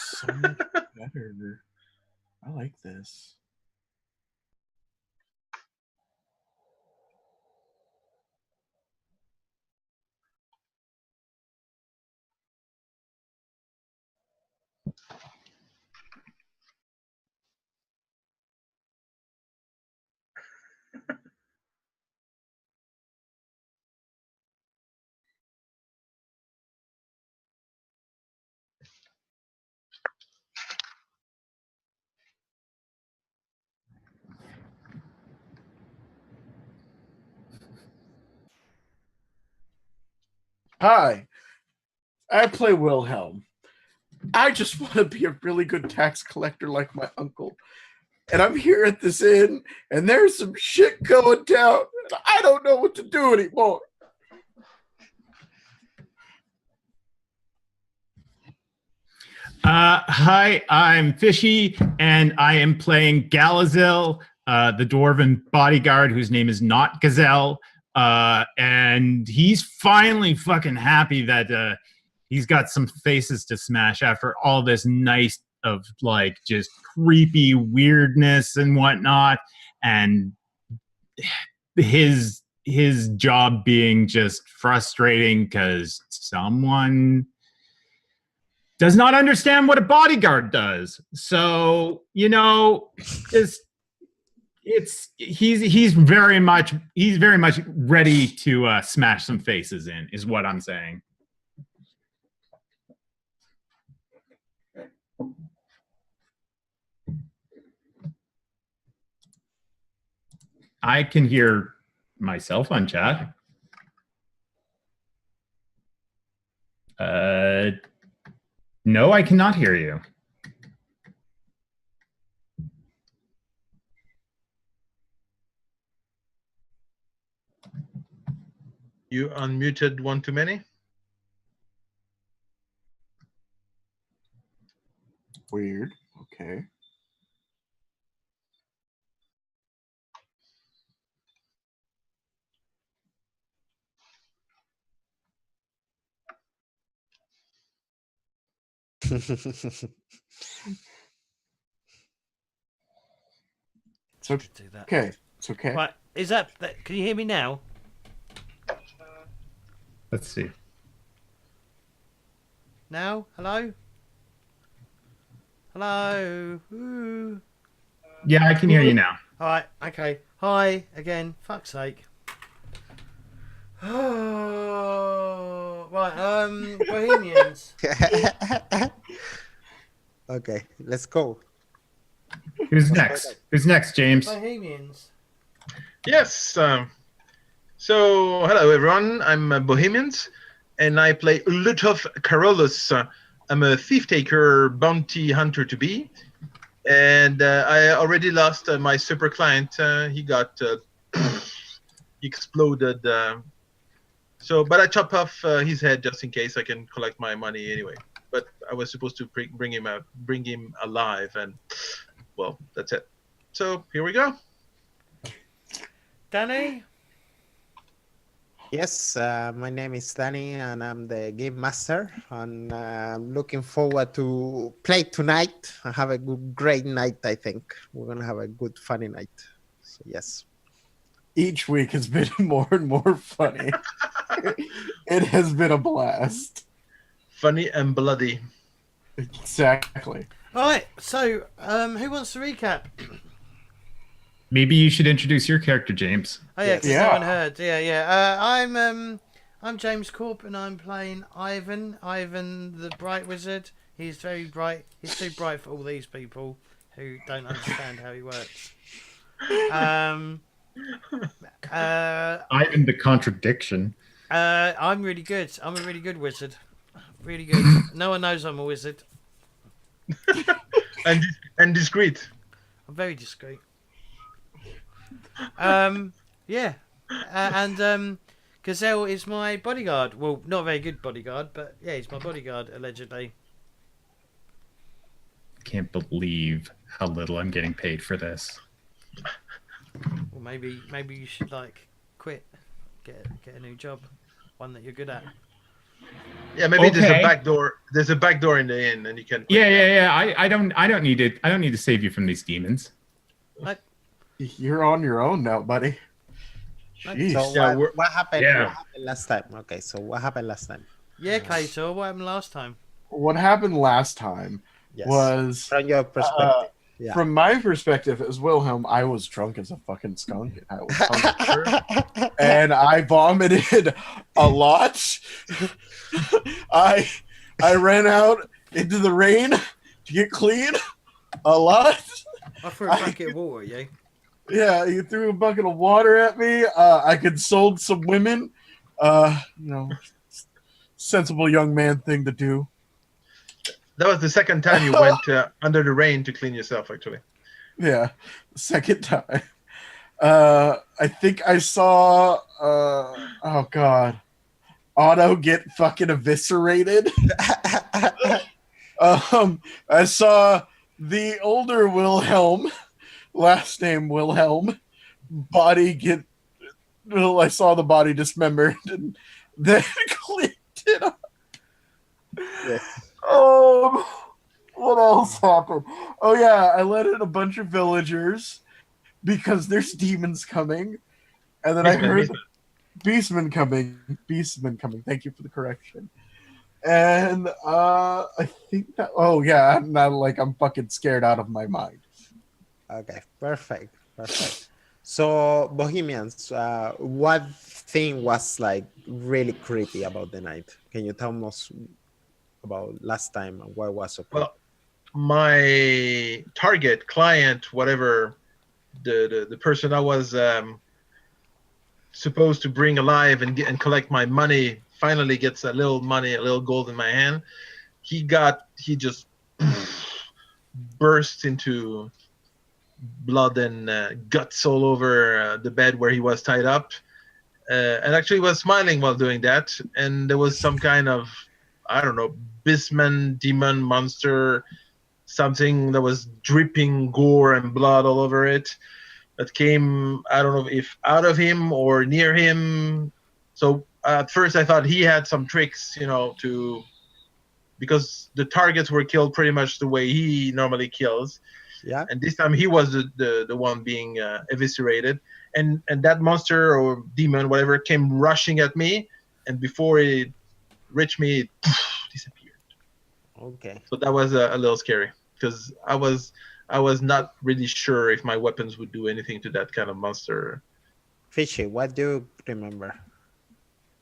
looks so much better. I like this. Hi, I play Wilhelm. I just want to be a really good tax collector like my uncle. And I'm here at this inn, and there's some shit going down, and I don't know what to do anymore. Hi, I'm Fishy, and I am playing Galazil, the dwarven bodyguard whose name is not Gazelle. And he's finally fucking happy that he's got some faces to smash after all this night of like just creepy weirdness and whatnot, and his job being just frustrating because someone does not understand what a bodyguard does. So, you know, he's very much ready to smash some faces in, is what I'm saying. I can hear myself on chat. No, I cannot hear you. You unmuted one too many? Weird. Okay. It's okay. Do that. Okay. It's okay. Right, is that? Can you hear me now? Let's see. Now? Hello? Hello? Ooh. Yeah, I can hear you now. All right. Okay. Hi again. Fuck's sake. Oh, right. Bohemians. Okay, let's go. Who's next? Who's next, James? Bohemians. Yes. So, hello everyone. I'm Bohemians, and I play Lutov Carolus. I'm a thief taker, bounty hunter to be, and I already lost my super client. He got exploded. But I chop off his head just in case I can collect my money anyway. But I was supposed to bring him alive, and well, that's it. So here we go. Danny. Yes, my name is Danny, and I'm the game master. And I'm looking forward to play tonight. I have a great night. I think we're gonna have a good, funny night. So yes. Each week has been more and more funny. It has been a blast. Funny and bloody. Exactly. All right. So, who wants to recap? Maybe you should introduce your character, James. Oh yeah, 'cause Yeah. no one heard. Yeah. I'm James Corp, and I'm playing Ivan. Ivan, the bright wizard. He's very bright. He's too bright for all these people who don't understand how he works. Ivan the contradiction. I'm really good. I'm a really good wizard. Really good. No one knows I'm a wizard. and discreet. I'm very discreet. Yeah. And Gazelle is my bodyguard. Well, not a very good bodyguard, but yeah, he's my bodyguard, allegedly. Can't believe how little I'm getting paid for this. Well, maybe you should like quit, get a new job, one that you're good at. Yeah, maybe there's a Okay. back door. There's a back door in the inn, and you can. Yeah. I don't need to save you from these demons. You're on your own now, buddy. Jeez. So Yeah, what happened? Yeah. What happened last time? Okay, so what happened last time? Yeah, Kato, what happened last time? What happened last time Yes. was, From your perspective. Yeah. from my perspective as Wilhelm, I was drunk as a fucking skunk. And I was hungry. And I vomited a lot. I ran out into the rain to get clean a lot. I threw a bucket of water at you. Yeah, you threw a bucket of water at me. I consoled some women. Sensible young man thing to do. That was the second time you went under the rain to clean yourself, actually. Yeah, second time. I think I saw. Oh God, Otto get fucking eviscerated. I saw the older Wilhelm, last name Wilhelm, body get. Well, I saw the body dismembered and then cleaned it up. Yes. What else happened? Oh yeah, I let in a bunch of villagers because there's demons coming, and then I heard beastmen coming. Beastmen coming. Thank you for the correction. And I think that. Oh yeah, I'm fucking scared out of my mind. Okay, perfect. So, Bohemians, what thing was like really creepy about the night? Can you tell us about last time and what was so creepy? Well, my target client, whatever the person I was supposed to bring alive and collect my money, finally gets a little money, a little gold in my hand. He just burst into blood and guts all over the bed where he was tied up, and actually was smiling while doing that. And there was some kind of, I don't know, beastman, demon, monster, something that was dripping gore and blood all over it, that came, I don't know if out of him or near him. So at first I thought he had some tricks, because the targets were killed pretty much the way he normally kills. Yeah. And this time he was the one being eviscerated, and that monster or demon, whatever, came rushing at me, and before it reached me, it disappeared. Okay. So that was a little scary, because I was not really sure if my weapons would do anything to that kind of monster. Fishy, what do you remember?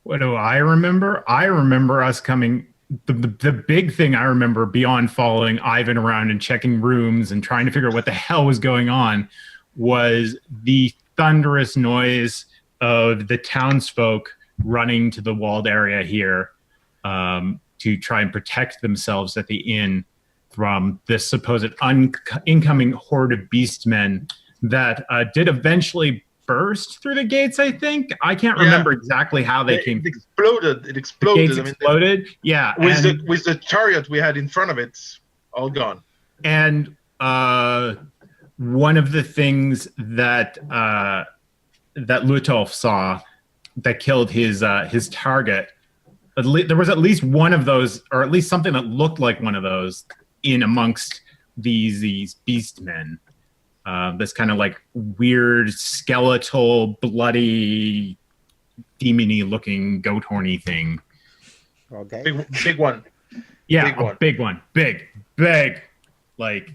What do I remember? I remember us coming. The big thing I remember beyond following Ivan around and checking rooms and trying to figure out what the hell was going on was the thunderous noise of the townsfolk running to the walled area here to try and protect themselves at the inn from this supposed incoming horde of beastmen that did eventually burst through the gates, I think. I can't remember exactly how they came. It exploded. The gates exploded. Yeah. With the chariot we had in front of it, all gone. And one of the things that that Ludolf saw that killed his target, there was at least one of those, or at least something that looked like one of those, in amongst these beastmen. This kind of like weird skeletal, bloody, demony looking goat horny thing. Okay. Big one. Yeah, Big one. Big one. Big, like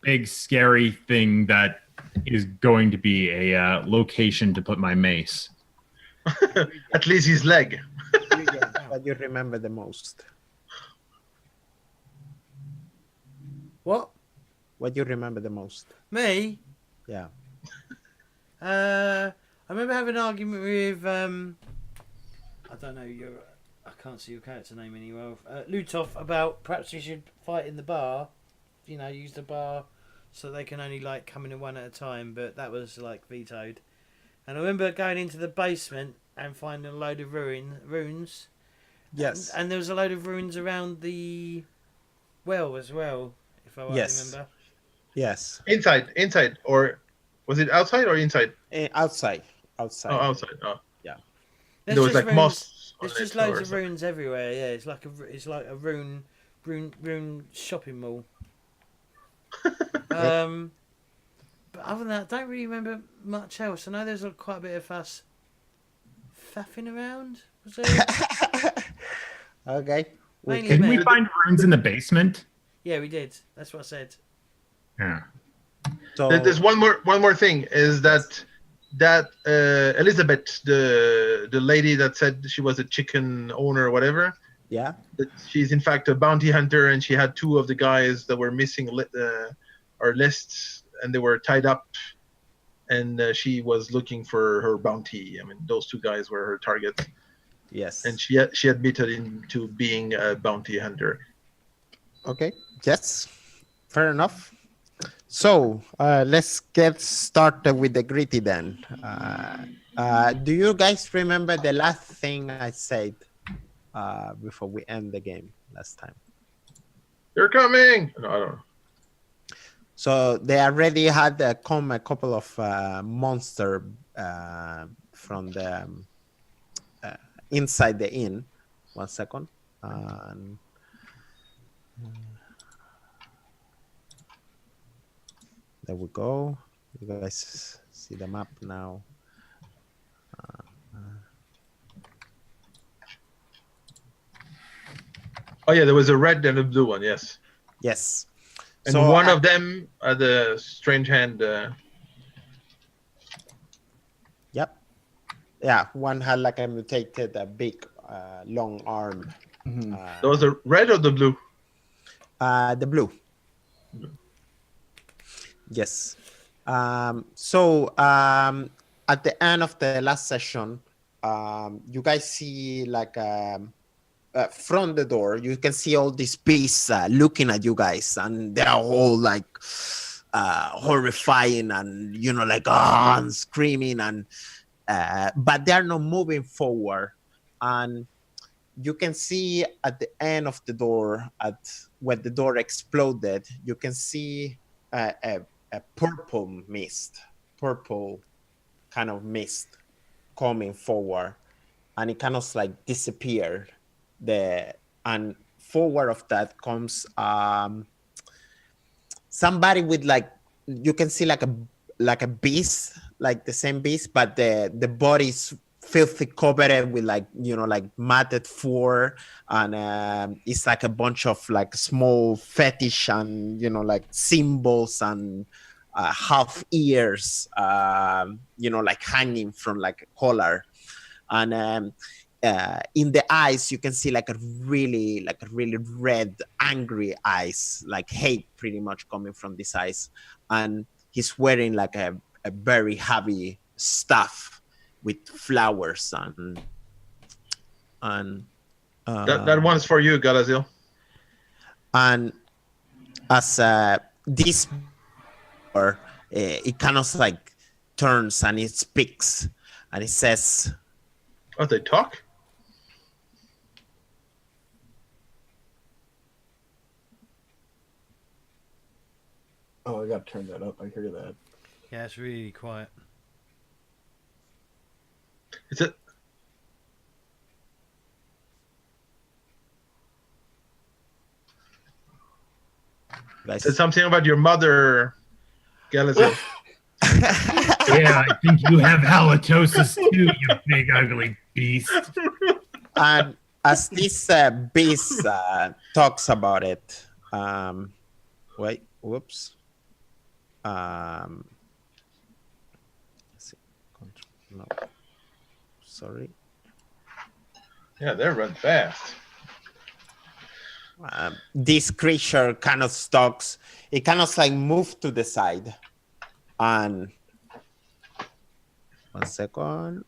big scary thing that is going to be a location to put my mace. At least his leg. What you remember the most? What? What you remember the most? Me? Yeah. I remember having an argument with I don't know, I can't see your character name anywhere. Lutov, about perhaps we should fight in the bar. Use the bar so they can only like come in one at a time, but that was like vetoed. And I remember going into the basement and finding a load of runes. Yes. And there was a load of runes around the well as well, if I remember. Yes. Inside, or was it outside or inside? Outside. Oh, outside. Oh. Yeah. There was like moss on There's just it or loads of something. runes everywhere. Yeah, it's like a rune shopping mall. But other than that, I don't really remember much else. I know there's quite a bit of us faffing around. Was there? Okay. Mainly Didn't we men. find runes in the basement? Yeah, we did. That's what I said. Yeah. So There's one more thing is that Elizabeth, the lady that said she was a chicken owner or whatever, yeah. that she's in fact a bounty hunter, and she had two of the guys that were missing our lists, and they were tied up, and she was looking for her bounty. I mean, those two guys were her targets, Yes. and she admitted into being a bounty hunter. Okay. Yes. Fair enough. So let's get started with the gritty then. Do you guys remember the last thing I said before we end the game last time? They're coming. No, I don't know. So they already had come a couple of monster from the inside the inn. 1 second. There we go. You guys see the map now. Oh yeah, there was a red and a blue one. Yes, Yes. and So one of them had the strange hand. Yep. Yeah, one had like a mutated, a big, long arm. Mhm. That was the red or the blue? The blue. Yes. At the end of the last session, you guys see like from the door, you can see all these beasts looking at you guys, and they're all like horrifying and like and screaming, and but they're not moving forward. And you can see at the end of the door, where the door exploded, you can see a purple kind of mist coming forward, and it kind of like disappeared. And forward of that comes somebody with like, you can see like a beast, like the same beast, but the body's filthy covered with like like matted fur, and it's like a bunch of like small fetish and like symbols and half ears like hanging from like a collar, and in the eyes you can see like a really red angry eyes, like hate pretty much coming from these eyes. And he's wearing like a very heavy stuff with flowers and That one's for you, Galazil. and as this it kind of like turns and it speaks and it says, Oh, they talk? Oh, I gotta turn that up. I hear that. Yeah, it's really quiet. Is it? guys, Said something about your mother, Galazil. Yeah, I think you have halitosis too, you big ugly beast. and as this beast talks about it, wait, whoops. Let's see. No, sorry. Yeah, they run fast. This creature kind of stalks. It kind of like moved to the side, and 1 second.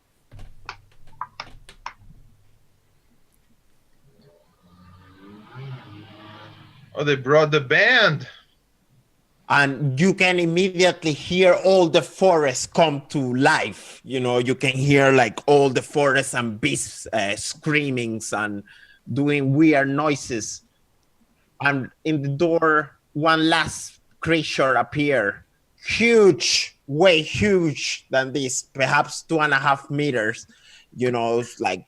Oh, they brought the band. And you can immediately hear all the forest come to life. You can hear like all the forest and beasts screamings and doing weird noises. And in the door, one last creature appear, huge, way huge than this, perhaps 2.5 meters. Like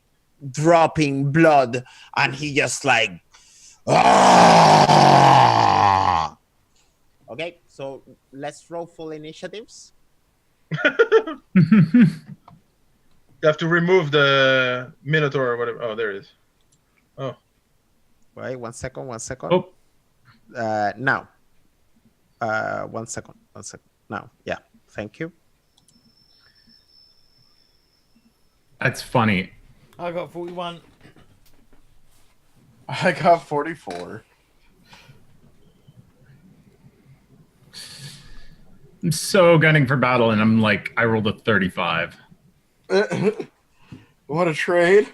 dropping blood, and he just like, "Ah!" Okay, so let's roll full initiatives. You have to remove the Minotaur or whatever. Oh, there it is. Oh. Wait, 1 second. Oh, Now. 1 second. Now, yeah. Thank you. that's funny. I got 41. I got 44. I'm so gunning for battle, and I'm like, I rolled a 35. What a trade.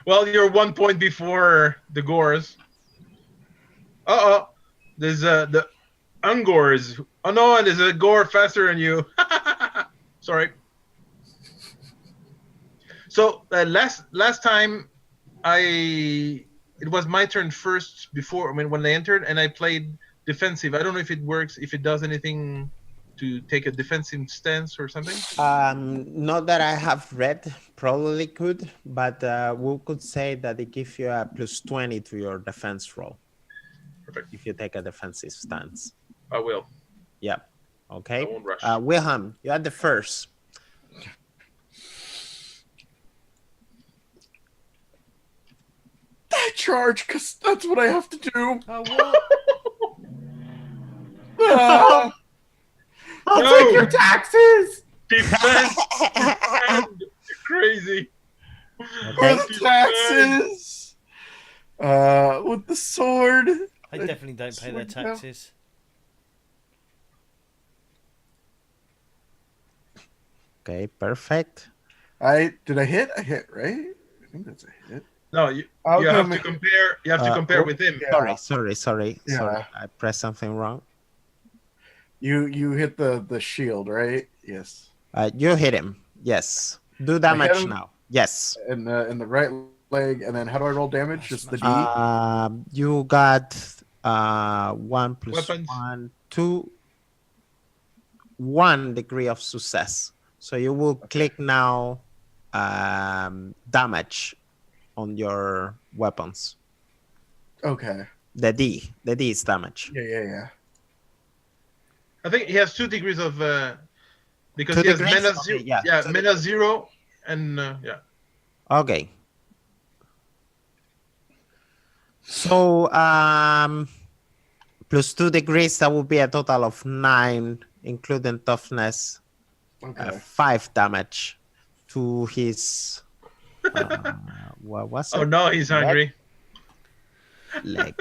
Well, you're 1 point before the Gores. Uh-oh. There's the Ungors. Oh, no, there's a Gore faster than you. Sorry. So, last time, it was my turn first before, when I entered, and I played defensive. I don't know if it works, if it does anything to take a defensive stance or something. Not that I have read, probably could, but we could say that it gives you a +20 to your defense roll. Perfect. If you take a defensive stance. I will. Yeah. Okay. I won't rush. Wilhelm, you are the first. I charge because that's what I have to do. Oh, what? Ah, I'll No. take your taxes. Defense! Defend! You're crazy. where are the taxes? With the sword. They definitely don't pay their taxes. Okay, perfect. Did I hit? I hit, right? I think that's a hit. No, you I'll have come to in. compare. You have to compare with him. Yeah. Sorry. Yeah. I pressed something wrong. You hit the shield, right? Yes. You hit him. Yes. Do hit damage him. now. Yes. In the right leg, and then how do I roll damage? Just the D. You got 1 + Weapons. 1, 2, 1 degree of success. So you will click now damage on your weapons. Okay. The D is damage. Yeah. I think he has 2 degrees of because 2 he has degrees? mana Okay, 0. yeah. Yeah, mana 0 and yeah. Okay. So +2 degrees, that would be a total of 9, including toughness. Okay. 5 damage to his what was it? Oh no, he's hungry. Leg.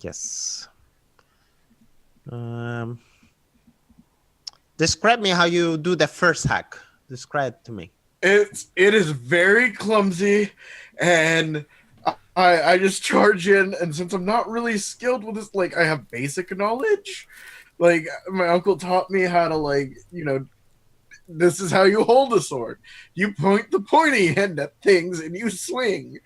Yes. Describe me how you do the first hack. Describe it to me. It is very clumsy, and I just charge in, and since I'm not really skilled with this, like I have basic knowledge. Like my uncle taught me how to this is how you hold a sword. You point the pointy end at things and you swing.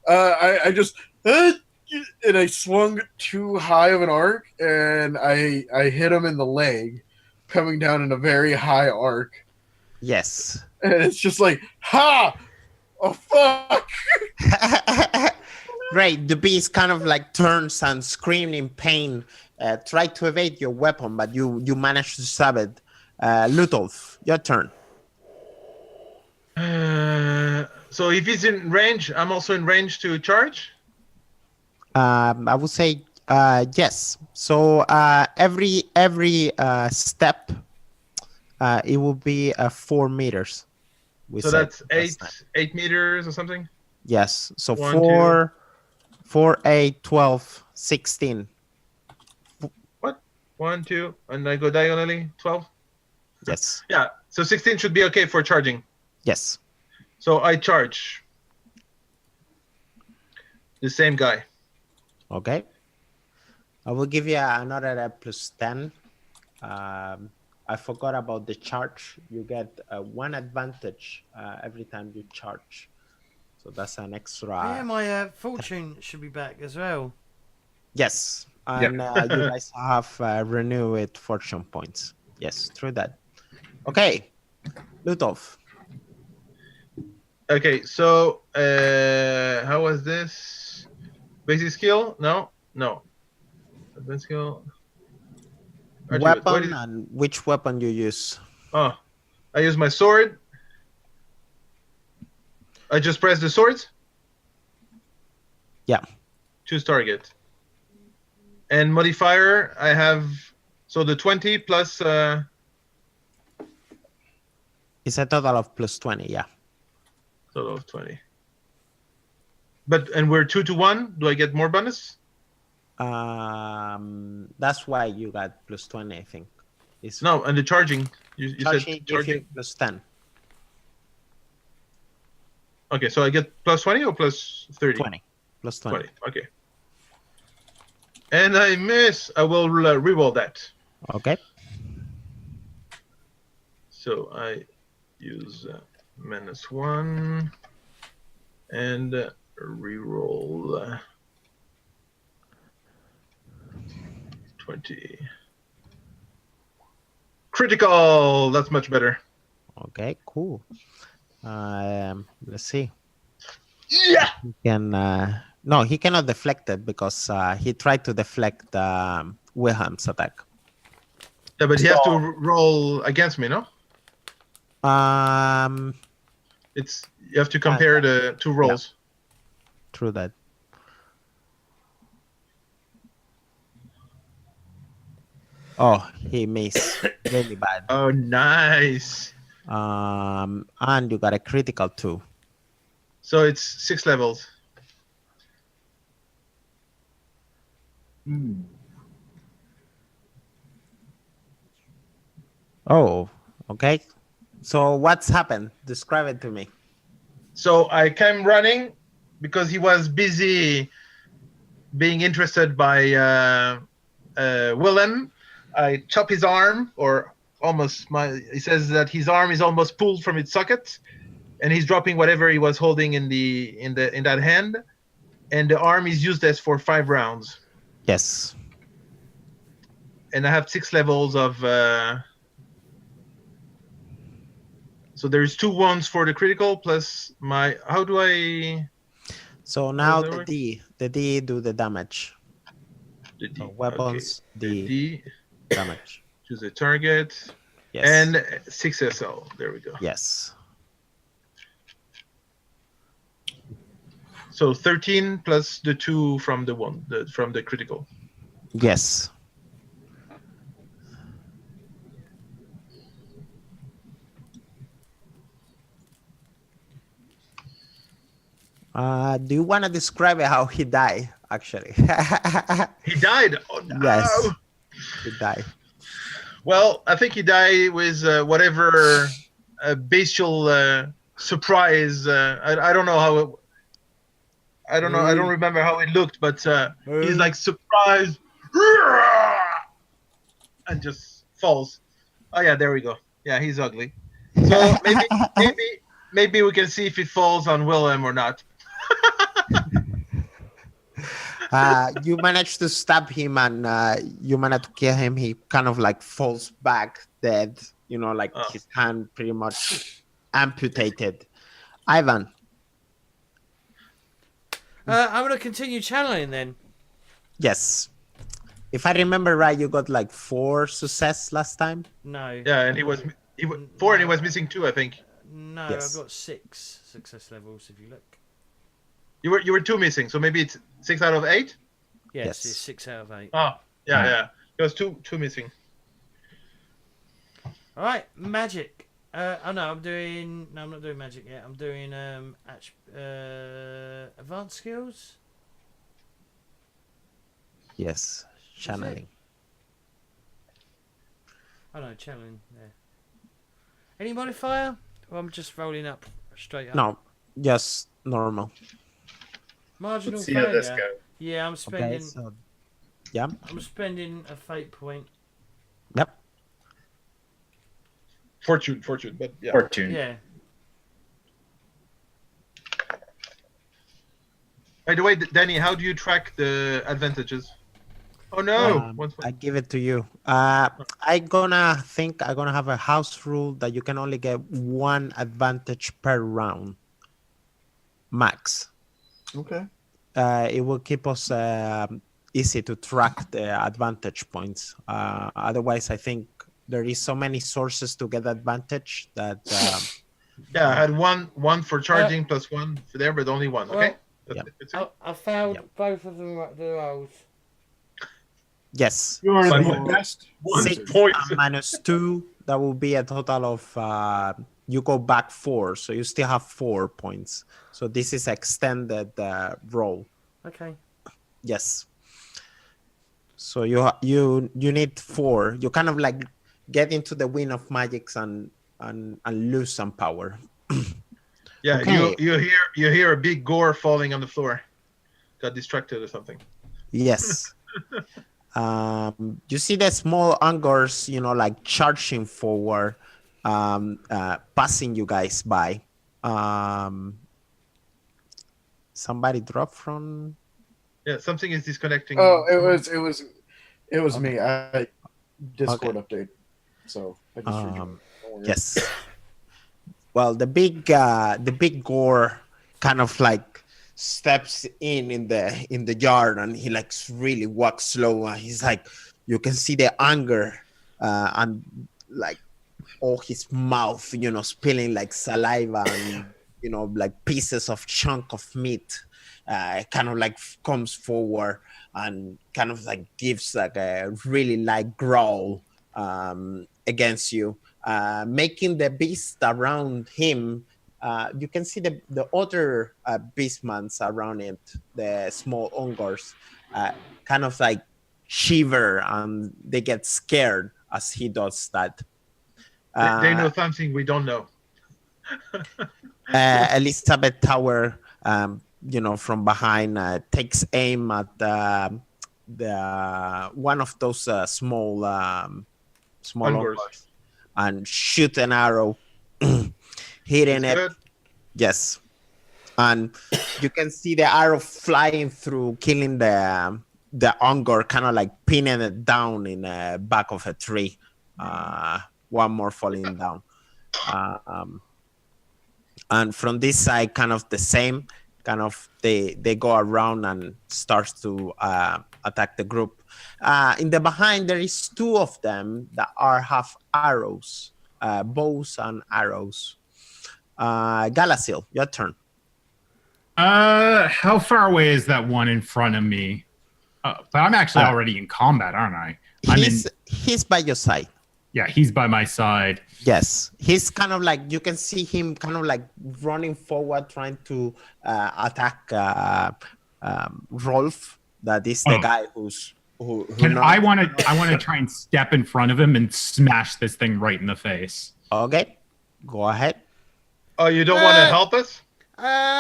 I just and I swung too high of an arc, and I hit him in the leg, coming down in a very high arc. Yes. And it's just like, ha! Oh, fuck! Great. The beast kind of like turns and screams in pain. Try to evade your weapon, but you manage to stab it. Ludolf, your turn. So if he's in range, I'm also in range to charge. I would say yes. So every step, it will be 4 meters. So that's 8 meters or something. Yes. So 1, 4, 8, 12, 16. What? 1, 2, and I go diagonally. 12. Yes. Yeah. So 16 should be okay for charging. Yes. So I charge the same guy. Okay. I will give you another +10. I forgot about the charge. You get 1 advantage every time you charge. So that's an extra. Yeah, my fortune should be back as well. Yes. And you guys have renewed fortune points. Yes, through that. Okay. Ludolf. Okay, so how was this? Basic skill? No. Advanced skill. Attributes. What Weapon is? and which weapon you use. Oh, I use my sword. I just press the swords. Yeah. Choose target. And modifier, I have so the 20 plus. It's a total of plus 20. Yeah. Total of 20. And we're 2 to 1. Do I get more bonus? That's why you got plus 20, I think. It's No, and the charging. You charging said give charging. you plus 10. Okay, so I get plus 20 or plus 30? 20. Plus 20. 20. Okay. And I miss. I will reroll that. Okay. So I use -1 and reroll 20. Critical. That's much better. Okay, cool. Let's see. Yeah. He can no, he cannot deflect it because he tried to deflect Wilhelm's attack. Yeah, but he has to roll against me, no? It's you have to compare the two rolls. True that. Oh, he missed really bad. Oh, nice. And you got a critical too. So it's 6 levels. Oh, okay. So what's happened? Describe it to me. So I came running because he was busy being interested by Willem. I chop his arm, or almost he says that his arm is almost pulled from its socket, and he's dropping whatever he was holding in that hand, and the arm is used as for 5 rounds. Yes. And I have 6 levels of. So there's 2 wounds for the critical plus my. How do I? So now that the D do the damage. The D. So weapons, Okay. the D. damage. Choose a target. Yes. And 6 SL. There we go. Yes. So 13 plus the 2 from from the critical. Yes. Do you want to describe how he died, actually? He died. Oh, no. Yes. He died. Well, I think he died with whatever bestial surprise. I don't know how it. I don't know. I don't remember how it looked, but he's like surprised and just falls. Oh yeah, there we go. Yeah, he's ugly. So maybe we can see if it falls on Willem or not. You managed to stab him and you managed to kill him. He kind of like falls back dead, like his hand pretty much amputated. Ivan. I'm going to continue channeling then. Yes. If I remember right, you got like 4 success last time. No. Yeah, and he was 4 and he was missing 2, I think. No, Yes. I've got 6 success levels if you look. You were 2 missing, so maybe it's 6 out of 8. Yes, Yes. it's 6 out of 8. Oh, yeah. There was two missing. All right, magic. I'm not doing magic yet. I'm doing advanced skills. Yes. Channeling. Oh no, channeling. Yeah. Any modifier? Or I'm just rolling up straight up. No, just normal. Marginal Let's see how this failure. goes. Yeah, I'm spending. Okay, so yeah. I'm spending a fate point. Yep. Fortune, but yeah. Fortune. Yeah. By the way, Danny, how do you track the advantages? Oh no! I give it to you. I'm gonna have a house rule that you can only get 1 advantage per round. max. Okay. It will keep us easy to track the advantage points. Otherwise, I think there is so many sources to get advantage that. Yeah, I had one for charging plus one for there, but only one. Okay. Yeah. That's it. I failed Yep. both of them the rolls. Yes. You are By the one- best. one wizard. point. And -2, that will be a total of you go back 4, so you still have 4 points. So this is extended roll. Okay. Yes. So you need 4. You kind of like get into the wind of magics and lose some power. Yeah, Okay. you hear a big gore falling on the floor. Got distracted or something. Yes. You see the small angers, like charging forward, passing you guys by. Somebody dropped from. Yeah, something is disconnecting. Oh, it was me. I Discord Okay. update. So I just rejoined. Don't worry. Yes. Well, the big gore kind of like steps in the yard, and he like really walks slow, and he's like, you can see the anger and like all his mouth, spilling like saliva and like pieces of chunk of meat kind of like comes forward and kind of like gives like a really light growl against you, making the beast around him. You can see the other beastmans around it, the small ongors, kind of like shiver, and they get scared as he does that. They know something we don't know. Elizabeth Tower, from behind, takes aim at the one of those small Ongors. ongors and shoot an arrow, hitting It's it. good. Yes, and you can see the arrow flying through, killing the ongor, kind of like pinning it down in the back of a tree. One more falling down. And from this side, kind of the same. Kind of they go around and starts to attack the group. In the behind, there is 2 of them that have arrows, bows and arrows. Galasil, your turn. How far away is that one in front of me? But I'm actually Uh, already in combat, aren't I? He's by your side. Yeah, he's by my side. Yes, he's kind of like, you can see him kind of like running forward, trying to attack Rolf. That is the guy who I want to try and step in front of him and smash this thing right in the face. Okay, go ahead. Oh, you don't want to help us?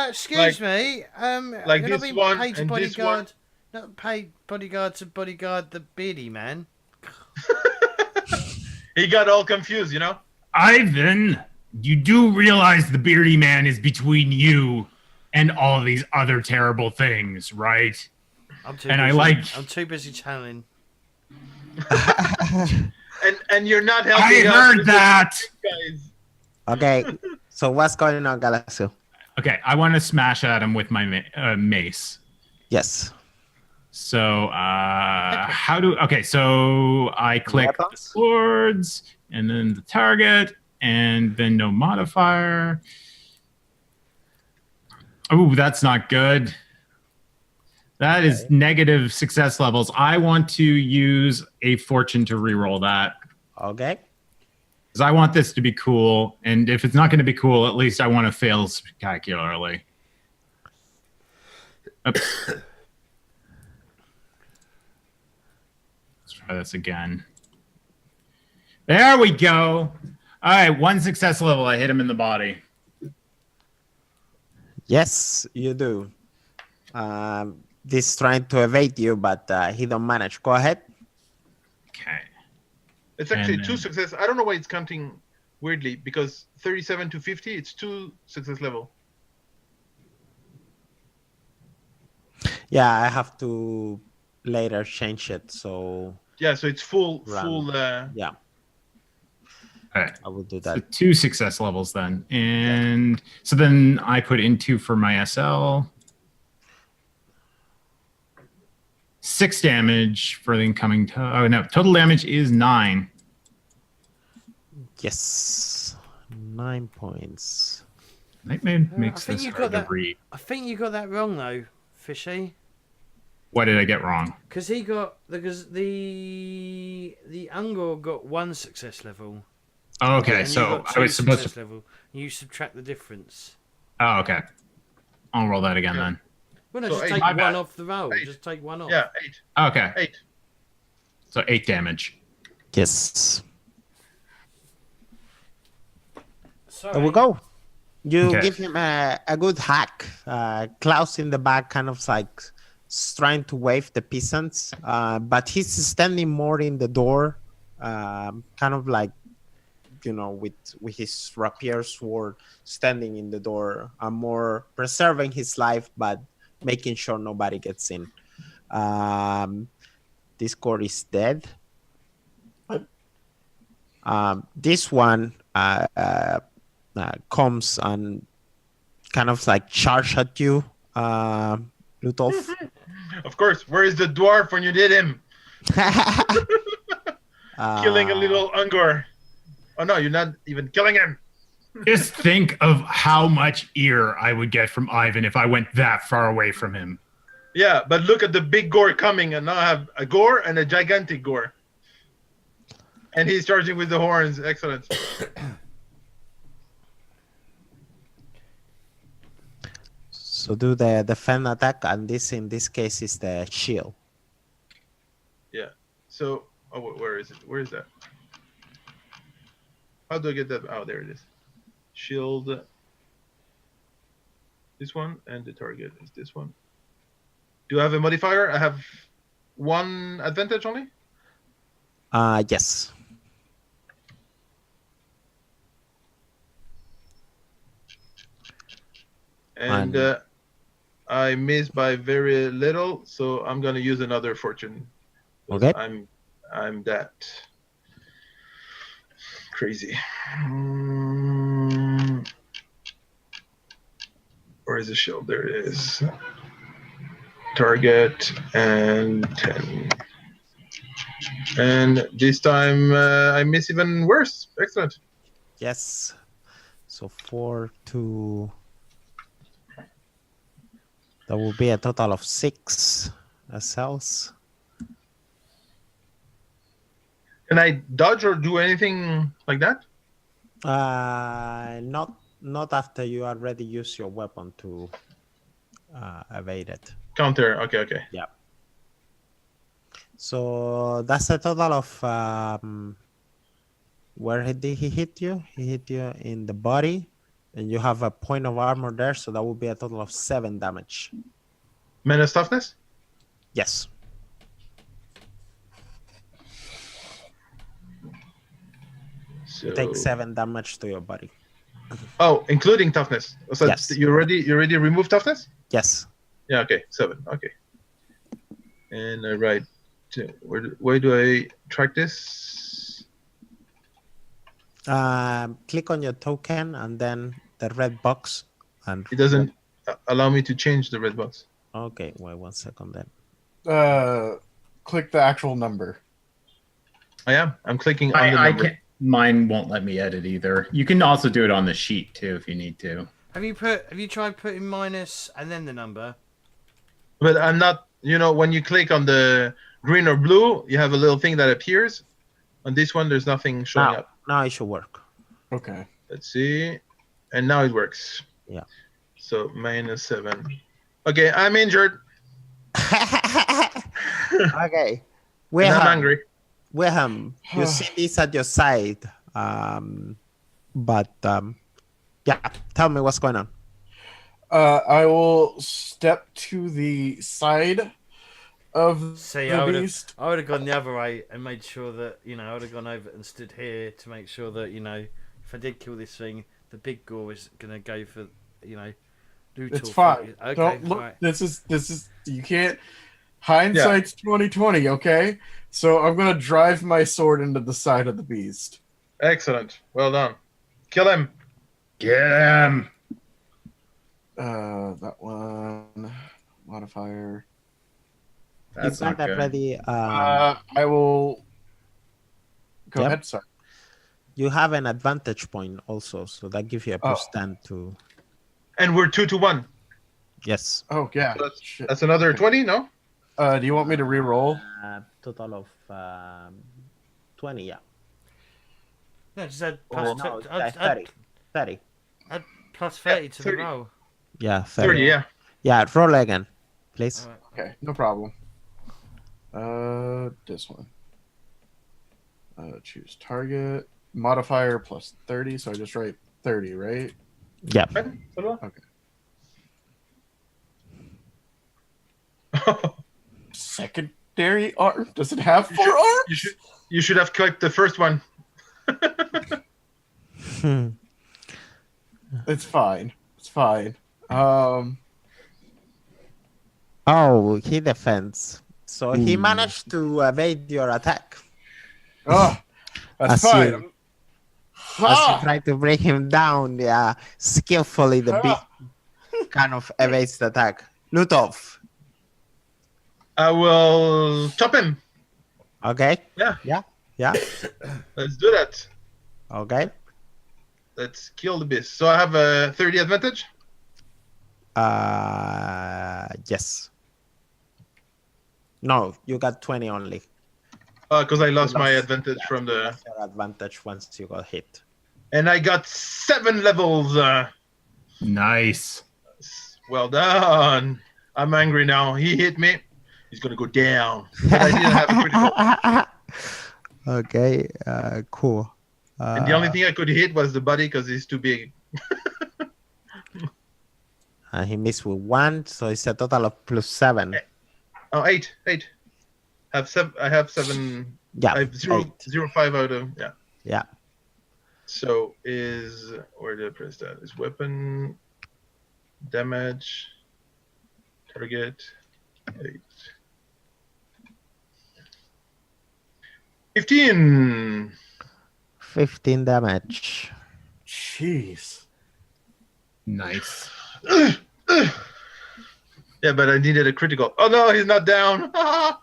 Excuse me. like you're not this being one paid to and this bodyguard. Not paid bodyguard to bodyguard the beardy man. He got all confused, Ivan, you do realize the beardy man is between you and all these other terrible things, right? I'm too And busy. I'm too busy channeling. And you're not I helping us. heard with that. the guys. Okay, so what's going on, Galasil? Okay, I want to smash at him with my mace. Yes. So so I click the Weapons? swords and then the target and then no modifier. Oh, that's not good. That is negative success levels. I want to use a fortune to reroll that. Okay. Because I want this to be cool. And if it's not going to be cool, at least I want to fail spectacularly. Oops. Try this again. There we go. All right, 1 success level. I hit him in the body. Yes, you do. This trying to evade you, but he don't manage. Go ahead. Okay. It's actually And 2 then- success. I don't know why it's counting weirdly, because 37 to 50, it's 2 success level. Yeah, I have to later change it. So Yeah, so it's full. Run. Yeah. yeah. All right. I will do So that. 2 success levels then. And so then I put in 2 for my SL. 6 damage for the incoming. Oh, no. Total damage is 9. Yes. 9 points. That makes I think this you got hard to that. read. I think you got that wrong though, Fishy. What did I get wrong? Because the Ungor got 1 success level. Oh, okay, And you so got I 2 was supposed success to. level. You subtract the difference. Oh, okay. I'll roll that again then. Well, no, So just 8. take My one bad. off the roll. 8. Just take one off. Yeah, 8. Okay. 8. So 8 damage. Yes. Sorry. There we go. You Okay. give him a good hack. Klaus in the back kind of like trying to wave the peasants, but he's standing more in the door, kind of like, with his rapier sword standing in the door, more preserving his life, but making sure nobody gets in. This core is dead. This one comes and kind of like charge at you, Lutolf. Of course. Where is the dwarf when you did him? Killing a little Ungor. Oh no, you're not even killing him. Just think of how much ear I would get from Ivan if I went that far away from him. Yeah, but look at the big gore coming, and now I have a gore and a gigantic gore. And he's charging with the horns. Excellent. So do the defend attack, and in this case is the shield. Yeah. So, where is it? Where is that? How do I get that? Oh, there it is. Shield. This one, and the target is this one. Do I have a modifier? I have 1 advantage only? Yes. And I missed by very little, so I'm gonna use another fortune. Okay. I'm that crazy. Where is the shield? There it is. Target and 10. And this time I miss even worse. Excellent. Yes. So 4, 2. That will be a total of 6 cells. Can I dodge or do anything like that? Not after you already use your weapon to evade it. Counter. Okay. Yeah. So that's a total of where did he hit you? He hit you in the body, and you have a point of armor there, so that will be a total of 7 damage. Menace toughness? Yes. So... You take 7 damage to your body. Oh, including toughness. So Yes. you already removed toughness? Yes. Yeah, okay. 7. Okay. And I write where do I track this? Click on your token and then the red box. And It doesn't allow me to change the red box. okay, wait 1 second then. Click the actual number. I'm clicking on the I number. can't. Mine won't let me edit either. You can also do it on the sheet too if you need to. Have you tried putting minus and then the number? But I'm not, when you click on the green or blue, you have a little thing that appears. On this one, there's nothing showing up. Now it should work. Okay. Let's see. And now it works. Yeah. So -7. Okay, I'm injured. Okay. And I'm angry. Wilhelm, you see this at your side. But yeah, tell me what's going on. I will step to the side of See, the I beast. would have gone the other way and made sure that I would have gone over and stood here to make sure that if I did kill this thing, the big gore is gonna go for It's fine. Okay, Don't look. right. This is you can't. Hindsight's 20/20. Okay, so I'm gonna drive my sword into the side of the beast. Excellent. Well done. Kill him. Get him. That one. Modifier. That's you not got that good. ready. I will. Go Yep. ahead, sorry. You have an advantage point also, so that gives you a plus 10 to. And we're 2-1. Yes. Oh, yeah. So Shit. that's another 20, no? Do you want me to re-roll? Total of 20, yeah. No, just add Oh, plus, no, add 30. 30. plus 30 to 30. the roll. Yeah, 30, yeah. Yeah, roll again, please. Alright. Okay, no problem. This one. Choose target. Modifier plus 30, so I just write 30, right? Yeah. Secondary arm? Does it have 4 arms? You should have clicked the first one. It's fine. It's fine. Oh, he defends. So he Ooh. managed to evade your attack. Oh, that's As fine. you- As you try to bring him down, yeah, skillfully the beast kind of evades the attack. Lutov. I will chop him. Okay. Yeah. Yeah. Yeah. Let's do that. Okay. Let's kill the beast. So I have a 30 advantage. Yes. No, you got 20 only. Because I lost my lost- advantage from the. That's your advantage once you got hit. And I got 7 levels. Nice. Well done. I'm angry now. He hit me. He's gonna go down. But I didn't have a critical. Okay. Cool. And the only thing I could hit was the body because he's too big. He missed with 1, so it's a total of plus 7. Oh, 8. I have 7. Yeah. I have 0.05 out of Yeah. So where did I press that? Is weapon damage target 8. 15. 15 damage. Jeez. Nice. Yeah, but I needed a critical. Oh no, he's not down. Oh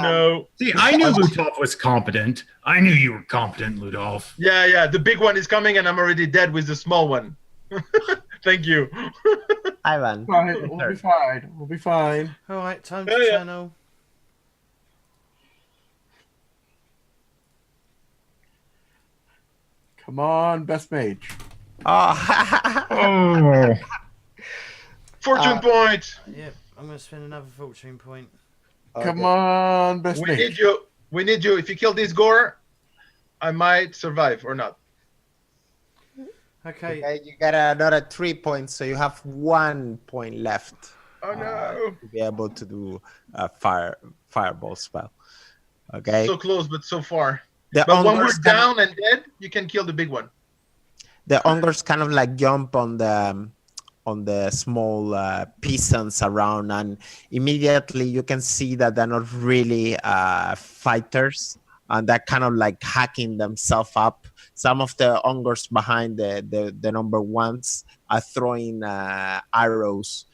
no. See, I knew Ludolf was competent. I knew you were competent, Ludolf. Yeah. The big one is coming, and I'm already dead with the small one. Thank you. Ivan. Fine, we'll be fine. We'll be fine. Alright, time to Yeah, yeah. channel. Come on, best mage. Oh. Oh. Fortune point. Yep, I'm going to spend another fortune point. Come on, best We mage. need you. We need you. If you kill this gore, I might survive or not. Okay, Okay, you got another 3 points, so you have 1 point left Oh no. to be able to do a fireball spell. Okay. So close, but so far. The But when we're Ungors kind of- down and dead, you can kill the big one. the Ungors kind of like jump on the small peasants around, and immediately you can see that they're not really fighters, and they're kind of like hacking themselves up. Some of the Ungors behind the number ones are throwing arrows.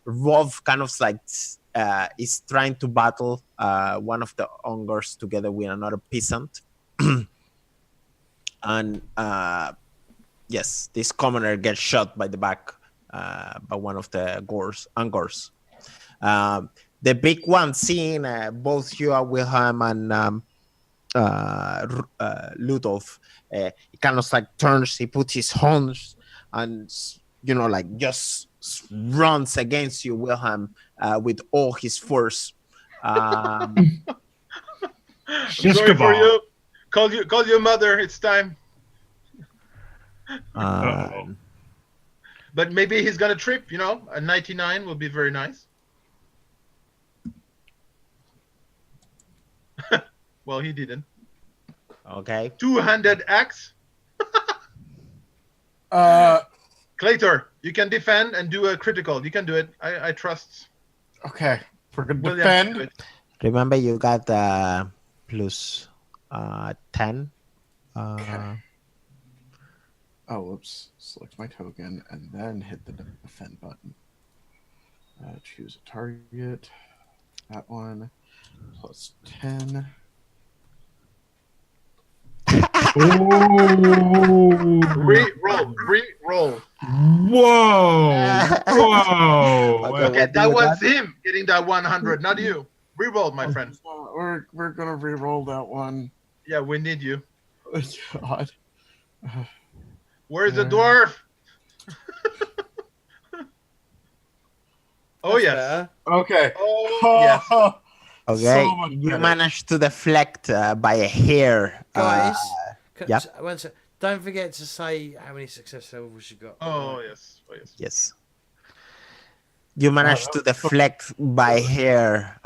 Rolf kind of like is trying to battle one of the Ungors together with another peasant. And yes, this commoner gets shot by the back by one of the Ungors. The big one, seeing both you, Wilhelm, and Ludolf, he kind of like turns, he puts his horns and, like just runs against you, Wilhelm, with all his force. Just Sorry for cabal. you. Call your mother. It's time. Uh-oh. But maybe he's gonna trip. A 99 will be very nice. Well, he didn't. Okay. Two-handed axe. Claytor, you can defend and do a critical. You can do it. I trust. Okay, we're gonna William. defend. Remember, you got plus 10 Oh, whoops. Select my token and then hit the defend button. Choose a target. That one. Plus 10. Ooh. Re-roll. Whoa! Whoa! Okay. Okay, What do that you was got? him getting that 100, not you. Re-roll, my friend. We're gonna re-roll that one. Yeah, we need you. Oh, God. Where's the dwarf? Oh, That's yes. better. Okay. Oh, yes. Okay, So much you better. managed to deflect by a hair. Guys, yep. don't forget to say how many success levels you got. Oh, yes. Oh, yes. Yes. You managed to deflect by hair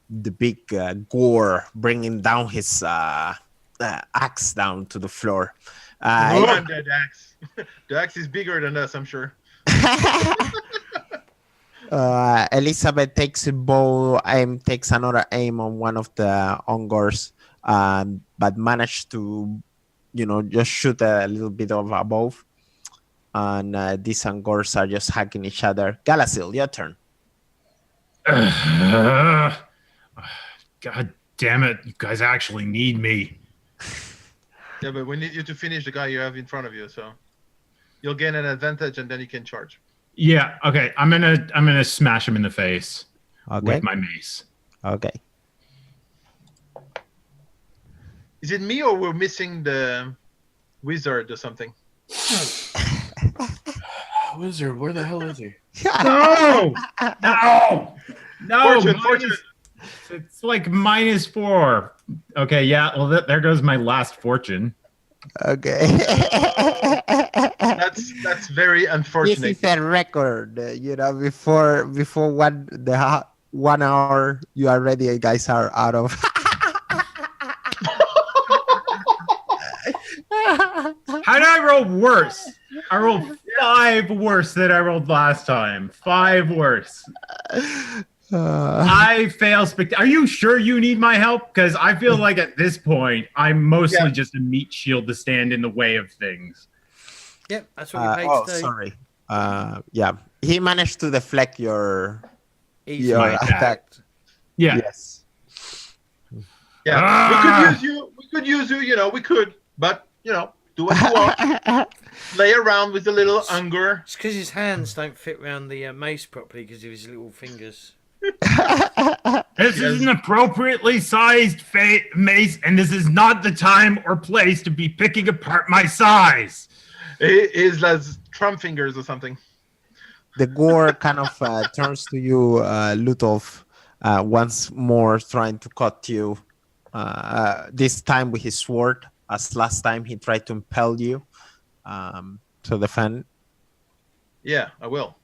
the big gore, bringing down his axe down to the floor. One-handed axe. The axe is bigger than us, I'm sure. Elizabeth takes a bow aim, takes another aim on one of the ongors, but managed to, just shoot a little bit of above. And these ongors are just hacking each other. Galazil, your turn. God damn it! You guys actually need me. Yeah, but we need you to finish the guy you have in front of you, so you'll gain an advantage and then you can charge. Yeah. Okay. I'm gonna smash him in the face with my mace. Okay. Is it me or we're missing the wizard or something? Wizard, where the hell is he? No! Fortune. It's like -4. Okay. Yeah. Well, there goes my last fortune. Okay. That's very This unfortunate. is a record. Before 1 hour, you already guys are out of. How did I roll worse? I rolled 5 worse than I rolled last time. 5 worse. I fail Are you sure you need my help? Because I feel like at this point, I'm mostly just a meat shield to stand in the way of things. Yep, that's what you paid to do. Sorry. Yeah, he managed to deflect your Easy. My attack. Yeah. Yes. Yeah, we could use you. We could, but do what you want. Play around with a little anger. It's because his hands don't fit around the mace properly because of his little fingers. This is an appropriately sized mace, and this is not the time or place to be picking apart my size. It is like Trump fingers or something. The gore kind of turns to you, Lutov, once more trying to cut you. This time with his sword, as last time he tried to impel you to defend. Yeah, I will,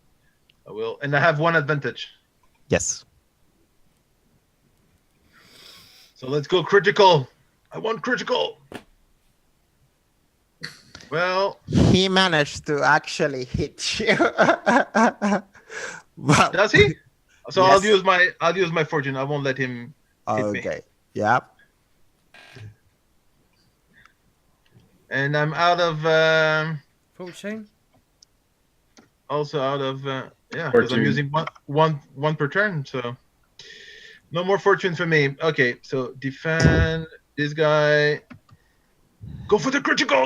and I have one advantage. Yes. So let's go critical. I want critical. Well, he managed to actually hit you. Well, does he? So yes. I'll use my fortune. I won't let him hit me. Okay. Yep. And I'm out of Fortune? also out of because I'm using one per turn, so no more fortune for me. Okay, so defend this guy. Go for the critical.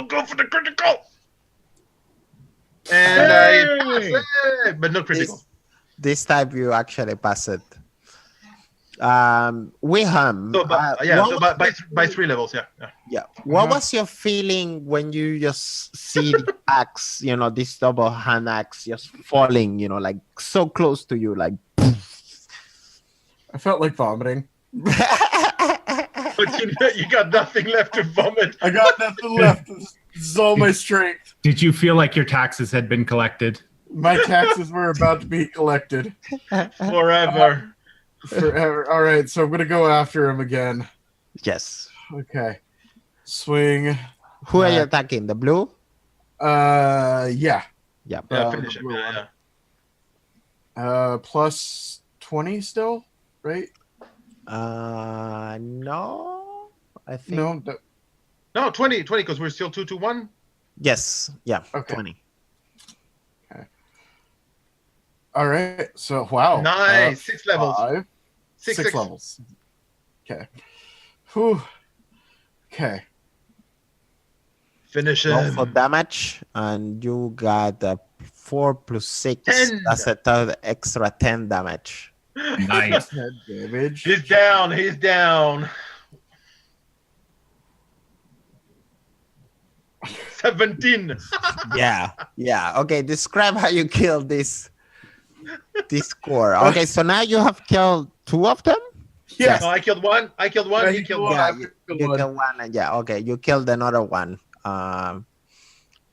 And I pass it, but no critical. This time you actually pass it. Wilhelm. So, by 3 levels, yeah. What was your feeling when you just see the axe, this double hand axe just falling, like so close to you, like. I felt like vomiting. But you got nothing left to vomit. I got nothing left. This is all my strength. Did you feel like your taxes had been collected? My taxes were about to be collected. Forever. Forever. All right, so I'm going to go after him again. Yes. Okay. Swing. Who are you attacking? The blue? Yeah. Yeah. Finish him. Plus 20 still, right? No. I think. No. No, 20, because we're still 2-1. Yes. Yeah. Okay. 20. All right. So wow. Nice. 6 levels. 5. Six 6 levels. Okay. Whew. Okay. Finish Roll him. for damage, and you got 4 plus 6. 10. That's a third extra 10 damage. Nice. Head damage. He's down. He's down. 17. Yeah. Okay, describe how you killed this core. Okay, so now you have killed 2 of them? Yes. No, I killed one. He killed one. Yeah, you killed one, and okay, you killed another one.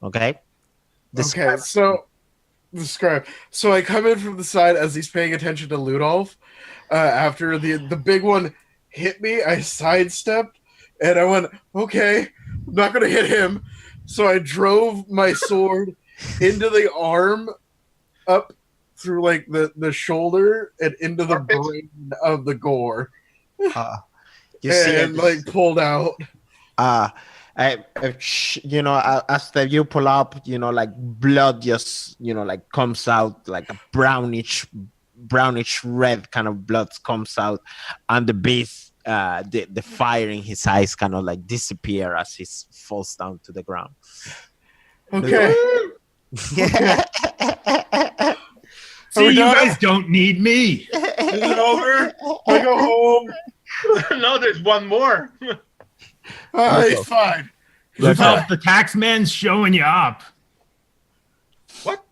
Okay. Okay, so describe. So I come in from the side as he's paying attention to Ludolf. After the big one hit me, I sidestepped, and I went, okay, I'm not going to hit him. So I drove my sword into the arm, up through like the shoulder, and into the brain of the gore. You see and like pulled out. After you pull up, like blood just, like comes out, like a brownish red kind of blood comes out, and the beast, the fire in his eyes kind of like disappear as he falls down to the ground. Okay. See, you guys don't need me. Is it over? I go home. No, there's one more. It's fine. The tax man's showing you up. What?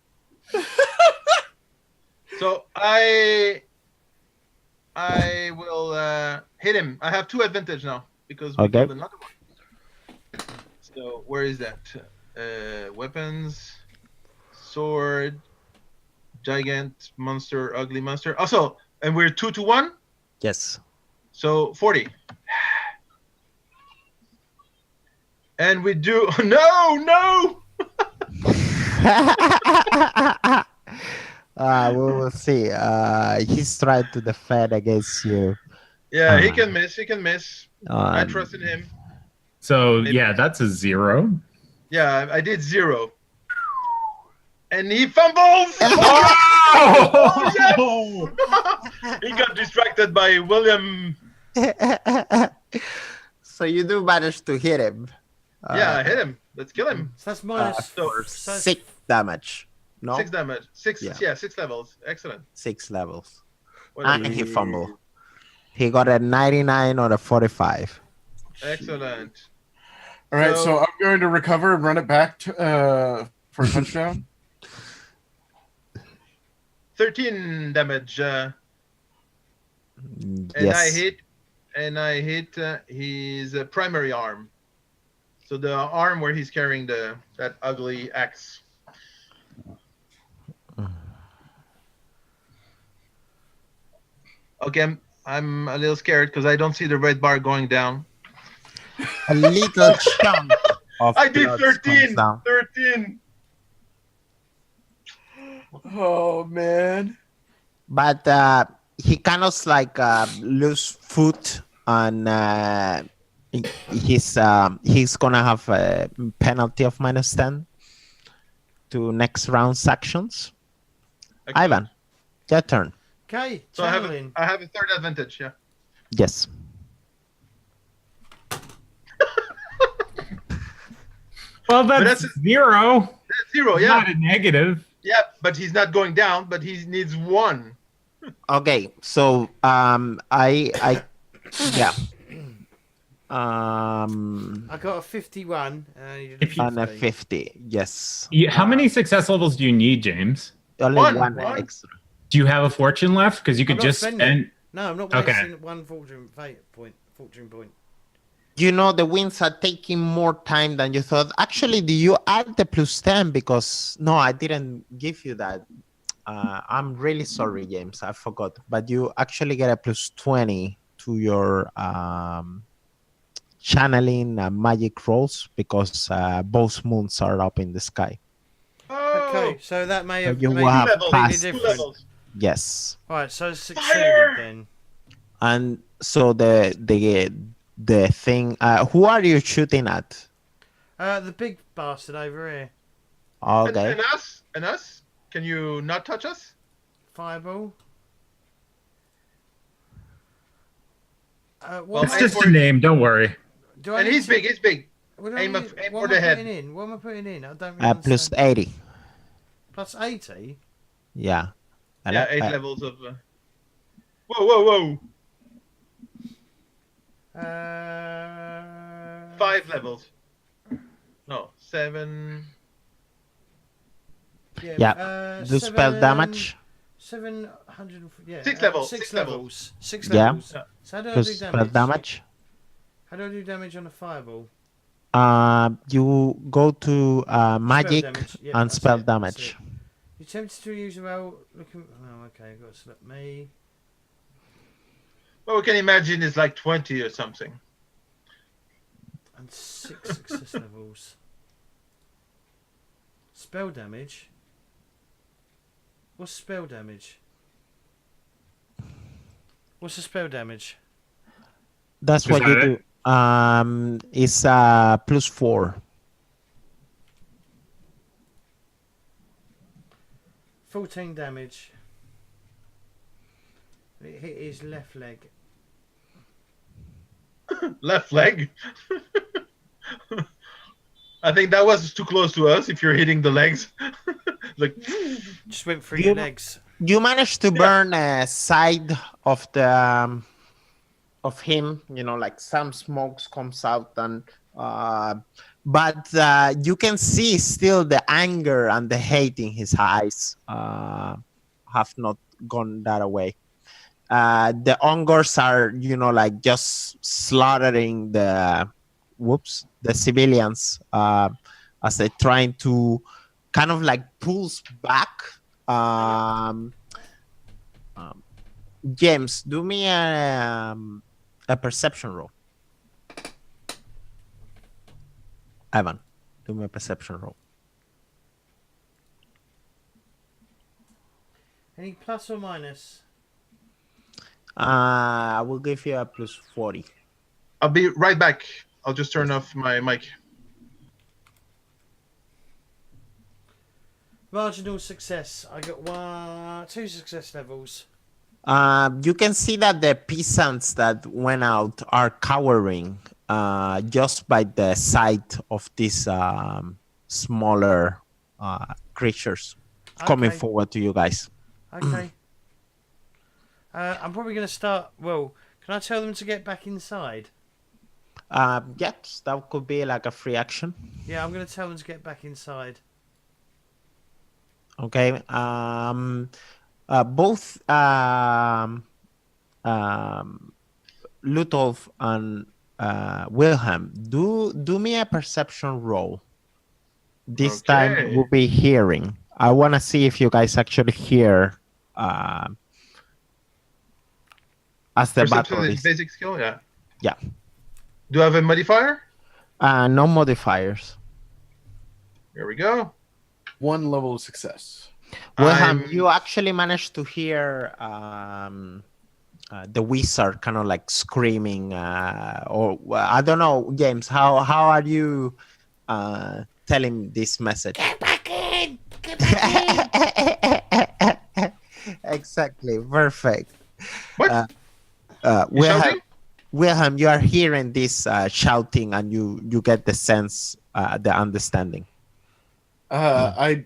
So I will hit him. I have 2 advantage now because we killed another one. So where is that? Weapons, sword, gigant, monster, ugly monster. Also, and we're 2-1. Yes. So 40. And we do no. We will see. He's trying to defend against you. Yeah, he can miss. I trust in him. So Maybe. yeah, that's a 0. Yeah, I did 0. And he fumbles. Oh! Yes! He got distracted by William. So you do manage to hit him. Yeah, I hit him. Let's kill him. So that's minus For so 6 damage. No? 6 damage. 6. Yeah. Yeah, 6 levels. Excellent. 6 levels. What And a- he fumbled. He got a 99 or a 45. Excellent. All right, So- so I'm going to recover and run it back for a touchdown. 13 damage. And Yes. I hit his primary arm. So the arm where he's carrying that ugly axe. Okay, I'm a little scared because I don't see the red bar going down. A little chunk of I did blood comes 13. down. 13. Oh man. But he kind of like lose foot, and he's gonna have a penalty of -10 to next round's actions. Excellent. Ivan, your turn. Okay, So I have channeling. a third advantage, yeah. Yes. Well, But that's that's- 0. That's 0, yeah. Not a negative. Yeah, but he's not going down, but he needs 1. Okay, so I yeah. I got a 51. If you- On a 50, yes. How many success levels do you need, James? Only One. one One. extra. Do you have a fortune left? Because you could not just spending. spend. No, I'm not Okay. wasting one fortune point. You know, the wins are taking more time than you thought. Actually, do you add the +10? Because no, I didn't give you that. I'm really sorry, James. I forgot. But you actually get a +20 to your channeling magic rolls because both moons are up in the sky. Oh, Okay, so that may have you made will have it completely passed. 2 different. levels. Yes. Right, so succeeded Fire! then. And so the the thing. Who are you shooting at? The big bastard over here. Okay. And us? And us? Can you not touch us? Fireball. Well, It's just a name. Don't worry. Do I And need he's to- big. He's big. what do I Aim need- aim what for am the I head. putting in? What am I putting in? I don't really Plus understand. 80. Plus 80? Yeah. Yeah, 8 levels of. Whoa! 5 levels. No, 7. Yeah. Do spell damage. 700. Yeah. 6 levels, 6 6 levels. 6 Yeah. levels. Yeah. So how do I Plus do spell damage? damage. How do I do damage on a fireball? You go to magic damage. Yeah, and that's spell it, that's damage. it. You tempted to use well. Looking. Oh, okay. Got to select me. Well, we can imagine it's like 20 or something. And 6 success levels. Spell damage. What's spell damage? What's the spell damage? That's Is what that you it? do. It's plus 4. 14 damage. It hit his left leg. Left leg. I think that was too close to us. If you're hitting the legs, like Just went through You- your legs. You managed to burn a side of the of him. You know, like some smokes comes out, and but you can see still the anger and the hate in his eyes have not gone that away. The Ongors are, you know, like just slaughtering the civilians as they're trying to kind of like pulls back. James, do me a perception roll. Ivan, do me a perception roll. Any plus or minus? I will give you a plus 40. I'll be right back. I'll just turn off my mic. Marginal success. I got 2 success levels. You can see that the peasants that went out are cowering just by the sight of these smaller creatures coming Okay. forward to you guys. Okay. I'm probably going to start. Well, can I tell them to get back inside? Yes, that could be like a free action. Yeah, I'm going to tell them to get back inside. Okay. Both Ludolf and Wilhelm, do me a perception roll. This time Okay. we'll be hearing. I want to see if you guys actually hear as the Perception battle is is. basic skill, yeah. Yeah. Do I have a modifier? No modifiers. Here we go. 1 level of success. Wilhelm, I'm- you actually managed to hear the wizard kind of like screaming, or I don't know, James. How are you telling this message? Get back in! Get back in! Exactly, perfect. What? You Wilhelm, shouting? you are hearing this shouting, and you get the sense, the understanding. I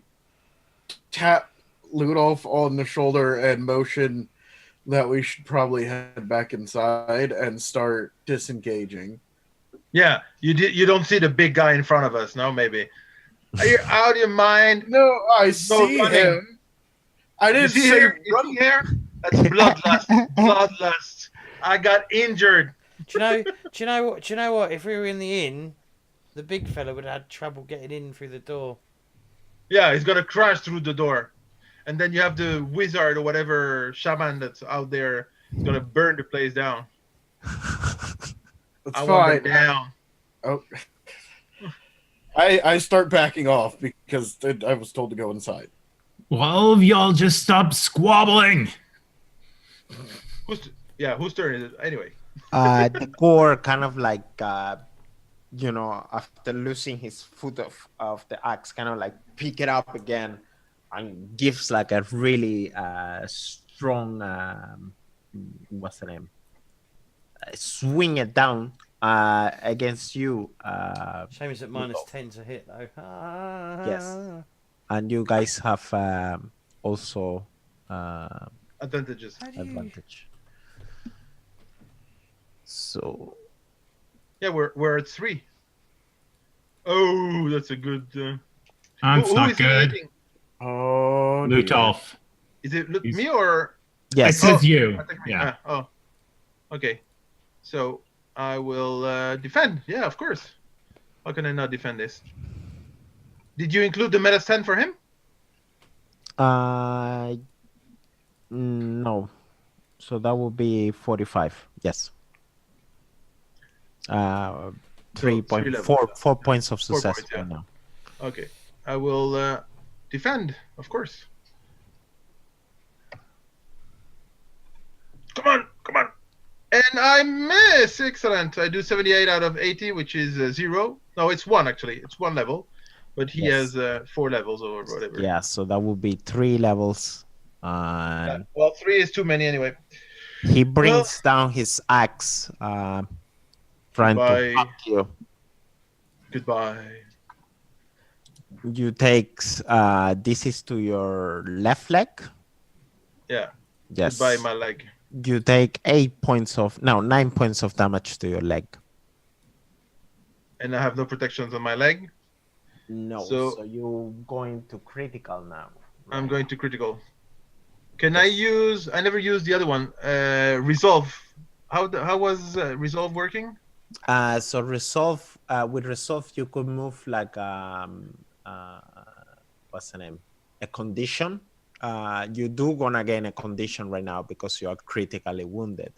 tap Ludolf on the shoulder and motion that we should probably head back inside and start disengaging. Yeah, you don't see the big guy in front of us, no? Maybe. Are you out of your mind? No, I see running. him. I You didn't see say here? You see here? That's bloodlust. Bloodlust. I got injured. Do you know what? If we were in the inn, the big fella would have had trouble getting in through the door. Yeah, he's gonna crash through the door, and then you have the wizard or whatever shaman that's out there. He's gonna burn the place down. That's I want fine. them down. Oh. I start backing off because I was told to go inside. Well, all of y'all just stop squabbling. Whose turn is it? Anyway. The gore kind of like after losing his foot of the axe, kind of like pick it up again and gives like a really strong what's the name? Swing it down against you. Shame it's at -10 to hit though. Yes. And you guys have also Advantages. advantage. So Yeah, we're at 3. Oh, that's a good. It's who not is he good. eating? Oh, Lutolf. Is it He's- me or? It yes, says you. I think Yeah. Okay. So I will defend. Yeah, of course. How can I not defend this? Did you include the meta stand for him? no. So that would be 45. Yes. 3.4 levels. 4 points of 4 success points, yeah. right now. Okay. I will defend, of course. Come on. And I miss. Excellent. I do 78 out of 80, which is 0. No, it's 1 actually. It's 1 level. But he Yes. has 4 levels or whatever. Yeah, so that would be 3 levels. And Well, 3 is too many anyway. he brings down his axe, trying Goodbye. to fuck you. Goodbye. You take this is to your left leg. Yeah. Yes. Goodbye, my leg. You take 9 points of damage to your leg. And I have no protections on my leg. No, So- so you're going to critical now. I'm going to critical. Can I use? I never used the other one. Resolve. How was resolve working? So resolve with resolve you could move like what's the name? A condition. You do gonna gain a condition right now because you are critically wounded.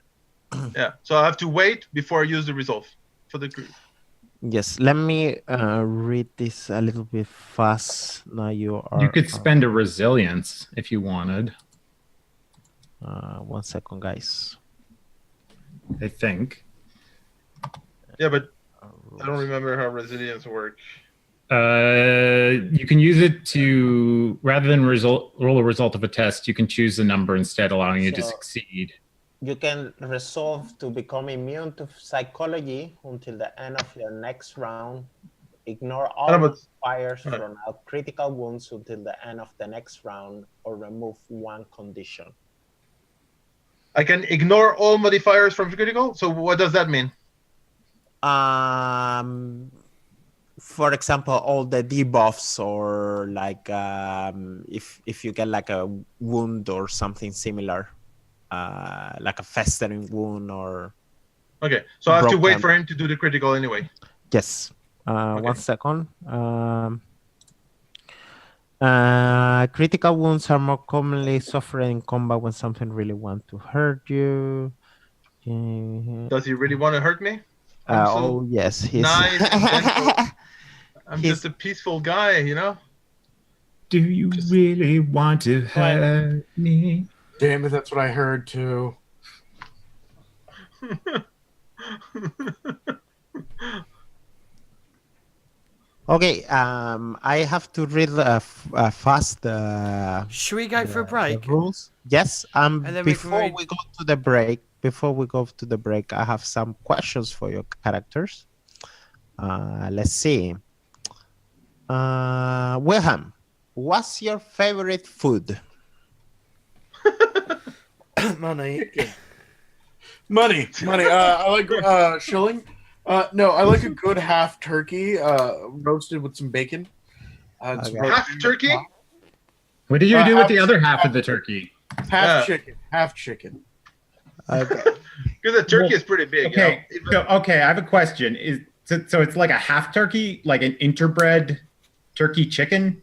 Yeah. So I have to wait before I use the resolve for the. Yes, let me read this a little bit fast. Now you are. You could spend a resilience if you wanted, 1 second, guys. I think. Yeah, but I don't remember how resilience works. You can use it to, rather than roll a result of a test, you can choose a number instead, allowing you to So- succeed. You can resolve to become immune to psychology until the end of your next round. Ignore all about- fires from out critical wounds until the end of the next round, or remove 1 condition. I can ignore all modifiers from critical. So what does that mean? For example, all the debuffs, or like if you get like a wound or something similar, like a festering wound or Okay. So I have to wait Broken. for him to do the critical anyway. yes. Okay. 1 second. Critical wounds are more commonly suffered in combat when something really wants to hurt you. Does he really want to hurt me? I'm so Oh yes, he's nice and gentle. I'm He's- just a peaceful guy, you know. Do you really want to hurt me? Damn it, that's what I heard too. Okay, I have to read fast the Should we go for a the break? rules. Yes, And then we can before read- we go to the break, I have some questions for your characters. Let's see. Wilhelm, what's your favorite food? Money. Money. I like shilling. No, I like a good half turkey, roasted with some bacon. It's Okay. roasted- Half turkey? What did you do with half- the other half of the turkey? half Yeah. chicken. Okay. Because the turkey is pretty big. Okay, You know? I have a question. So it's like a half turkey, like an interbred turkey chicken?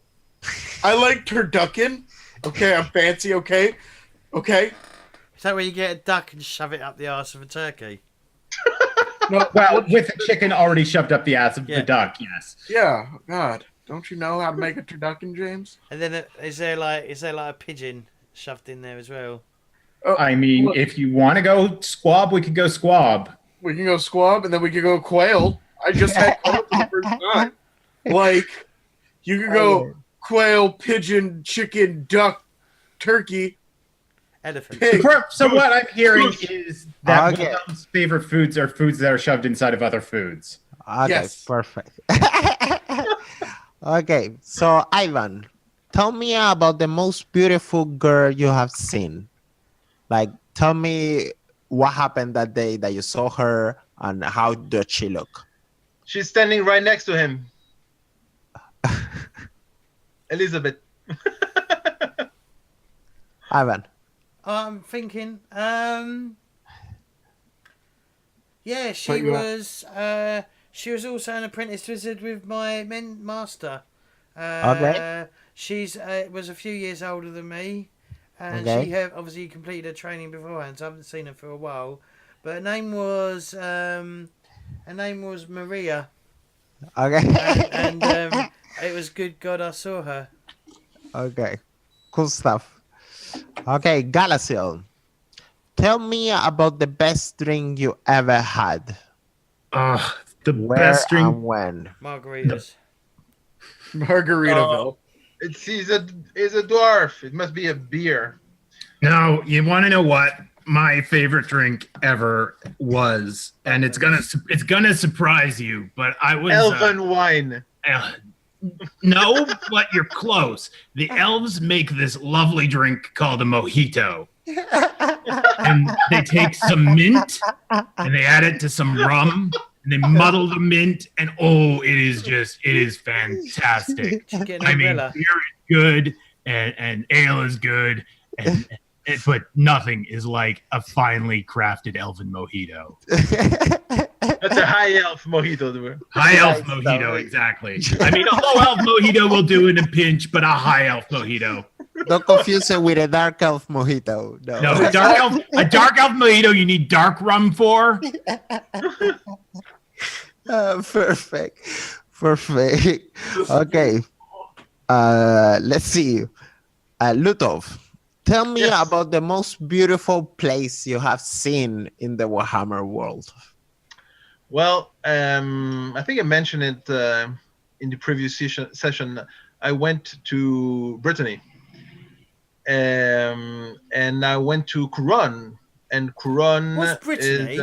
I like turducken. Okay, I'm fancy. Okay. Is that where you get a duck and shove it up the arse of a turkey? No, Well, with a chicken already shoved up the ass of Yeah. the duck, yes. yeah. God, don't you know how to make a turducken, James? And then is there like a pigeon shoved in there as well? I mean, look. if you want to go squab, we could go squab. We can go squab, and then we can go quail. I just had quail for the first time. Like, you could go quail, pigeon, chicken, duck, turkey, Elephant. pig. So what I'm hearing Goose. is that Okay. Wilhelm's favorite foods are foods that are shoved inside of other foods. Okay, Yes. perfect. Okay, so Ivan, tell me about the most beautiful girl you have seen. Like, tell me what happened that day that you saw her and how did she look? She's standing right next to him. Elizabeth. Ivan. I'm thinking. Yeah, But you she was also an apprentice wizard with my master. Okay. She's was a few years older than me, and Okay. she had obviously completed her training beforehand. So I haven't seen her for a while. But her name was Maria, Okay. and it was good God I saw her. Okay. Cool stuff. Okay, Galasil. Tell me about the best drink you ever had. The Where best drink. and when? Margaritas. Margaritaville. He's a dwarf. It must be a beer. No, you want to know what my favorite drink ever was, and it's gonna surprise you. But I was Elven wine. no, but you're close. The elves make this lovely drink called a mojito, and they take some mint and they add it to some rum. And they muddle the mint, and it is fantastic. Get an I mean, umbrella. beer is good, and ale is good, but nothing is like a finely crafted elven mojito. That's a high elf mojito. Dude. High elf Nice, mojito, though. exactly. I mean, a low elf mojito will do in a pinch, but a high elf mojito. Don't confuse it with a dark elf mojito. No. No, a dark elf mojito you need dark rum for. Perfect. Okay. Let's see. Lutov, tell me Yes. about the most beautiful place you have seen in the Warhammer world. Well, I think I mentioned it in the previous session. I went to Brittany, and I went to Couronne, and Couronne What's Brittany?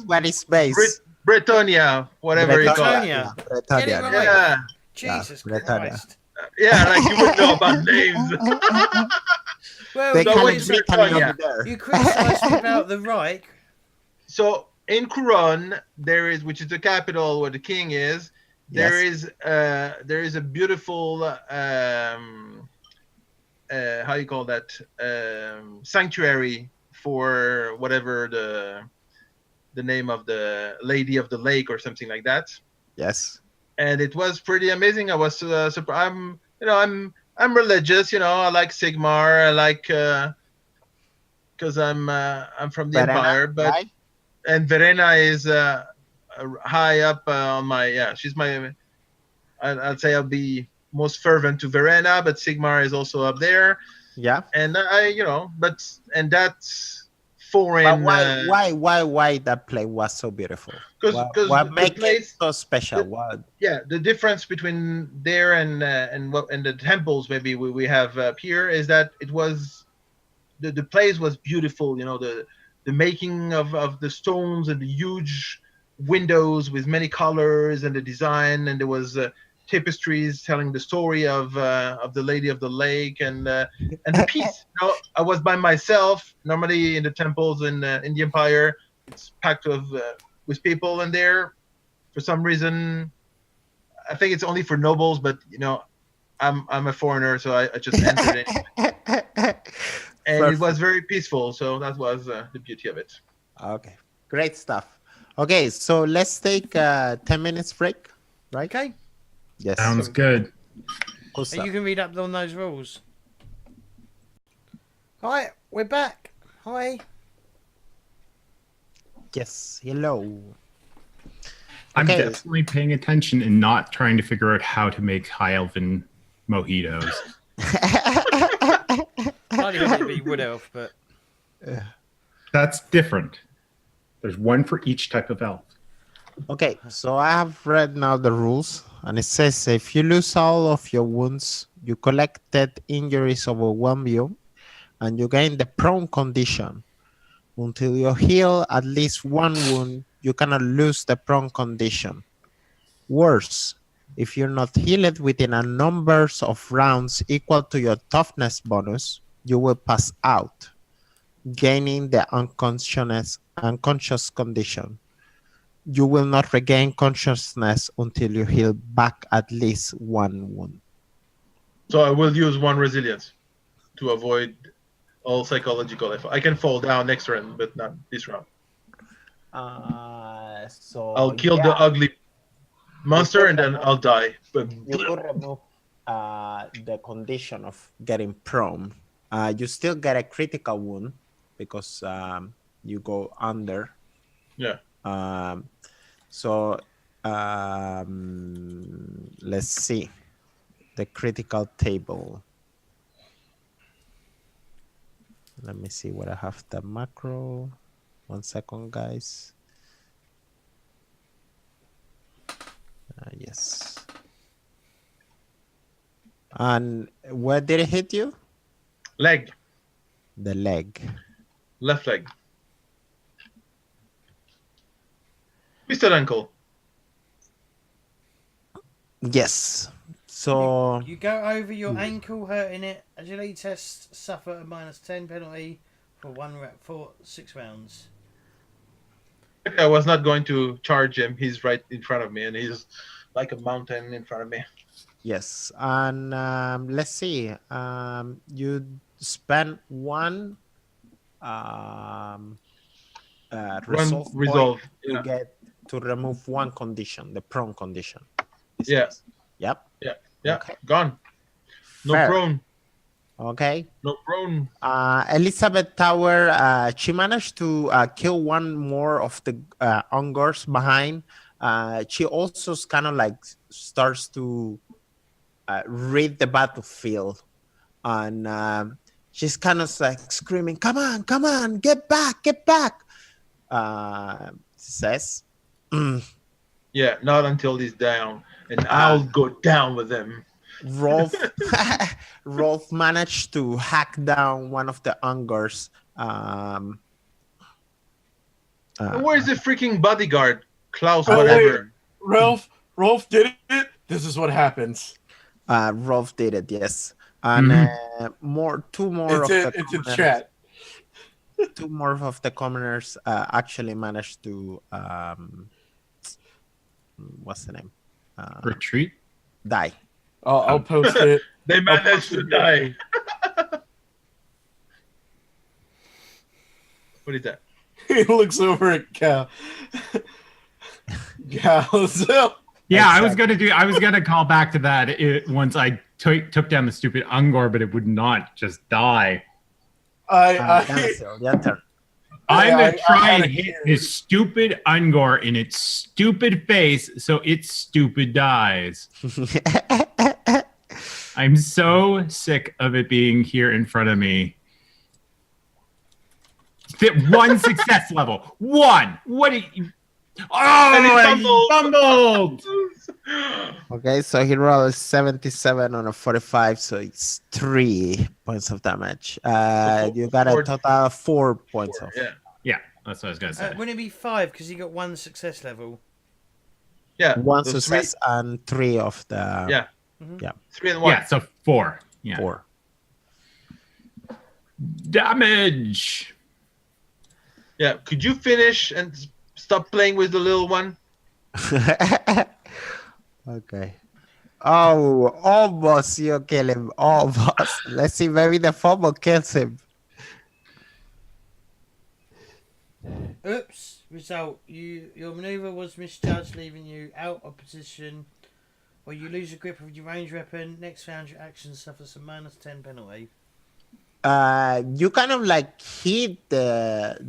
What is space? Bretonnia, whatever you call it. Bretonnia. Bretonnia. Get it right. Yeah, Jesus Britannia. Christ. yeah, like you would know about names. Well, They So call wait, it Britannia Britannia. over there. you criticised me about the Reich. So in Couronne, there is, which is the capital where the king is. There is a beautiful how you call that sanctuary for whatever the name of the Lady of the Lake or something like that. Yes. And it was pretty amazing. I was surprised. I'm religious. I like Sigmar. I like because I'm from the Verena, Empire, but right? and Verena is high up on my she's my I'd say I'll be most fervent to Verena, but Sigmar is also up there, Yeah. and and that's foreign. But why that place was so beautiful? What the makes it place, so special? What? yeah, the difference between there and the temples maybe we have up here is that it was the place was beautiful. The making of the stones and the huge windows with many colors and the design, and there was tapestries telling the story of the Lady of the Lake and the peace. I was by myself. Normally in the temples in the Empire, it's packed with people, and there, for some reason, I think it's only for nobles. But I'm a foreigner, so I just entered it. And it was very peaceful, so that was the beauty of it. Okay, great stuff. Okay, so let's take a 10 minutes break, right? Okay. Yes. Sounds good. Cool And stuff. you can read up on those rules. Hi, we're back. Hi. Yes. Hello. I'm Okay. definitely paying attention and not trying to figure out how to make high elven mojitos. be wood elf, but That's different. There's one for each type of elf. Okay, so I have read now the rules, and it says if you lose all of your wounds, you collected injuries overwhelm you, and you gain the prone condition. Until you heal at least one wound, you cannot lose the prone condition. Worse, if you're not healed within a number of rounds equal to your toughness bonus, you will pass out, gaining the unconscious condition. You will not regain consciousness until you heal back at least one wound. So I will use one resilience to avoid all psychological effort. I can fall down next round, but not this round. So I'll kill the ugly monster and then I'll die. But you could remove the condition of getting prone. You still get a critical wound because you go under. yeah. Let's see the critical table. Let me see what I have the macro. 1 second, guys. Yes. And where did it hit you? Leg. The leg. Left leg. Twisted ankle. Yes. So you go over your ankle, hurting it. Agility tests suffer a -10 penalty for 6 rounds. I was not going to charge him. He's right in front of me, and he's like a mountain in front of me. yes, and let's see. You spend one resolve resolve. point to get to remove one condition, the prone condition. Yeah. Yep. Yeah. Okay. Gone. No Fair. prone. Okay. No prone. Elizabeth Tower, she managed to kill one more of the Ungors behind. She also kind of like starts to read the battlefield, and she's kind of like screaming, "Come on, get back!" Says, Yeah, not until he's down, and I'll go down with him. Rolf, Rolf managed to hack down one of the Ungors. Where's the freaking bodyguard? Klaus, Oh, whatever. Rolf did it. This is what happens. Rolf did it, yes. And two more It's a chat. Two more of the commoners actually managed to what's the name? Retreat. Die. I'll post it. They managed to die. What is that? He looks over at Cal. Galzel. Yeah, I was gonna call back to that once I took down the stupid Ungor, but it would not just die. Your turn. I'm gonna try I and hit this stupid Ungor in its stupid face so it stupid dies. I'm so sick of it being here in front of me. One success level. One. What do you... Oh, And he I fumbled. Okay, so he rolled 77 on a 45, so it's 3 points of damage. You got a total of 4 points off. Yeah. That's what I was gonna say. Wouldn't it be 5 because he got 1 success level? Yeah. One those success and 3 of the... Yeah. Mhm. Yeah. 3 and 1. Yeah, so 4. Yeah. 4. Damage. Yeah. Could you finish and stop playing with the little one? Okay. Oh, almost you kill him. Almost. Let's see, maybe the fumble kills him. Oops. Result. Your maneuver was misjudged, leaving you out of position. Or you lose your grip of your ranged weapon. Next round, your action suffers a -10 penalty. You kind of like hit the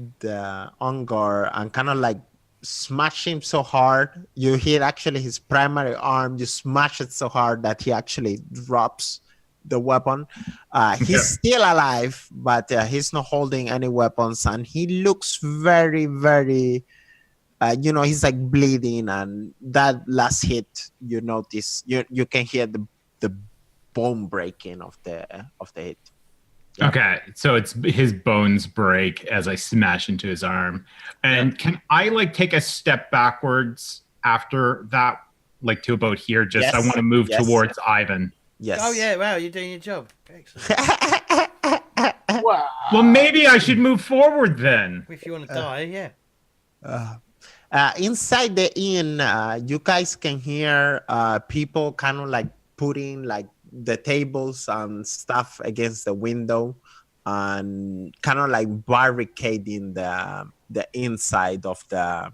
Ungor and kind of like smash him so hard. You hit actually his primary arm. You smash it so hard that he actually drops the weapon. He's still alive, but he's not holding any weapons, and he looks very, very. He's like bleeding, and that last hit, you notice you can hear the bone breaking of the hit. Yeah. Okay, so it's his bones break as I smash into his arm. And can I like take a step backwards after that, like to about here? Just Yes. I want to move Yes. towards Ivan. Yes. Oh yeah, wow, you're doing your job. Excellent. Wow. Well, maybe I should move forward then. If you want to die, yeah. Inside the inn, you guys can hear people kind of like putting like the tables and stuff against the window, and kind of like barricading the inside of the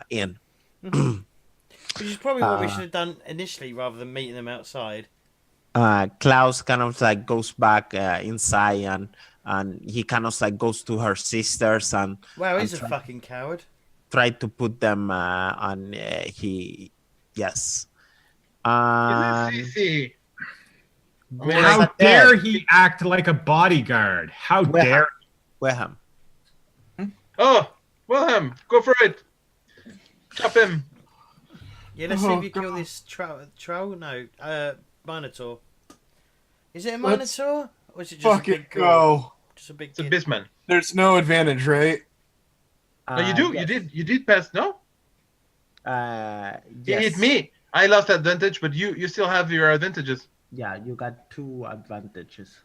inn. Which is probably what we should have done initially, rather than meeting them outside. Klaus kind of like goes back inside, and he kind of like goes to her sisters and Wow, he's a try- fucking coward. try to put them on. Yes. CC. How dare he act like a bodyguard? How Where- dare Warhammer. Oh, Wilhelm, go for it. Chop him. Yeah, let's see if Oh, you kill God. this troll. No, Minotaur. Is it a Let's Minotaur? Or is it just a Fucking big gore? go. Just a big It's a kid? Bisman. There's no advantage, right? No, you do. Yes. You did pass. No, he Yes. hit me. I lost advantage, but you still have your advantages. Yeah, you got 2 advantages.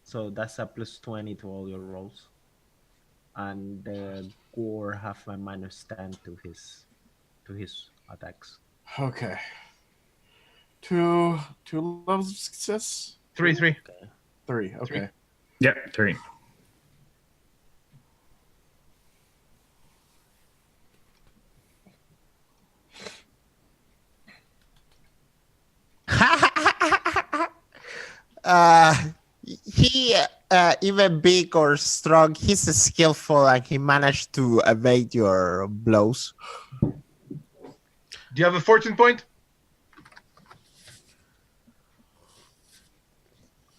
So that's a +20 to all your rolls. And Gore have a -10 to his attacks. Okay. Two levels of success? 3. 3. Okay. Yep, 3. He even big or strong, he's skillful, and he managed to evade your blows. Do you have a fortune point?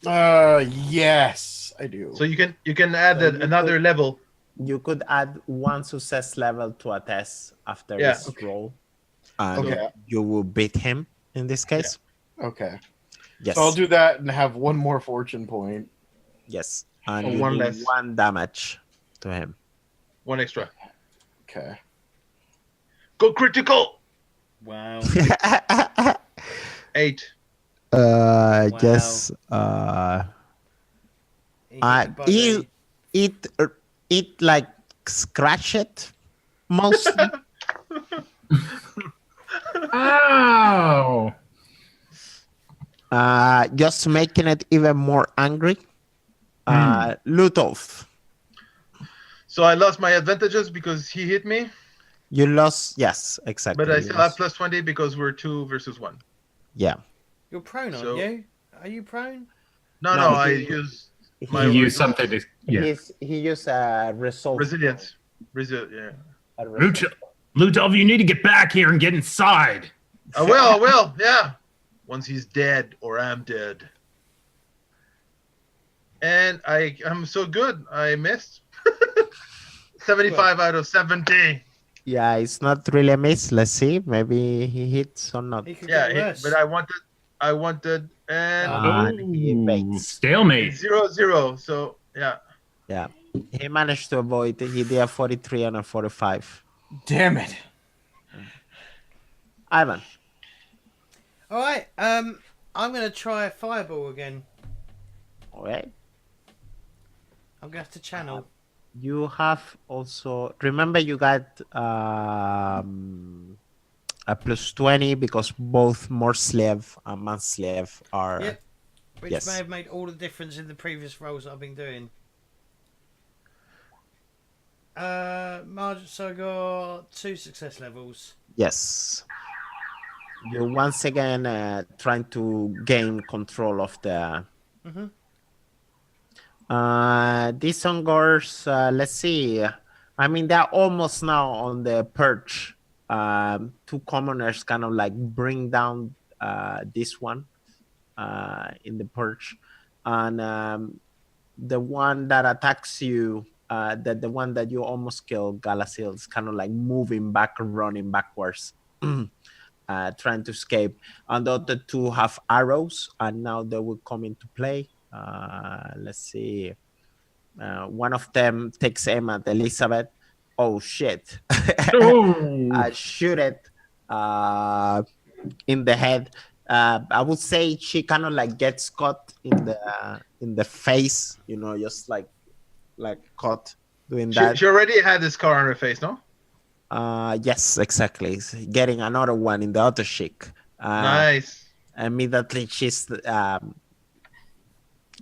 Yes, I do. So you can add So you another could- level. You could add 1 success level to a test after Yeah, this okay. roll. And Okay. you will beat him in this case. Okay. Yes. So I'll do that and have one more fortune point. Yes. And Oh, you one do less. 1 damage to him. 1 extra. Okay. Go critical. Wow. 8. Wow. Yes. He hit the body. It like scratch it mostly. Ow! Just making it even more angry. Lutolf, So I lost my advantages because he hit me, you lost. Yes, exactly. but I you still have lost. +20 because we're 2 versus 1. Yeah. You're prone, aren't So- you? Are you prone? No, No, I he- use You My use something to He used a resolve. resilience. Yeah. a resolve. Ludov, you need to get back here and get inside. I will. Yeah. Once he's dead or I'm dead. And I'm so good. I missed. 75 out of 70. Yeah, it's not really a miss. Let's see. Maybe he hits or not. He could Yeah, get worse. but I wanted, and And he Ooh, evades. stalemate. 0-0. So yeah. Yeah. He managed to avoid it. He did a 43 and a 45. Damn it. Ivan. All right. I'm gonna try a fireball again. All right. I'm gonna have to channel. You have also remember you got a +20 because both more slave and man slave are Yep. Which yes. may have made all the difference in the previous roles I've been doing. So I got 2 success levels. yes. You're once again trying to gain control of the Mhm. these Ungors, let's see. I mean, they're almost now on the perch. 2 commoners kind of like bring down this one. in the perch, and the one that attacks you, the one that you almost killed, Galasil, is kind of like moving back and running backwards, trying to escape. And the other two have arrows, and now they will come into play. Let's see. One of them takes aim at Elizabeth. Oh shit! I shoot it in the head. I would say she kind of like gets caught in the face, just like caught doing that. She already had this scar on her face, no? Yes, exactly. Getting another one in the other cheek. Nice. Immediately she's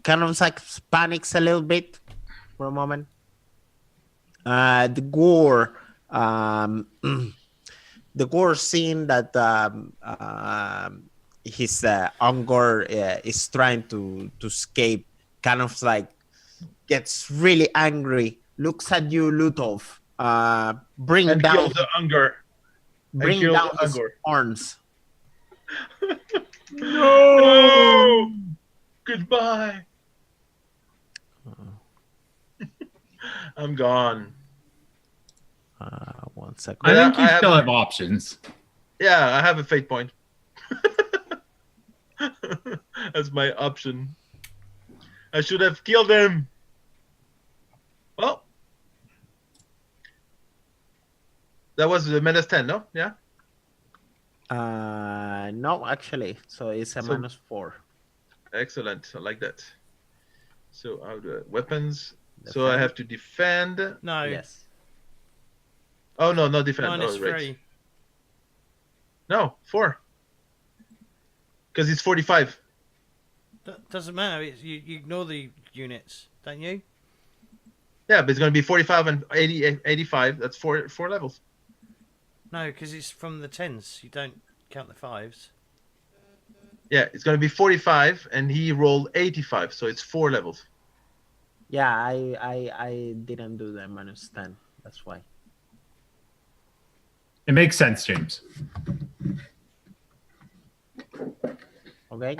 kind of like panics a little bit for a moment. The gore, seeing that his Ungor is trying to escape, kind of like gets really angry, looks at you, Lutov, bring And down kills the Ungor. bring killed down the his Ungor. horns. No! Goodbye. I'm gone. 1 second. I think you I still have- have options. Yeah, I have a fate point. That's my option. I should have killed him. Well, that was the -10, no? Yeah. No, actually, so it's a So- -4. Excellent. I like that. So I do weapons. So I have to defend. No, Yes. Oh no, not defend. minus oh, right. 3. No, 4. Because it's 45. Doesn't matter. You ignore the units, don't you? Yeah, but it's going to be 45 and 85. That's four levels. No, because it's from the 10s. You don't count the 5s. Yeah, it's going to be 45, and he rolled 85, so it's 4 levels. Yeah, I didn't do the -10. That's why. It makes sense, James. Okay.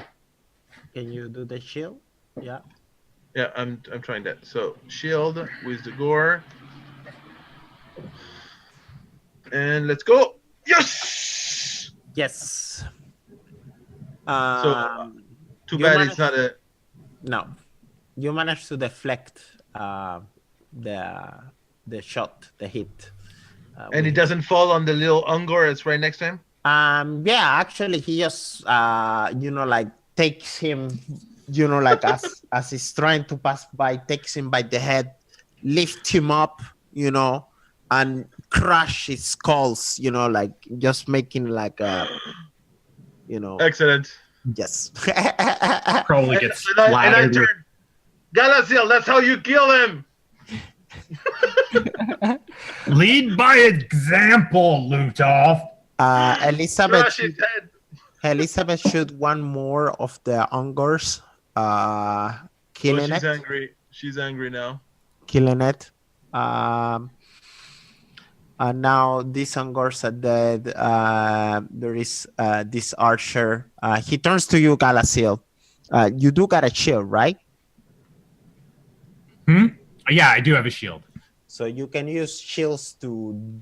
Can you do the shield? Yeah. Yeah, I'm trying that. So shield with the gore, and let's go. Yes. Yes. Too you bad managed- it's not a. No, you managed to deflect the shot, the hit. And it doesn't fall on the little Ungor that's right next to him. Yeah, actually, he just like takes him, like as he's trying to pass by, takes him by the head, lifts him up, and crush his skulls, like just making like a, Excellent. yes. Probably gets And I splattered. with- turn. Galazil, that's how you kill him. Lead by example, Lutov. Elizabeth, Crush his head. Elizabeth shoot one more of the Ungors, killing She's it. angry. She's angry now. Killing it. And now these Ungors are dead. There is this archer. He turns to you, Galazil. You do got a shield, right? Yeah, I do have a shield. So you can use shields to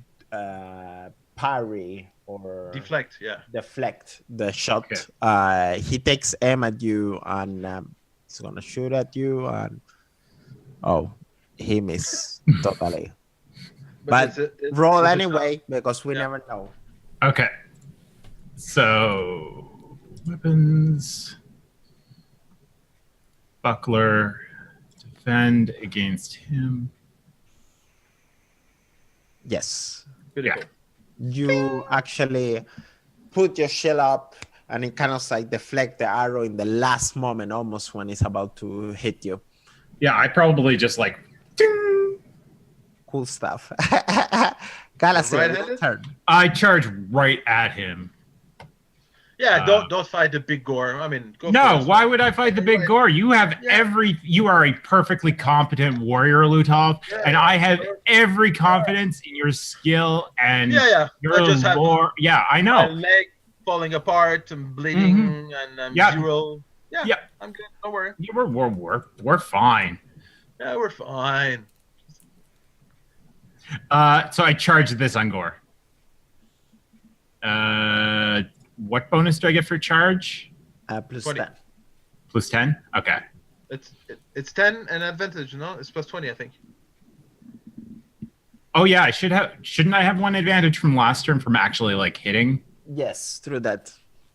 parry or Deflect. Yeah. deflect the shot. Okay. He takes aim at you and he's gonna shoot at you. And he missed totally. But roll it's a anyway because we Yeah. never know. Okay. So, weapons. Buckler. Defend against him. Yes, Beautiful. you actually put your shield up and it kind of like deflect the arrow in the last moment, almost when it's about to hit you. Yeah, I probably just like. Ding! Cool stuff. Galazil, your Right-handed? turn. I charge right at him. Yeah. Don't fight the big gore. I mean, go No, for it. why would I fight the big gore? You have you are a perfectly competent warrior, Lutov, Yeah, and I have sure. every confidence in your skill and Yeah. your I just have lore. Yeah, I my know. leg falling apart and bleeding and Yeah. 0. Yeah. Yeah. I'm good. Don't worry. Yeah, we're fine. Yeah, we're fine. So I charged this on Gore. What bonus do I get for charge? Plus 20. 10. Plus 10? Okay. It's 10 and advantage, no? It's plus 20, I think. Oh yeah, shouldn't I have one advantage from last turn from actually like hitting? Yes, through that.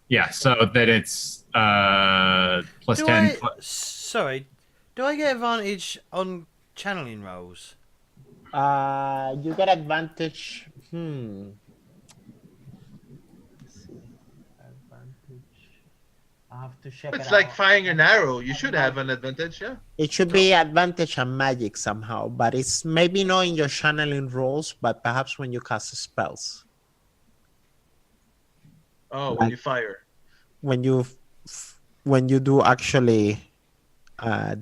Yeah, so that it's plus Do 10. Sorry, do I get advantage on channeling rolls? You get advantage. Let's see. Advantage. I have to check It's it like out. firing an arrow. You should have an advantage, yeah. It should be advantage and magic somehow, but it's maybe not in your channeling rolls, but perhaps when you cast spells. Oh, when Like- you fire. When you do actually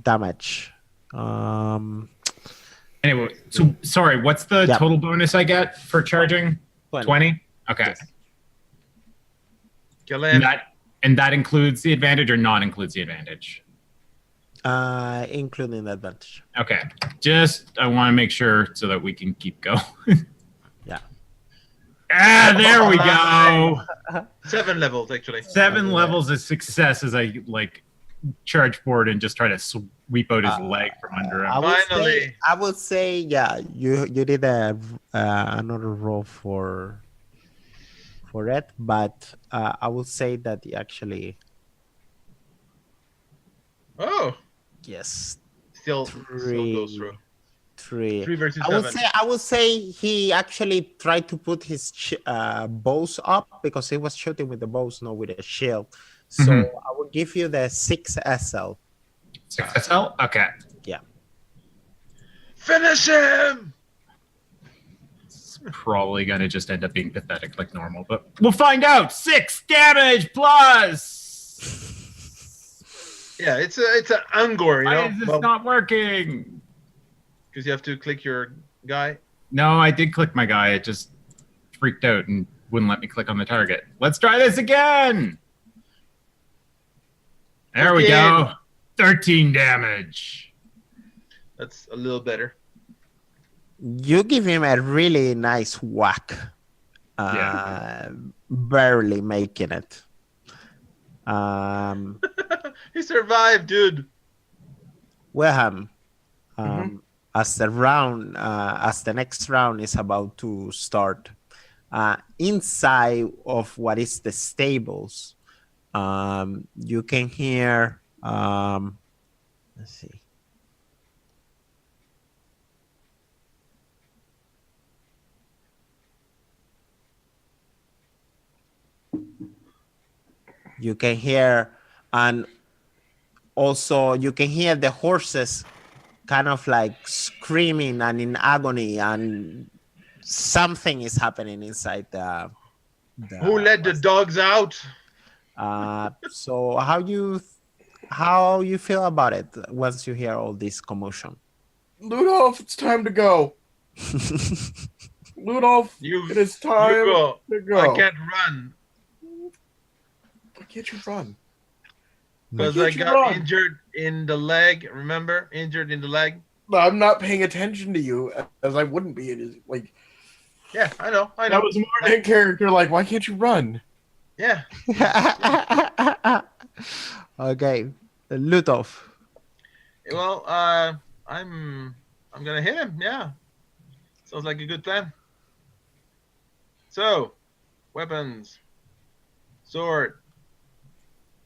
damage. Anyway, so sorry, what's the Yeah. total bonus I get for charging? 20? Okay. Yes. Kill And him. that includes the advantage or not includes the advantage? Including advantage. Okay. Just I want to make sure so that we can keep going. Yeah. There we go. 7 levels, actually. 7 levels of success as I like charge forward and just try to sweep out his leg from under him. Finally. I would say, yeah, you did another roll for it, but I would say that he actually, Oh, yes, still Three. goes through. 3. 3 versus I 7. would say he actually tried to put his bows up because he was shooting with the bows, not with a shield. So Mhm. I will give you the 6 SL. 6 SL? Okay. Finish him! It's probably gonna just end up being pathetic like normal, but we'll find out. 6 damage plus. Yeah, it's a Angor, you Why know? is this not working? Because you have to click your guy. No, I did click my guy. It just freaked out and wouldn't let me click on the target. Let's try this again. There we go. 13 damage. That's a little better. You give him a really nice whack. Barely making it. He survived, dude. Wilhelm, as the next round is about to start, inside of what is the stables, you can hear. Let's see. You can hear, and also you can hear the horses kind of like screaming and in agony, and something is happening inside the Who let the dogs out? So how you feel about it once you hear all this commotion? Ludolf, it's time to go. Ludolf, it is time You to go. I can't run Why can't you run? because Why I can't you got run? injured in the leg. Remember? Injured in the leg. I'm not paying attention to you as I wouldn't be. It is like Yeah, I know. that was more in character. Like, why can't you run? Yeah. Okay, Ludolf. Well, I'm gonna hit him. Yeah. Sounds like a good plan. So, weapons, sword,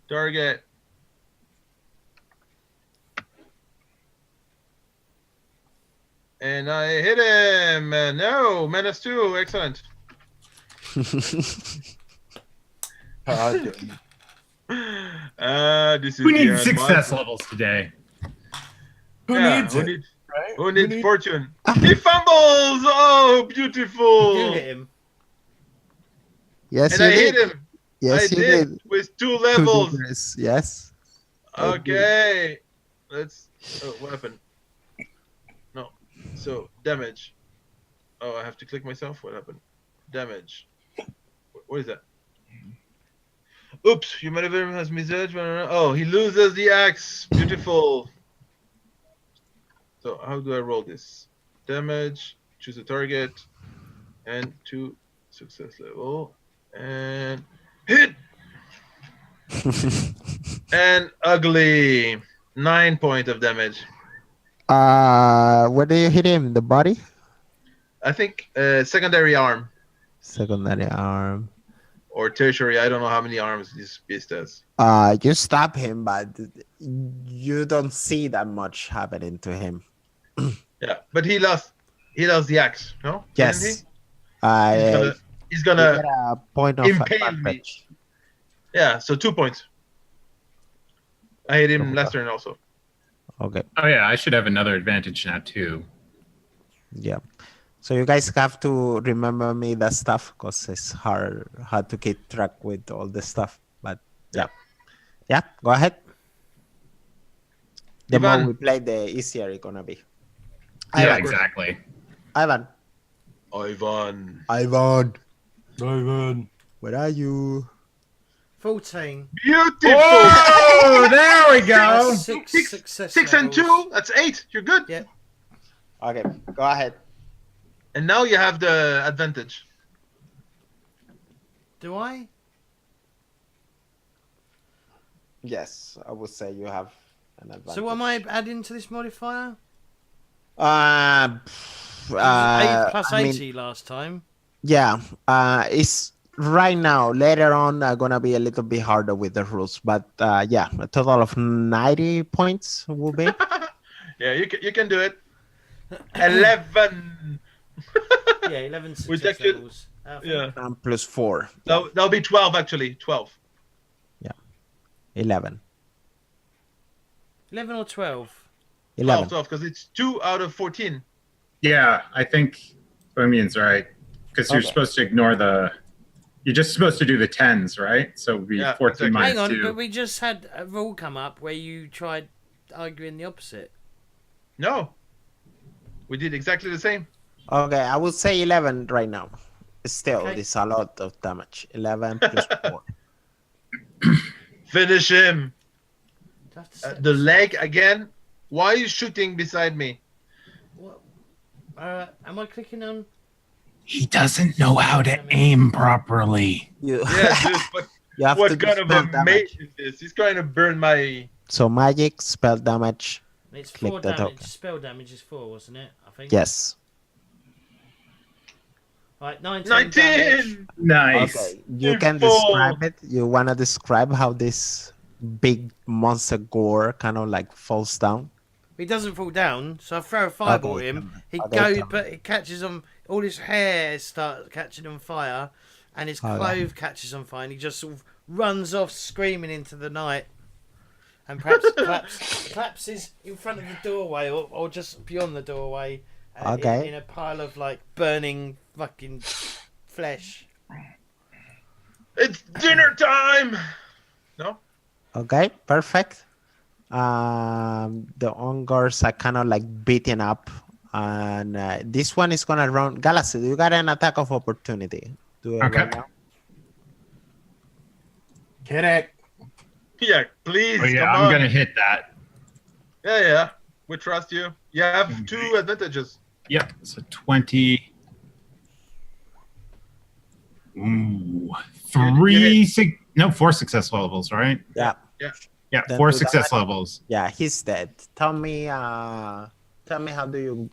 target. And I hit him. No, menace 2. Excellent. God, This is Who needs the success advanced- levels today? who Yeah, needs who it? needs- Right? Who needs fortune? He fumbles! Oh, beautiful! You hit him. Yes, And you I did. hit him. Yes, I you did did. with 2 Two levels. degrees, yes. Okay. Let's weapon. No. So damage. Oh, I have to click myself. What happened? Damage. What is that? Oops, you might have has message. Oh, he loses the axe. Beautiful. So how do I roll this? Damage, choose a target, and 2 success level, and hit. And ugly. 9 points of damage. Where do you hit him? The body? I think secondary arm Secondary arm. or tertiary. I don't know how many arms this beast has. You stab him, but you don't see that much happening to him. Yeah, but he lost the axe. No. Yes. Didn't he? He's You gonna get a point of impale me. advantage. Yeah. So 2 points. I hit him last turn also. Okay. Oh yeah, I should have another advantage now too. Yeah. So you guys have to remember me that stuff because it's hard to keep track with all the stuff. But yeah. Yeah, go ahead. The Ivan. more we play, the easier it's gonna be. Yeah, Ivan. exactly. Ivan. Ivan. Where are you? 14. Beautiful. Oh, there we go. That's 6 success 6 and levels. 2. That's 8. You're good. Yeah. Okay, go ahead. And now you have the advantage. Do I? Yes, I would say you have an advantage. So what am I adding to this modifier? 8 8 plus 80 last time. Yeah, it's right now. Later on, gonna be a little bit harder with the rules, but yeah, a total of 90 points will be. Yeah, you can do it. 11. Yeah, 11 Which success actually- levels. Yeah. Plus 4. That'll be 12 actually. 12. 11. 11 or 12? 11. 12 because it's 2 out of 14. Yeah, I think Bohemian's right because you're Okay. supposed to ignore the. You're just supposed to do the tens, right? So it'd be Yeah, 14 exactly. minus Hang on, 2. but we just had a rule come up where you tried arguing the opposite. No. We did exactly the same. Okay, I would say 11 right now. Still, Okay. it's a lot of damage. 11 plus 4. Finish him. Do I have to set The this leg up? again. Why are you shooting beside me? What? Am I clicking on? He doesn't know how to aim properly. You, Yeah, dude. What, you have to what do kind of spell a damage. mate is this? He's trying to burn my. So magic, spell damage. It's Click 4 that damage. up. Spell damage is 4, wasn't it? I think. Yes. Right, 19. damage. 19. Nice. Okay, you can Beautiful. describe it. You want to describe how this big monster gore kind of like falls down? He doesn't fall down, so I throw a fireball Okay, at him. He okay, goes, come but it catches on. All his hair starts catching on fire, and his Okay. clothes catches on fire. And he just sort of runs off screaming into the night, and perhaps collapses in front of the doorway, or just beyond the doorway, Okay. in a pile of like burning fucking flesh. It's dinner time. No. Okay, perfect. The ongars are kind of like beaten up, and this one is gonna run. Galaxy, you got an attack of opportunity. Do it Okay. right now. Get it. Yeah, please. Oh yeah, come I'm on. gonna hit that. Yeah. We trust you. You have 2 advantages. Yep. So 20. Ooh, You 4 success levels, right? Yeah, Yeah, Then 4 do success that. levels. yeah, he's dead. Tell me how do you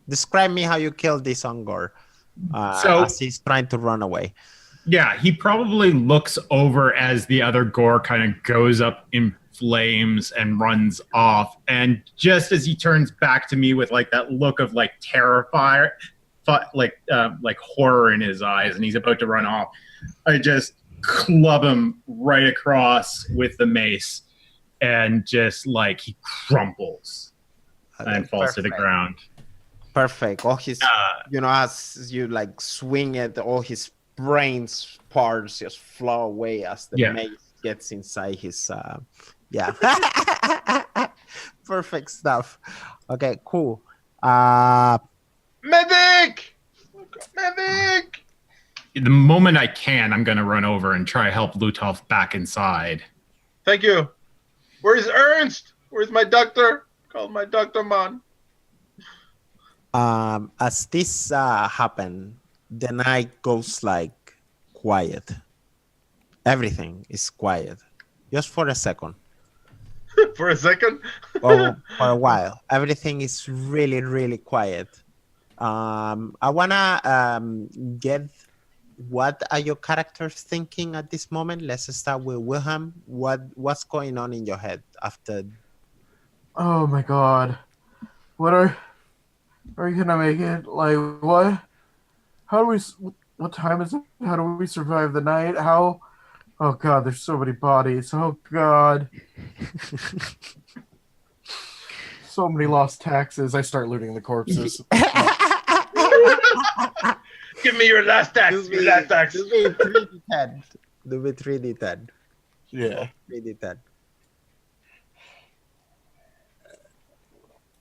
describe me how you kill this ongar So- as he's trying to run away. Yeah, he probably looks over as the other gore kind of goes up in flames and runs off. And just as he turns back to me with like that look of like terrified, like horror in his eyes, and he's about to run off, I just club him right across with the mace, and just like he crumples and falls to the Perfect. ground. Perfect. All his, as you like swing it, all his brains parts just flow away as the Yeah. mace gets inside his. Yeah. Perfect stuff. Okay, cool. Medic! Medic! the moment I can, I'm gonna run over and try to help Lutolf back inside. Thank you. Where's Ernst? Where's my doctor? Call my doctor, man. As this happen, the night goes like quiet. Everything is quiet, just for a second. For a second? Or for a while, everything is really, really quiet. I wanna get what are your characters thinking at this moment. Let's start with Wilhelm. What's going on in your head after? Oh my god. Are you gonna make it? Like, what? How do we, what time is it? How do we survive the night? How? Oh god, there's so many bodies. Oh god. So many lost taxes. I start looting the corpses. Give me your last tax. Your last tax. Do me 3d10. Do me 3d10. Yeah. 3d10.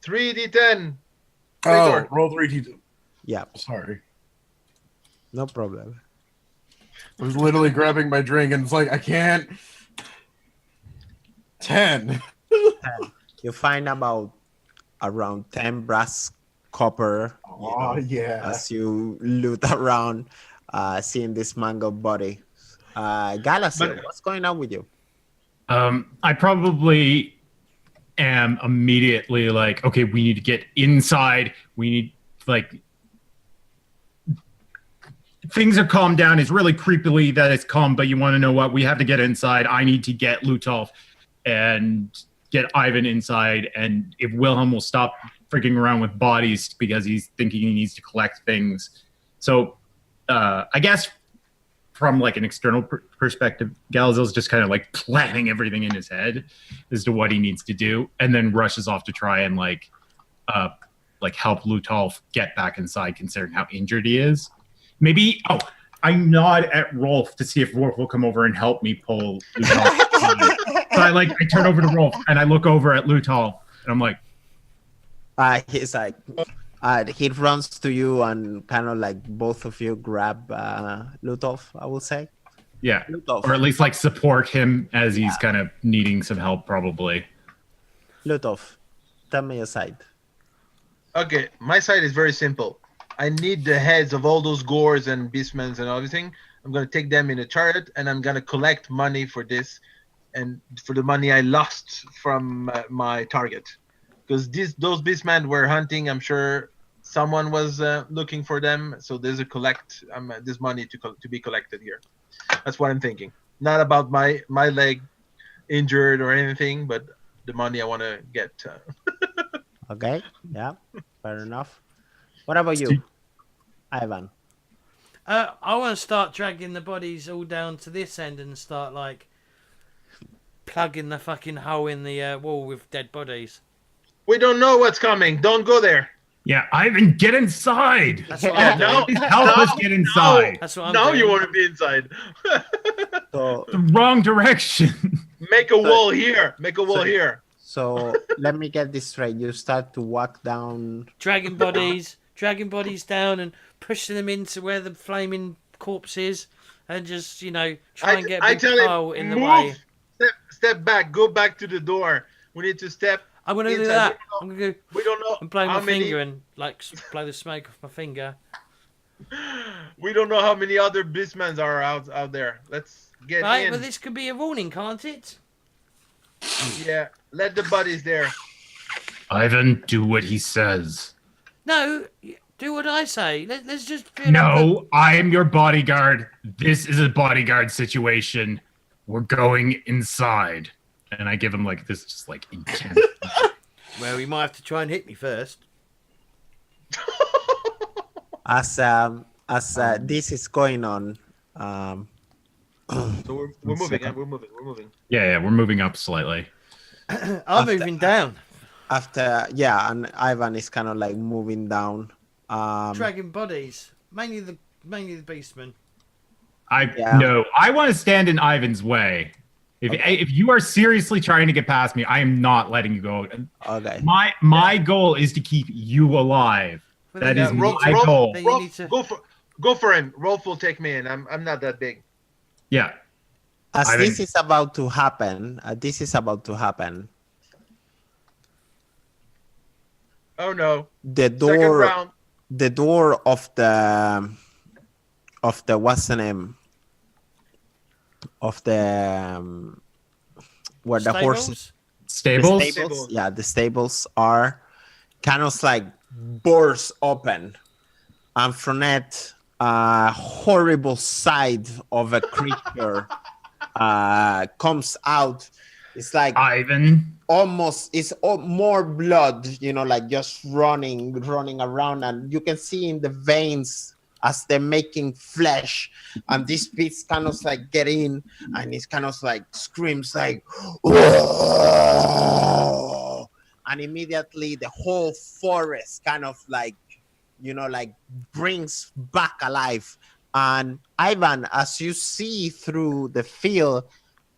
3d10. Oh, roll 3d. Yeah, Sorry. no problem. I was literally grabbing my drink and it's like, I can't. 10. You find about around 10 brass copper. Oh, yeah. As you loot around, seeing this mangled body. Galazil, what's going on with you? I probably am immediately like, okay, we need to get inside. We need, like, things are calmed down. It's really creepily that it's calm, but you want to know what? We have to get inside. I need to get Lutolf and get Ivan inside. And if Wilhelm will stop freaking around with bodies because he's thinking he needs to collect things. So I guess from like an external perspective, Galazil's just kind of like planning everything in his head as to what he needs to do, and then rushes off to try and like help Lutolf get back inside, considering how injured he is. Maybe I nod at Rolf to see if Rolf will come over and help me pull Lutolf inside. So I turn over to Rolf and I look over at Lutolf and I'm like, He's like, he runs to you and kind of like both of you grab Lutolf, I will say. yeah, Lutolf. or at least like support him as he's kind of needing some help, probably. Lutolf, tell me your side. Okay, my side is very simple. I need the heads of all those gores and beastmen and everything. I'm going to take them in a chariot and I'm going to collect money for this and for the money I lost from my target. Because those beastmen were hunting, I'm sure someone was looking for them. So there's this money to be collected here. That's what I'm thinking. Not about my leg injured or anything, but the money I want to get. Okay, yeah, fair enough. What about you, Ivan? I want to start dragging the bodies all down to this end and start like plugging the fucking hole in the wall with dead bodies. We don't know what's coming. Don't go there. Yeah, Ivan, get inside. That's what I'm doing. Please help us get inside. That's what I'm Now doing. you want to be inside. So, The wrong direction. Make a wall here. Make a wall here. so let me get this straight. You start to walk down. dragging bodies down and pushing them into where the flaming corpse is, and just try and get a big pile in the way. Step back. Go back to the door. We need to step. I'm gonna do inside. that. I'm gonna go We don't know and blow how my many. finger and like blow the smoke off my finger. We don't know how many other beastmen are out there. Let's get Right, in. well this could be a warning, can't it? Yeah, let the bodies there. Ivan, do what he says. No, do what I say. Let's just No, I am your bodyguard. This is a bodyguard situation. We're going inside. And I give him like this, just like intense. Well, you might have to try and hit me first. As this is going on, So we're moving. We're moving. Yeah, we're moving up slightly. I'm moving down. and Ivan is kind of like moving down. Dragging bodies. Mainly the beastmen. No, I want to stand in Ivan's way. If you are seriously trying to get past me, I am not letting you go. Okay. My goal is to keep you alive. That is my goal. Then you need to- Go for him. Rolf will take me in. I'm not that big. Yeah. As I this think- is about to happen, Oh no. the Second door, round. the door of the what's the name of the where the horses, Stables? the stables, yeah, the stables are kind of like burst open, and from it, a horrible sight of a creature comes out. It's like Ivan. almost it's more blood, like just running around, and you can see in the veins as they're making flesh, and this beast kind of like get in, and it's kind of like screams like, "Whoa!" And immediately the whole forest kind of like, like brings back alive. And Ivan, as you see through the field,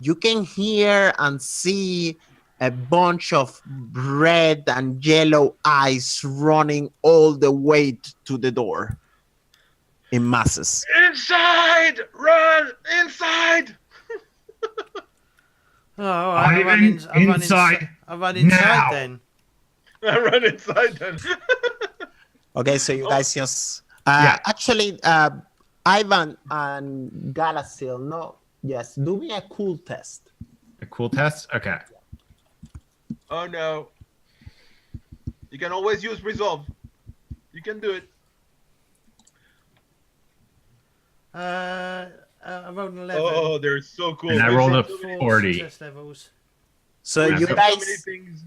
you can hear and see a bunch of red and yellow eyes running all the way to the door in masses. Inside! Run! Inside! Oh, all right. Ivan, inside I run inside now. then. I run inside then. Okay, so you guys just Yeah. actually Ivan and Galasil, do me a cool test. A cool test? Okay. Oh no. You can always use resolve. You can do it. I rolled an 11. Oh, they're so cool. And I rolled a There's so 40. Test levels. So Yeah. you many guys, things.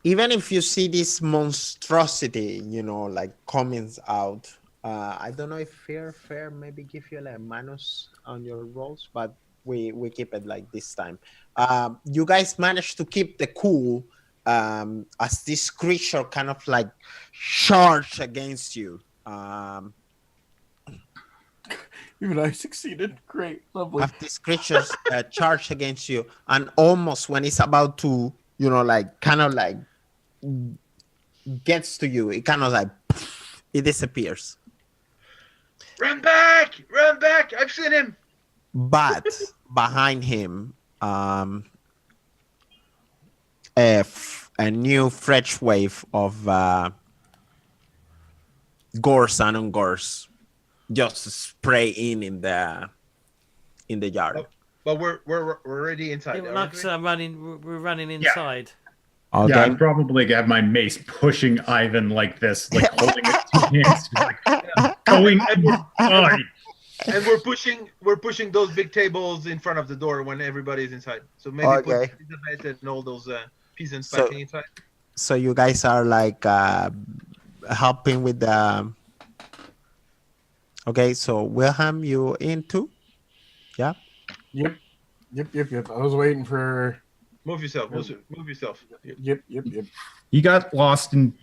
even if you see this monstrosity, like coming out, I don't know if fair maybe give you like a minus on your rolls, but we keep it like this time. You guys managed to keep the cool as this creature kind of like charge against you. Even I succeeded. Great, lovely. As this creature charge against you, and almost when it's about to, like kind of like gets to you, it kind of like it disappears. Run back! Run back! I've seen him. But behind him, a new fresh wave of gores and ungores just spray in the yard. But we're already inside. Yeah, aren't like I we? said, we're running inside. Okay. Yeah, I'd probably have my mace pushing Ivan like this, like holding it two hands, like going inside. And we're pushing those big tables in front of the door when everybody's inside. So maybe Okay. put the bed and all those peasants So- fighting inside. So you guys are like helping with the. Okay, so Wilhelm, you in too? Yeah. Yep. I was waiting for. Move yourself. Move yourself. Yep. He got lost in,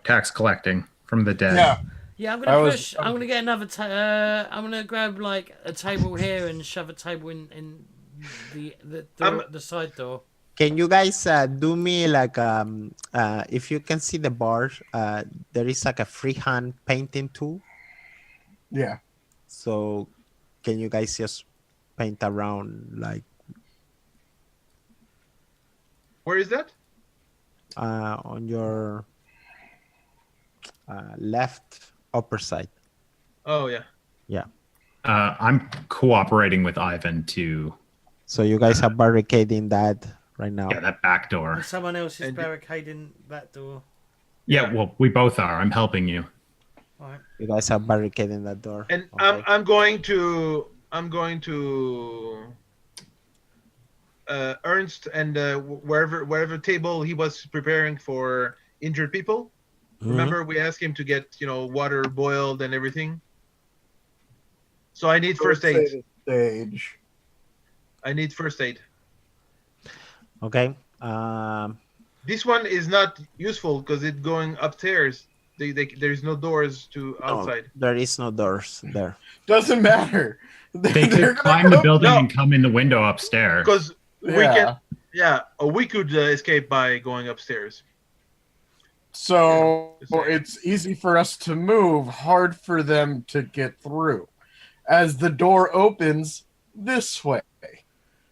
tax collecting from the dead. Yeah. Yeah, I'm I gonna was- push. I'm gonna get another. I'm gonna grab like a table here and shove a table in the door, the side door. Can you guys do me like if you can see the bar, there is like a freehand painting tool. Yeah. So can you guys just paint around like Where is that? on your left upper side? Oh yeah. I'm cooperating with Ivan to So you guys are barricading that right now. get that back door. And someone else is And- barricading that door. Yeah, well, we both are. I'm helping you. All right. You guys are barricading that door. And Okay. I'm going to Ernst and wherever table he was preparing for injured people. Mhm. Remember we asked him to get water boiled and everything. So I need first aid. Stage. I need first aid. Okay. This one is not useful because it's going upstairs. There's no doors to outside. There is no doors there. Doesn't matter. They They're could gonna climb the come- building No. and come in the window upstairs. Because Yeah. we could escape by going upstairs. So Yeah. it's easy for us to move, hard for them to get through. As the door opens this way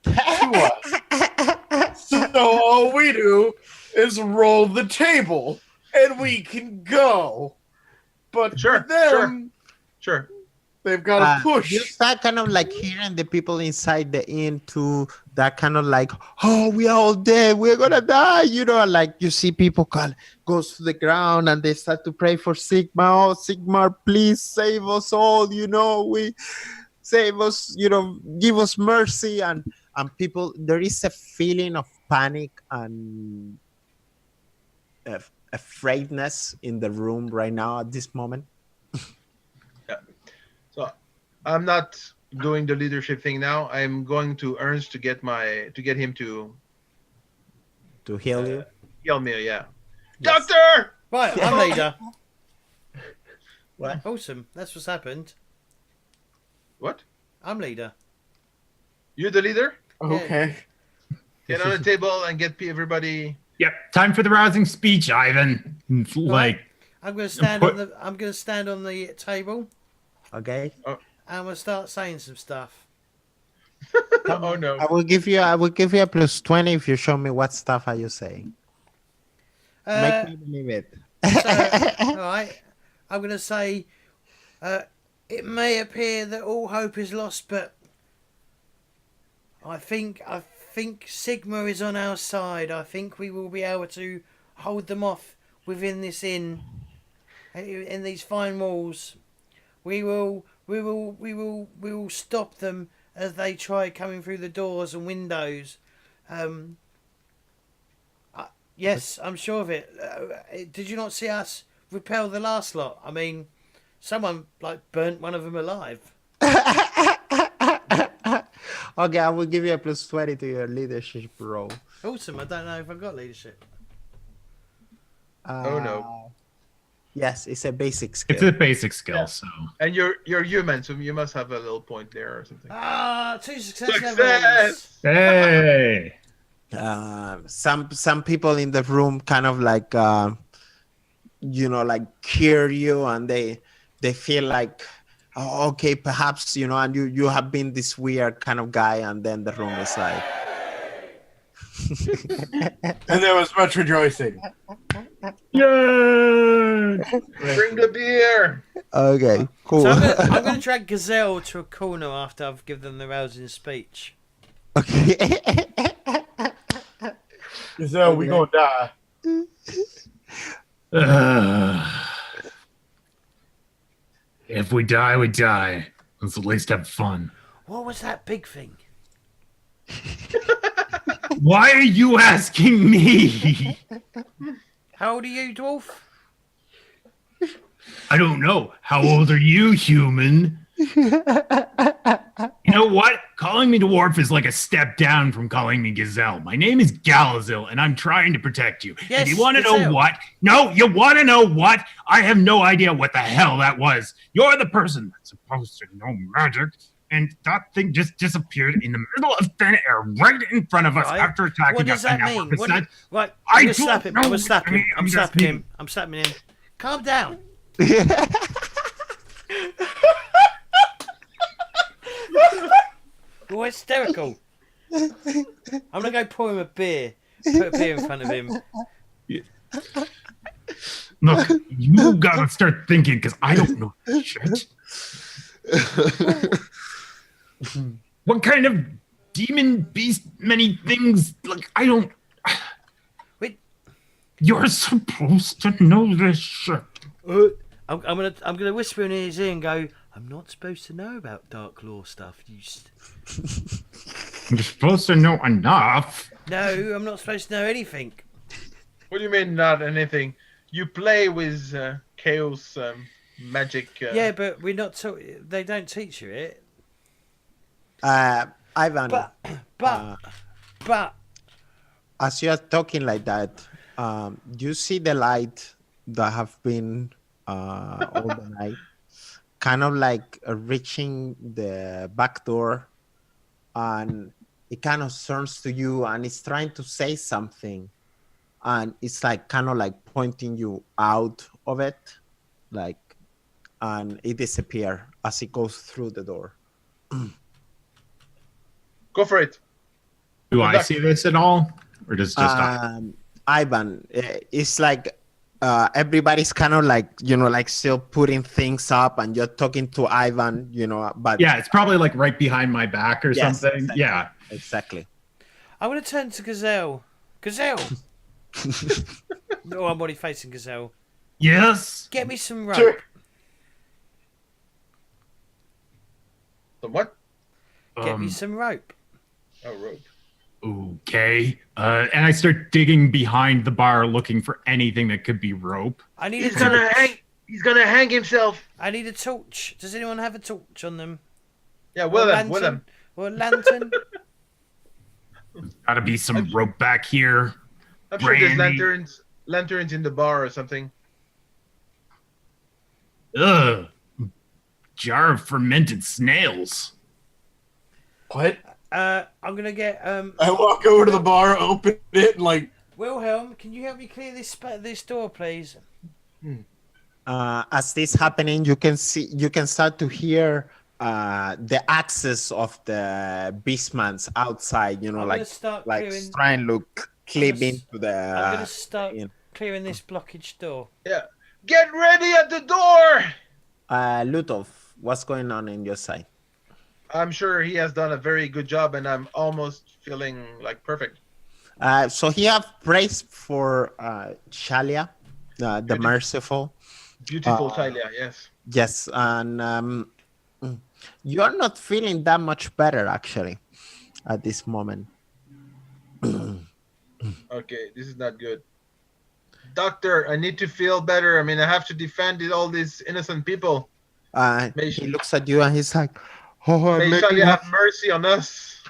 to us. So all we do is roll the table and we can go. But Sure, for them, Sure. they've got to push. You start kind of like hearing the people inside the inn too. That kind of like, oh, we are all dead. We're gonna die. You know, like you see people goes to the ground and they start to pray for Sigmar. Oh, Sigmar, please save us all. You know, we save us. You know, give us mercy. And people, there is a feeling of panic and afraidness in the room right now at this moment. So I'm not doing the leadership thing now. I'm going to Ernst to get him to heal you. heal me. Yeah. Yes. Doctor. Right, I'm leader. What? Awesome. That's what's happened. What? I'm leader. You're the leader? Okay. Get on the table and get everybody. Yep. Time for the rousing speech, Ivan. Like, I'm going to stand Put- I'm going to stand on the table Okay. and I'm going to start saying some stuff. Oh no. I will give you a +20 if you show me what stuff are you saying. Make me believe it. All right. I'm going to say, it may appear that all hope is lost, but I think Sigma is on our side. I think we will be able to hold them off within this inn, in these fine walls. We will stop them as they try coming through the doors and windows. Yes, I'm sure of it. Did you not see us repel the last lot? I mean, someone burnt one of them alive. Okay, I will give you a +20 to your leadership roll. Awesome. I don't know if I've got leadership. Oh, no. Yes, it's a basic skill. it's a basic skill, Yeah. so. And you're human, so you must have a little point there or something. 2 success levels. Success! Hey! Some people in the room kind of like hear you and they feel like, oh, okay, perhaps, and you have been this weird kind of guy, and then the room is like And there was much rejoicing. Yay! Bring the beer. okay, cool. So I'm going to drag Gazelle to a corner after I've given them the rousing speech. Okay. So we gonna die. If we die, we die. Let's at least have fun. What was that big thing? Why are you asking me? How old are you, dwarf? I don't know. How old are you, human? You know what? Calling me dwarf is like a step down from calling me gazelle. My name is Galazil, and I'm trying to protect you. Yes, and you want to know Gazelle. what? No, you want to know what? I have no idea what the hell that was. You're the person that's supposed to know magic, and that thing just disappeared in the middle of thin air right in front of us Right. after attacking What does us. that And now mean? we're What beside- right, I I'm going to slap don't him. I'm know. going to slap him. I'm I'm just slapping being- him. I'm slapping him. Calm down. You're hysterical. I'm going to go pour him a beer. Put a beer in front of him. Look, you gotta start thinking, because I don't know this shit. What kind of demon beast many things? Like, I don't. Wait. You're supposed to know this shit. I'm gonna whisper in his ear and go, I'm not supposed to know about dark law stuff. You're supposed to know enough. No, I'm not supposed to know anything. What do you mean not anything? You play with chaos magic. Yeah, but we're not. They don't teach you it. Ivan, But as you are talking like that, you see the light that have been all the night, kind of like reaching the back door, and it kind of turns to you and it's trying to say something, and it's like kind of like pointing you out of it, like, and it disappears as it goes through the door. Go for it. Do Good I luck. see this at all, or does just Ivan, it's like everybody's kind of like, like still putting things up, and you're talking to Ivan, but yeah, it's probably like right behind my back or Yes, something. exactly. Yeah. Exactly. I'm going to turn to Gazelle. Gazelle! No, I'm already facing Gazelle. Yes. Get me some rope. Sure. The what? Get me some rope. Oh, rope. Okay. And I start digging behind the bar, looking for anything that could be rope. I need He's a torch. gonna hang. He's gonna hang himself. I need a torch. Does anyone have a torch on them? Yeah, Or a Willem. lantern? Or a lantern? Got to be some rope back here. I'm sure there's Brandy. lanterns in the bar or something. Ugh. Jar of fermented snails. What? I'm going to get... I walk over to the bar, open it, and like, Wilhelm, can you help me clear this door, please? As this happening, you can start to hear the axes of the beastmans outside. I'm gonna start like clearing- trying to clip gonna s- into the. I'm going to start in. clearing this blockage door. Yeah. Get ready at the door. Lutov, what's going on in your side? I'm sure he has done a very good job, and I'm almost feeling like perfect. So he have praise for Shalia, the merciful. Beautiful Talia, yes. Yes, and you're not feeling that much better actually at this moment. Okay, this is not good. Doctor, I need to feel better. I mean, I have to defend all these innocent people. May He looks at you and he's like, "Oh, May maybe, Talia have mercy on us.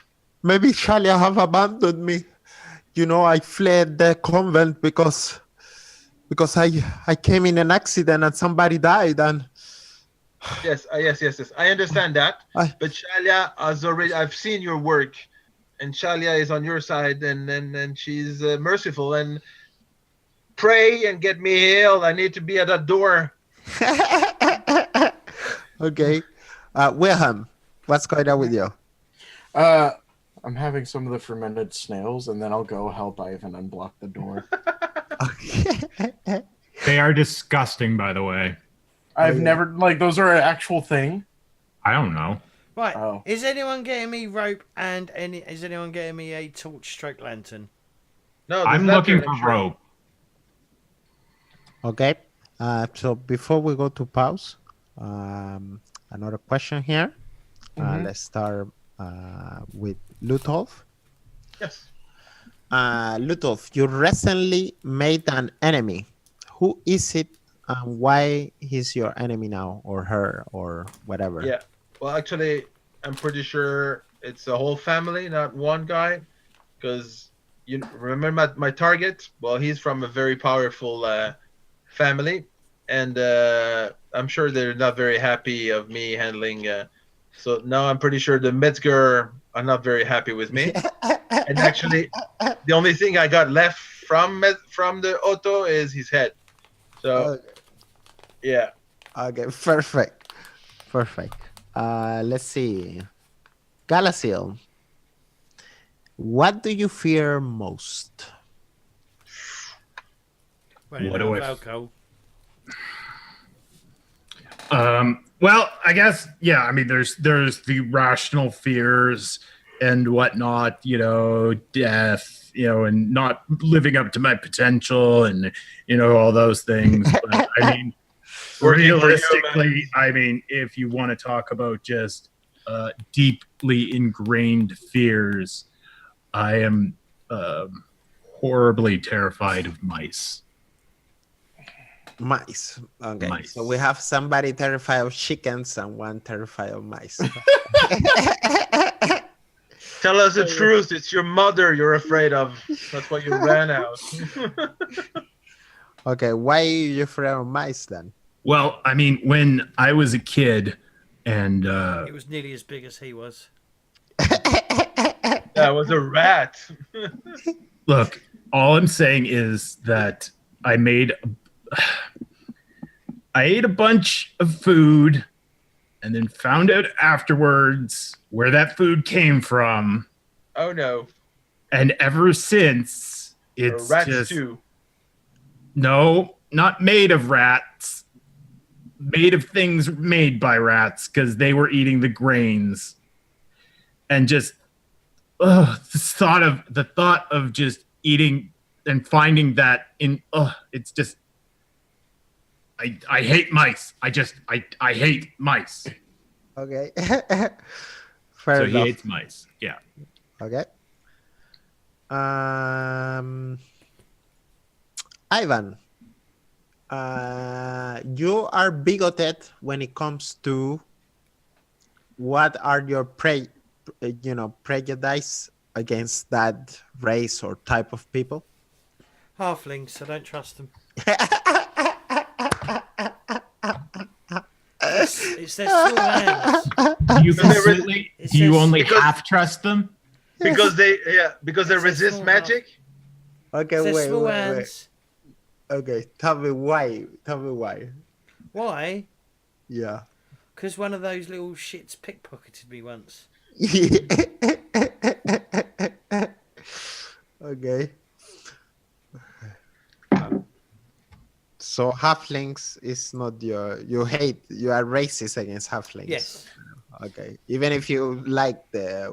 maybe Shalia have abandoned me. I fled the convent because I came in an accident and somebody died, and Yes, yes. I understand that. I- But Shalia has already. I've seen your work, and Shalia is on your side, and she's merciful. And pray and get me healed. I need to be at that door. okay. Wilhelm, what's going on with you? I'm having some of the fermented snails, and then I'll go help Ivan unblock the door. Okay. They are disgusting, by the way. I've never, like, those are an actual thing. I don't know. Right. Oh. Is anyone getting me rope and is anyone getting me a torch stroke lantern? No, I'm there's looking lantern, for rope. Okay. So before we go to pause, another question here. Let's start with Lutov. Yes. Lutov, you recently made an enemy. Who is it and why he's your enemy now, or her, or whatever? Yeah. Well, actually, I'm pretty sure it's a whole family, not one guy. Because you remember my target? Well, he's from a very powerful family, and I'm sure they're not very happy of me handling. So now I'm pretty sure the Metzger are not very happy with me. And actually, the only thing I got left from the Otto is his head. So, yeah. Okay, perfect. Let's see. Galasil, what do you fear most? Running What out do of I- alcohol. Well, I guess, yeah, I mean, there's the rational fears and whatnot, death, and not living up to my potential and, all those things. But I mean, Working for you, realistically, I mean, if you want to talk about just deeply ingrained fears, I am horribly terrified of mice. Mice. Okay. Mice. So we have somebody terrified of chickens and one terrified of mice. Tell us the truth. It's your mother you're afraid of. That's why you ran out. Okay, why are you afraid of mice then? Well, I mean, when I was a kid and It was nearly as big as he was. That was a rat. look, all I'm saying is that I ate a bunch of food and then found out afterwards where that food came from. Oh no. And ever since, it's Rats just too. no, not made of rats. Made of things made by rats because they were eating the grains. And just the thought of just eating and finding that it's just I hate mice. I hate mice. Okay. So Fair he enough. hates mice. Yeah. Okay. Ivan, you are bigoted when it comes to what are your prejudice against that race or type of people? Halflings, I don't trust them. It's their small hands. Do you says- only Because- half trust them? Because they It's resist small magic. Okay, It's their wait. small hands. Okay, tell me why. Why? Yeah. Because one of those little shits pickpocketed me once. Okay. So halflings is not you are racist against halflings. Yes. Okay. Even if you like the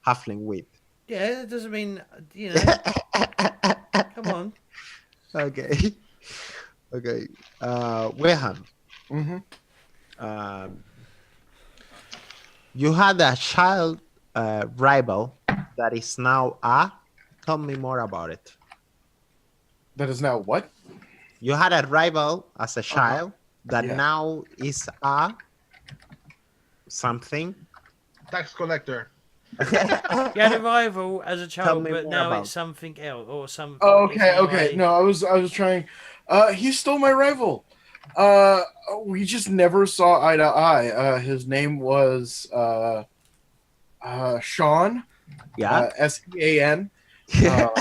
halfling wheat. Yeah, that doesn't mean, come on. Okay. Okay. Wehan. Mm-hmm. You had a child rival that is now tell me more about it. That is now what? You had a rival as a child that Yeah. now is something. Tax collector. You had a rival as a Tell child, me but more now about it's something else or some. Oh, it's okay, in a okay. way- No, I was trying. He stole my rival. We just never saw eye to eye. His name was Sean. Yeah. Sean.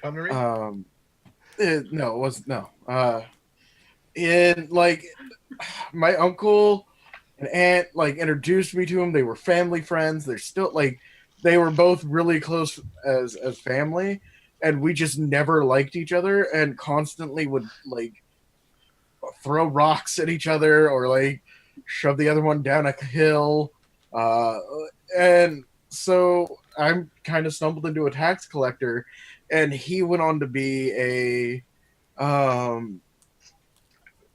Honorary. No, it was no. And like my uncle and aunt like introduced me to him. They were family friends. They're still like they were both really close as family, and we just never liked each other and constantly would like throw rocks at each other or like shove the other one down a hill. And so I'm kind of stumbled into a tax collector, and he went on to be a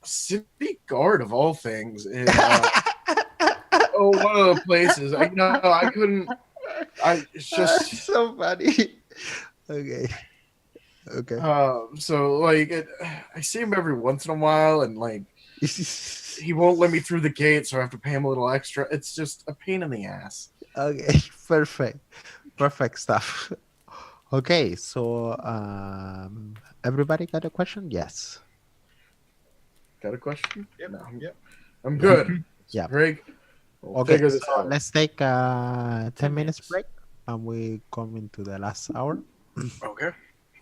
city guard of all things in one of the places. I couldn't. It's just so funny. Okay. so like I see him every once in a while, and like he won't let me through the gate, so I have to pay him a little extra. It's just a pain in the ass. Okay, perfect stuff. Okay, so everybody got a question? Yes. Got a question? Yep. No, Yep. I'm good. Yeah. Greg. We'll Okay, figure this so out. let's take a 10 minutes minutes. break, and we come into the last hour. Okay.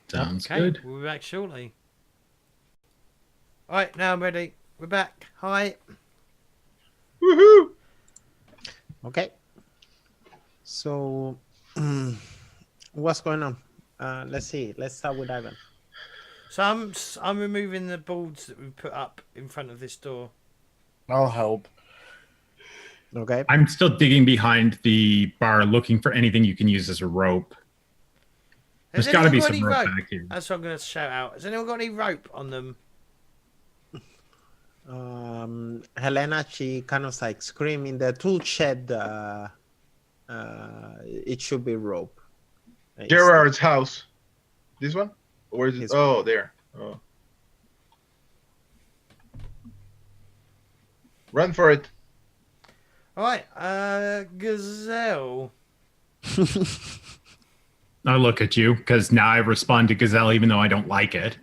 Sounds Okay, good. we'll be back shortly. All right, now I'm ready. We're back. Hi. Woohoo! Okay. So, what's going on? Let's see. Let's start with Ivan. So I'm removing the boards that we put up in front of this door. I'll help. Okay. I'm still digging behind the bar looking for anything you can use as a rope. Has There's got to be anyone some got rope any rope? back here. That's what I'm going to shout out. Has anyone got any rope on them? Helena, she kind of like screaming the tool shed. It should be rope. It's- Gerard's house. This one? Or is it? His- Oh, there. Oh. Run for it. All right, Gazelle. I look at you because now I respond to Gazelle even though I don't like it.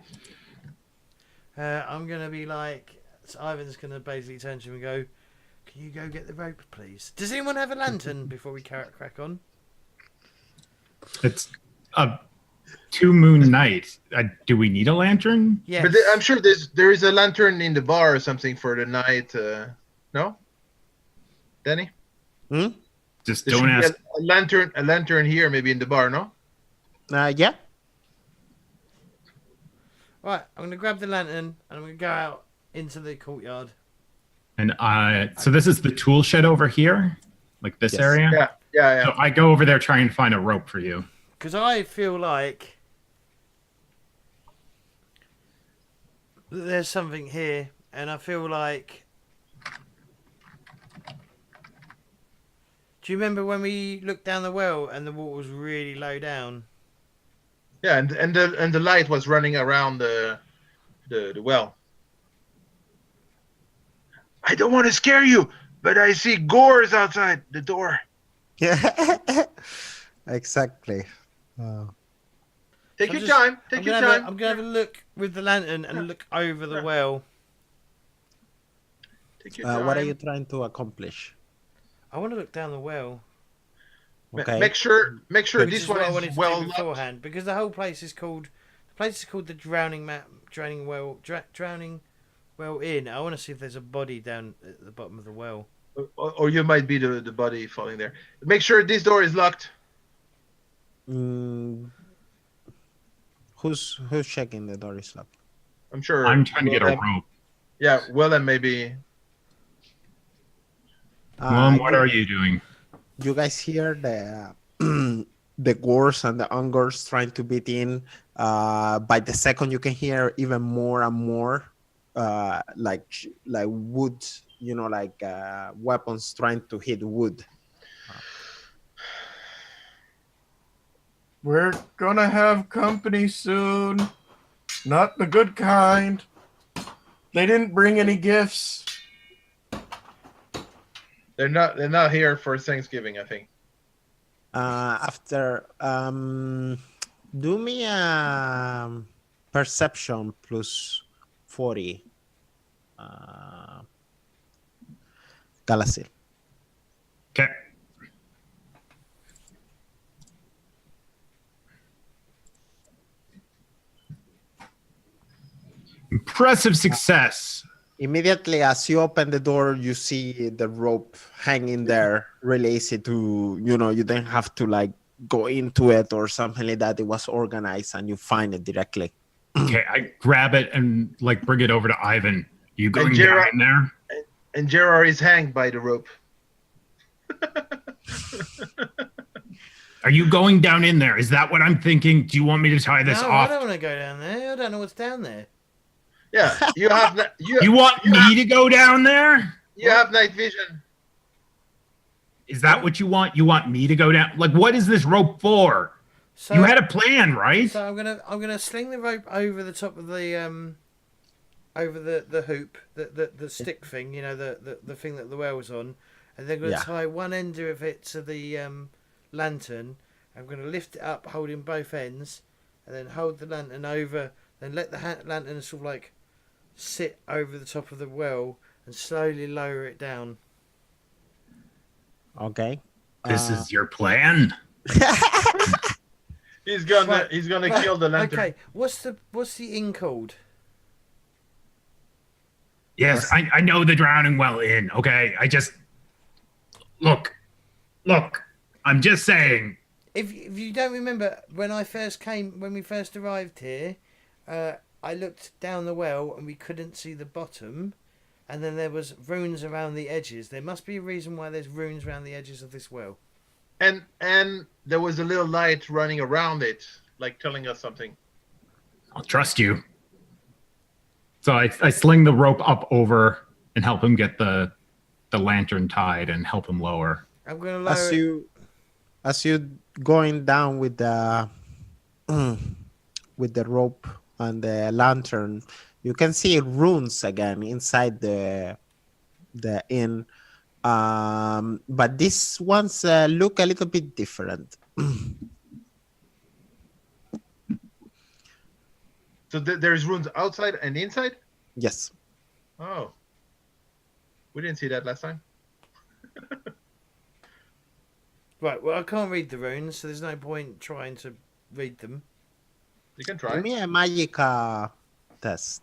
I'm going to be like, so Ivan's going to basically turn to him and go, can you go get the rope, please? Does anyone have a lantern before we crack on? It's a 2 moon night. Do we need a lantern? Yes. But I'm sure there is a lantern in the bar or something for the night. No, Danny. Hmm? Just There don't should be ask. a lantern here, maybe in the bar. No. Yeah. Right, I'm gonna grab the lantern and I'm gonna go out into the courtyard. And so this is the tool shed over here, like this Yes. area. Yeah. So I go over there trying to find a rope for you. Because I feel like there's something here, and I feel like. Do you remember when we looked down the well and the water was really low down? Yeah, and the light was running around the well. I don't want to scare you, but I see gores outside the door. Yeah. Exactly. Take I'm your just- time. Take your time. I'm gonna have a look with the lantern and look over the well. Take your time. What are you trying to accomplish? I want to look down the well. Okay. Make sure Which this is one what I wanted is to well do locked. beforehand, because the whole place is called the drowning well inn. I want to see if there's a body down at the bottom of the well. Or you might be the body falling there. Make sure this door is locked. Who's checking the door is locked? I'm sure. I'm trying to get a Willem- rope. Yeah, Willem maybe. Mom, what are you doing? You guys hear the the gores and the ungors trying to beat in. By the second, you can hear even more and more, like wood. Like weapons trying to hit wood. We're gonna have company soon. Not the good kind. They didn't bring any gifts. They're not here for Thanksgiving, I think. After do me a perception plus 40. Galaxy. Okay. Impressive success. Immediately as you open the door, you see the rope hanging there, really easy to, you don't have to like go into it or something like that. It was organized and you find it directly. Okay, I grab it and like bring it over to Ivan. You going down Gerard- in there? And Gerard is hanged by the rope. Are you going down in there? Is that what I'm thinking? Do you want me to tie this No, off? I don't want to go down there. I don't know what's down there. Yeah, you have You want me to go down there? you have night vision. Is that what you want? You want me to go down? Like, what is this rope for? So You had a plan, right? So I'm gonna sling the rope over the top of the over the hoop, the stick thing, the thing that the well was on, and then I'm gonna Yeah. tie one end of it to the lantern. I'm gonna lift it up, holding both ends, and then hold the lantern over. Then let the lantern sort of like sit over the top of the well and slowly lower it down. Okay. This is your plan? He's gonna Right, kill the lantern. Okay, what's the inn called? Yes, I know the Drowning Well Inn, okay? I just... Look, I'm just saying. If you don't remember, when we first arrived here, I looked down the well and we couldn't see the bottom, and then there was runes around the edges. There must be a reason why there's runes around the edges of this well. And there was a little light running around it, like telling us something. I'll trust you. So I sling the rope up over and help him get the lantern tied and help him lower. I'm gonna lower. As you going down with the with the rope and the lantern, you can see runes again inside the inn, but these ones look a little bit different. So there's runes outside and inside? Yes. Oh. We didn't see that last time. Right. Well, I can't read the runes, so there's no point trying to read them. You can Give try. me a magic test.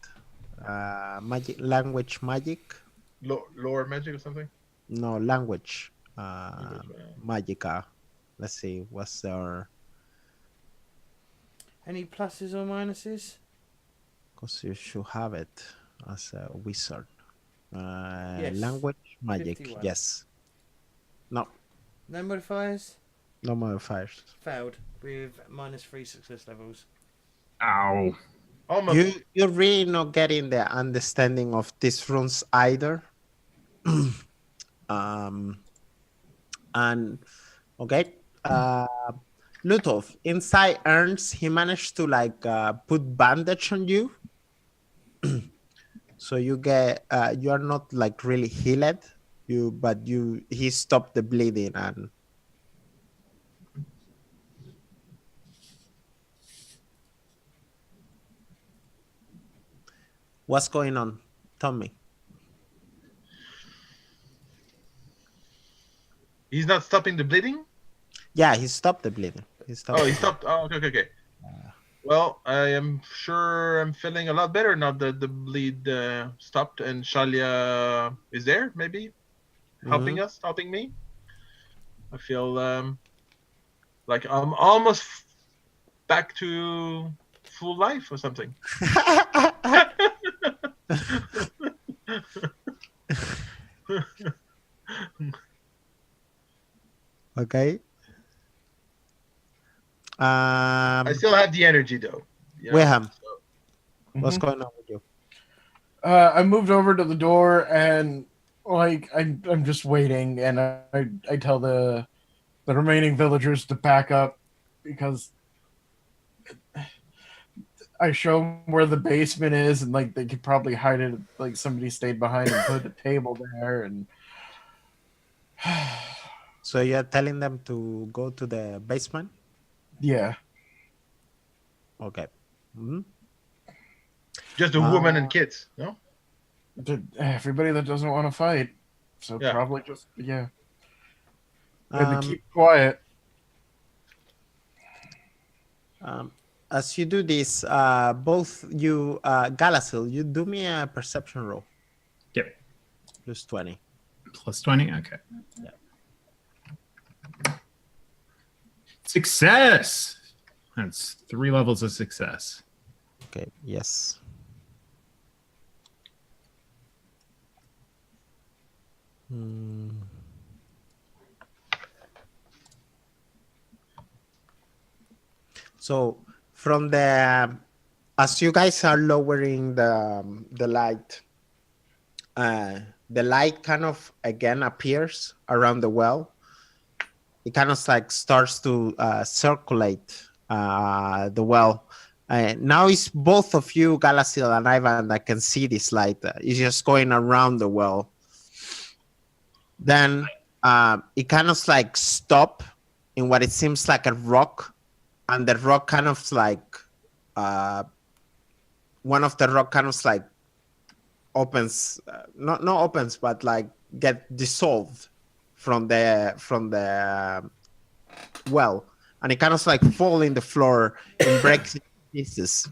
Magic language magic. Lower magic or something. No language. Language, Magica. Let's see. What's their? Any pluses or minuses? Because you should have it as a wizard. Yes. Language magic. 51. Yes. No. No modifiers? No modifiers. Failed with -3 success levels. Ow. Almost. You're really not getting the understanding of these runes either. And okay. Lutov, inside urns, he managed to put bandage on you. So you get you are not like really healed. He stopped the bleeding and what's going on? Tell me. He's not stopping the bleeding? Yeah, he stopped the bleeding. He stopped. Oh, he stopped. Oh, okay. Well, I am sure I'm feeling a lot better now that the bleed stopped and Shalia is there, maybe helping us, helping me. I feel like I'm almost back to full life or something. Okay. I still have the energy though. You know, Wilhelm, so- what's going on with you? I moved over to the door and I'm just waiting, and I tell the remaining villagers to back up because I show them where the basement is, and they could probably hide it. Like somebody stayed behind and put a table there, and So you're telling them to go to the basement? yeah. Okay. Mhm. Just a woman and kids, no? Everybody that doesn't want to fight. So Yeah. probably just and Um, to keep quiet. As you do this, both you, Galacil, you do me a perception roll. Yep. Plus 20. Plus 20? Okay. Yeah. Success! That's 3 levels of success. Okay, yes. So from as you guys are lowering the light, the light kind of again appears around the well. It kind of starts to circulate the well. Now it's both of you, Galacil and Ivan, that can see this light. It's just going around the well. Then it kind of stop in what it seems like a rock, and the rock kind of one of the rock kind of opens, not opens, but get dissolved from the well, and it kind of fall in the floor and breaks in pieces.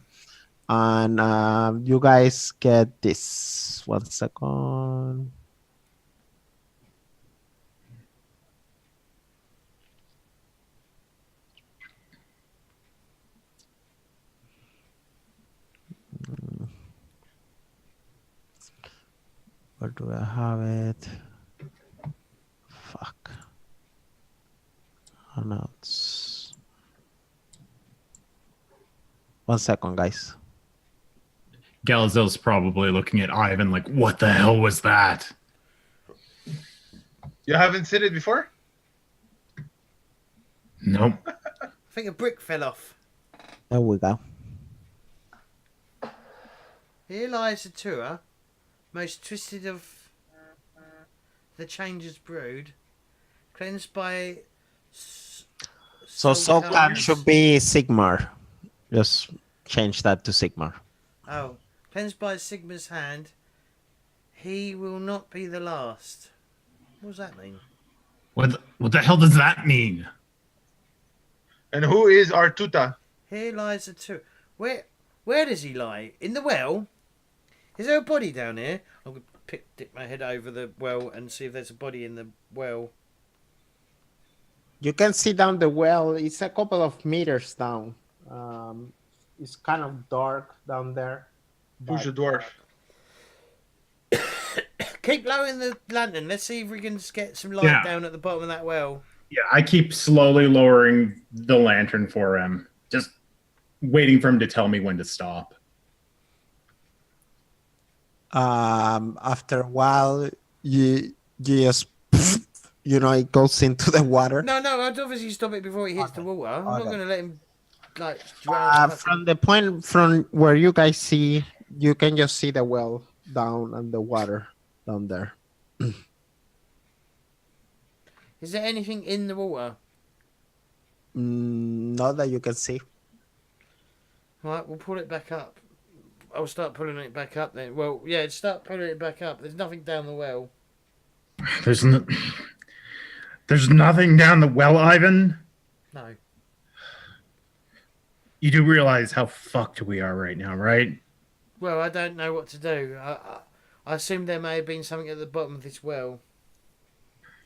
And you guys get this. 1 second. Where do I have it? Fuck. Oh no, it's 1 second, guys. Galazil's probably looking at Ivan like, what the hell was that? You haven't seen it before? Nope. I think a brick fell off. There we go. Here lies the tour, most twisted of the changes brood, cleansed by. So Sultan should be Sigmar. Just change that to Sigmar. Oh, cleansed by Sigmar's hand, he will not be the last. What does that mean? What the hell does that mean? And who is Artuta? Here lies the tour. Where does he lie? In the well? Is there a body down here? I'm going to dip my head over the well and see if there's a body in the well. You can see down the well. It's a couple of meters down. It's kind of dark down there. Who's the dwarf? Keep lowering the lantern. Let's see if we can get some light down at the bottom of that well. Yeah, I keep slowly lowering the lantern for him, just waiting for him to tell me when to stop. After a while, you just, it goes into the water. No, I'd obviously stop it before he hits the water. I'm not going to let him, drown. From the point from where you guys see, you can just see the well down and the water down there. Is there anything in the water? Not that you can see. Right, we'll pull it back up. I'll start pulling it back up then. Well, yeah, start pulling it back up. There's nothing down the well. There's nothing down the well, Ivan? No. You do realize how fucked we are right now, right? Well, I don't know what to do. I assume there may have been something at the bottom of this well.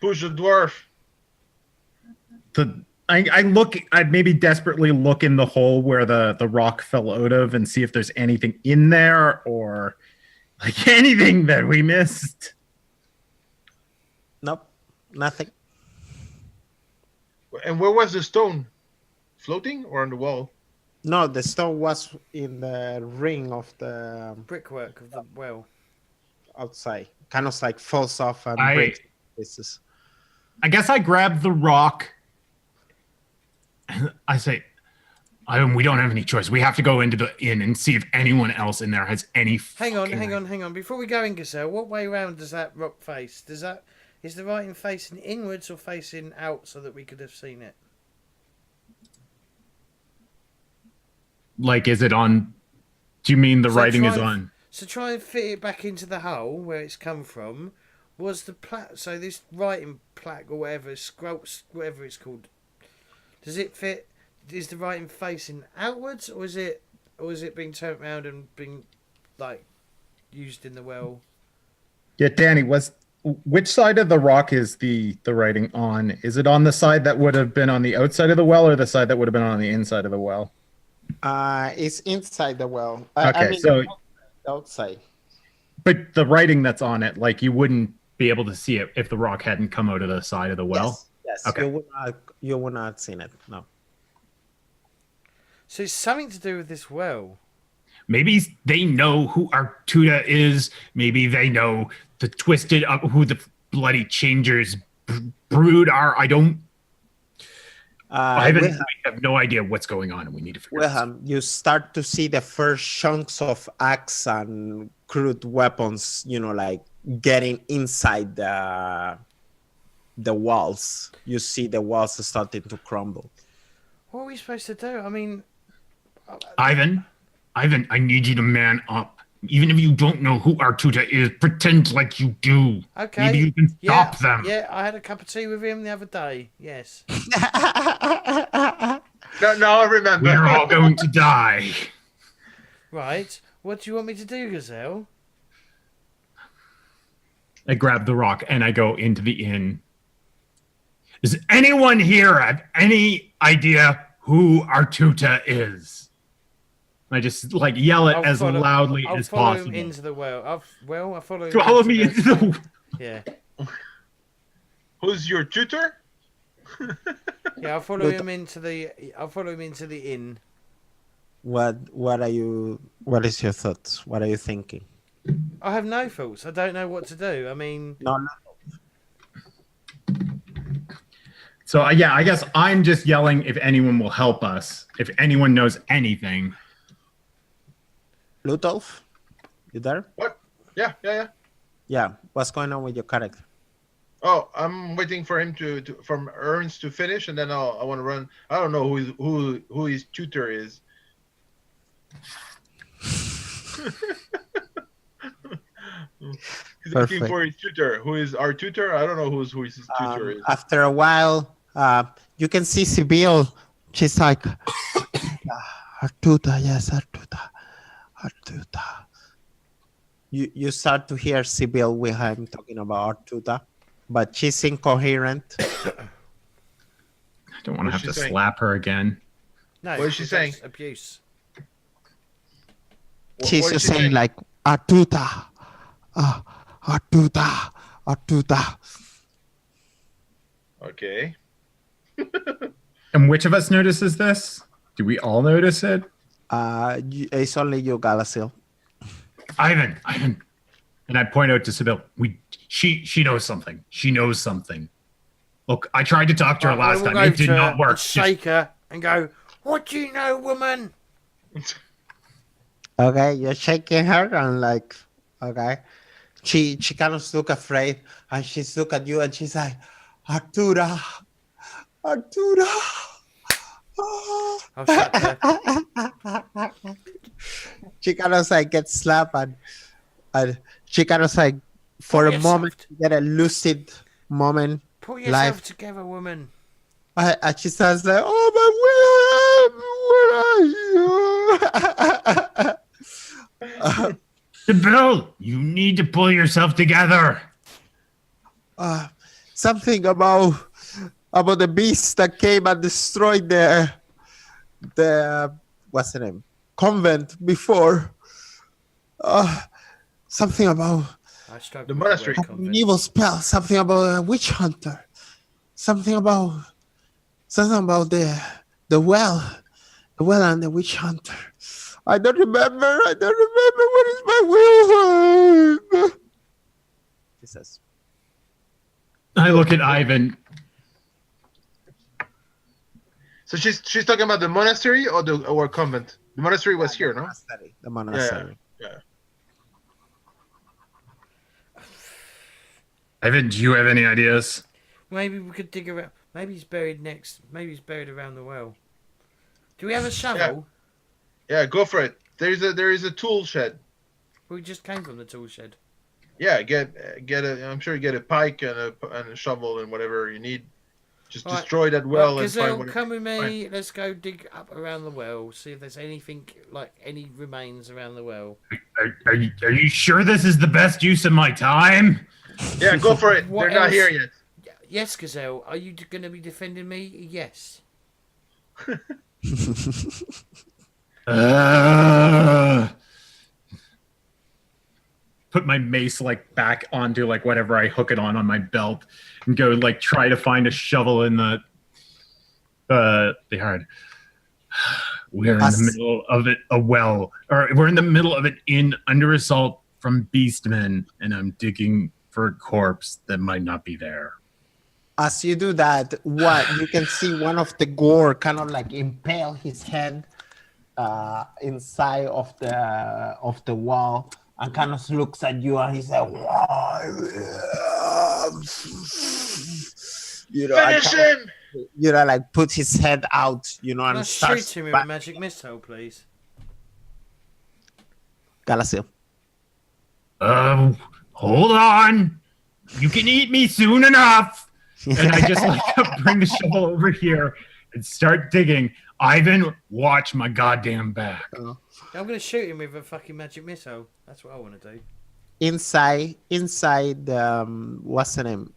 Who's the dwarf? I maybe desperately look in the hole where the rock fell out of and see if there's anything in there or like anything that we missed. Nope, nothing. And where was the stone? Floating or on the wall? No, the stone was in the ring of the Brickwork of the well. outside. Kind of like falls off and I- breaks to pieces. I guess I grab the rock. I say, we don't have any choice. We have to go into the inn and see if anyone else in there has any. Hang on. Before we go in, Gazelle, what way round does that rock face? Is the writing facing inwards or facing out so that we could have seen it? Like, is it on? Do you mean the So writing try is and- on? So try and fit it back into the hole where it's come from. Was the so this writing plaque or whatever, scrolls, whatever it's called, does it fit? Is the writing facing outwards, or is it being turned around and being used in the well? Yeah, Danny, which side of the rock is the writing on? Is it on the side that would have been on the outside of the well, or the side that would have been on the inside of the well? It's inside the well. Okay, so outside. but the writing that's on it, like you wouldn't be able to see it if the rock hadn't come out of the side of the well. Yes. Okay. You would not have seen it. No. So it's something to do with this well. Maybe they know who our Tuta is. Maybe they know the twisted up who the bloody changers brood are. I have no idea what's going on, and we need to figure it out. You start to see the first chunks of axe and crude weapons, like getting inside the walls. You see the walls starting to crumble. What are we supposed to do? I mean, Ivan, I need you to man up. Even if you don't know who our Tuta is, pretend like you do. okay. Maybe you can stop them. Yeah, I had a cup of tea with him the other day. Yes. No, I remember. We're all going to die. Right. What do you want me to do, Gazelle? I grab the rock and I go into the inn. Does anyone here have any idea who our Tuta is? I just yell it as loudly as possible. I'll follow him into the well. I follow him. Follow me into the. Yeah. Who's your tutor? Yeah, I'll follow him into the inn. What is your thoughts? What are you thinking? I have no thoughts. I don't know what to do. I mean, No. So yeah, I guess I'm just yelling if anyone will help us. If anyone knows anything. Ludolf, you there? What? Yeah. Yeah. What's going on with your character? Oh, I'm waiting for him from Ernst to finish, and then I want to run. I don't know who his tutor is. He's looking for his tutor. Who is our tutor? I don't know who his tutor is. After a while, you can see Sibyl. She's like, Artuta, yes, Artuta. Artuta. You start to hear Sibyl Wilhelm talking about Artuta, but she's incoherent. I don't want to What's have she to saying? slap her again. No, What is she because saying? that's abuse. She's What is just she saying like Artuta, Artuta, Artuta. Okay. And which of us notices this? Do we all notice it? It's only you, Galasil. Ivan. And I point out to Sibyl. She knows something. She knows something. Look, I tried to talk to her last time. It did not work. Shake her and go, "What do you know, woman?" Okay, you're shaking her and like, okay. She kind of look afraid and she's look at you and she's like, Artura. I'll shut her. She kind of like gets slapped and she kind of like for a moment get a lucid moment. Pull yourself together, woman. And she starts like, "Oh my, where are you?" Sibyl, you need to pull yourself together. Something about the beast that came and destroyed the what's the name convent before. Something about The monastery. an evil spell. Something about a witch hunter. Something about the well and the witch hunter. I don't remember. What is my will? He says. I look at Ivan. So she's talking about the monastery or convent. The monastery was here, no? The monastery. Yeah. Ivan, do you have any ideas? Maybe we could dig around. Maybe he's buried next. Maybe he's buried around the well. Do we have a shovel? Yeah, go for it. There is a tool shed. We just came from the tool shed. Yeah, get a. I'm sure you get a pike and a shovel and whatever you need. Just Right. destroy that well and Gazelle, find whatever. come with me. Let's go dig up around the well. See if there's anything like any remains around the well. Are you sure this is the best use of my time? Yeah, go for it. What They're not else? here yet. Yes, Gazelle. Are you going to be defending me? Yes. Put my mace like back onto like whatever I hook it on my belt and go like try to find a shovel in the yard. We're in the middle of it, we're in the middle of an inn under assault from beastmen, and I'm digging for a corpse that might not be there. As you do that, what you can see one of the gore kind of like impale his head inside of the wall and kind of looks at you and he's like, you know, Finish him! You know, like put his head out, you know, and Let's starts shoot him with a magic missile, please. Galasil. Hold on. You can eat me soon enough. And I just like bring the shovel over here and start digging. Ivan, watch my goddamn back. I'm going to shoot him with a fucking magic missile. That's what I want to do. Inside the what's the name?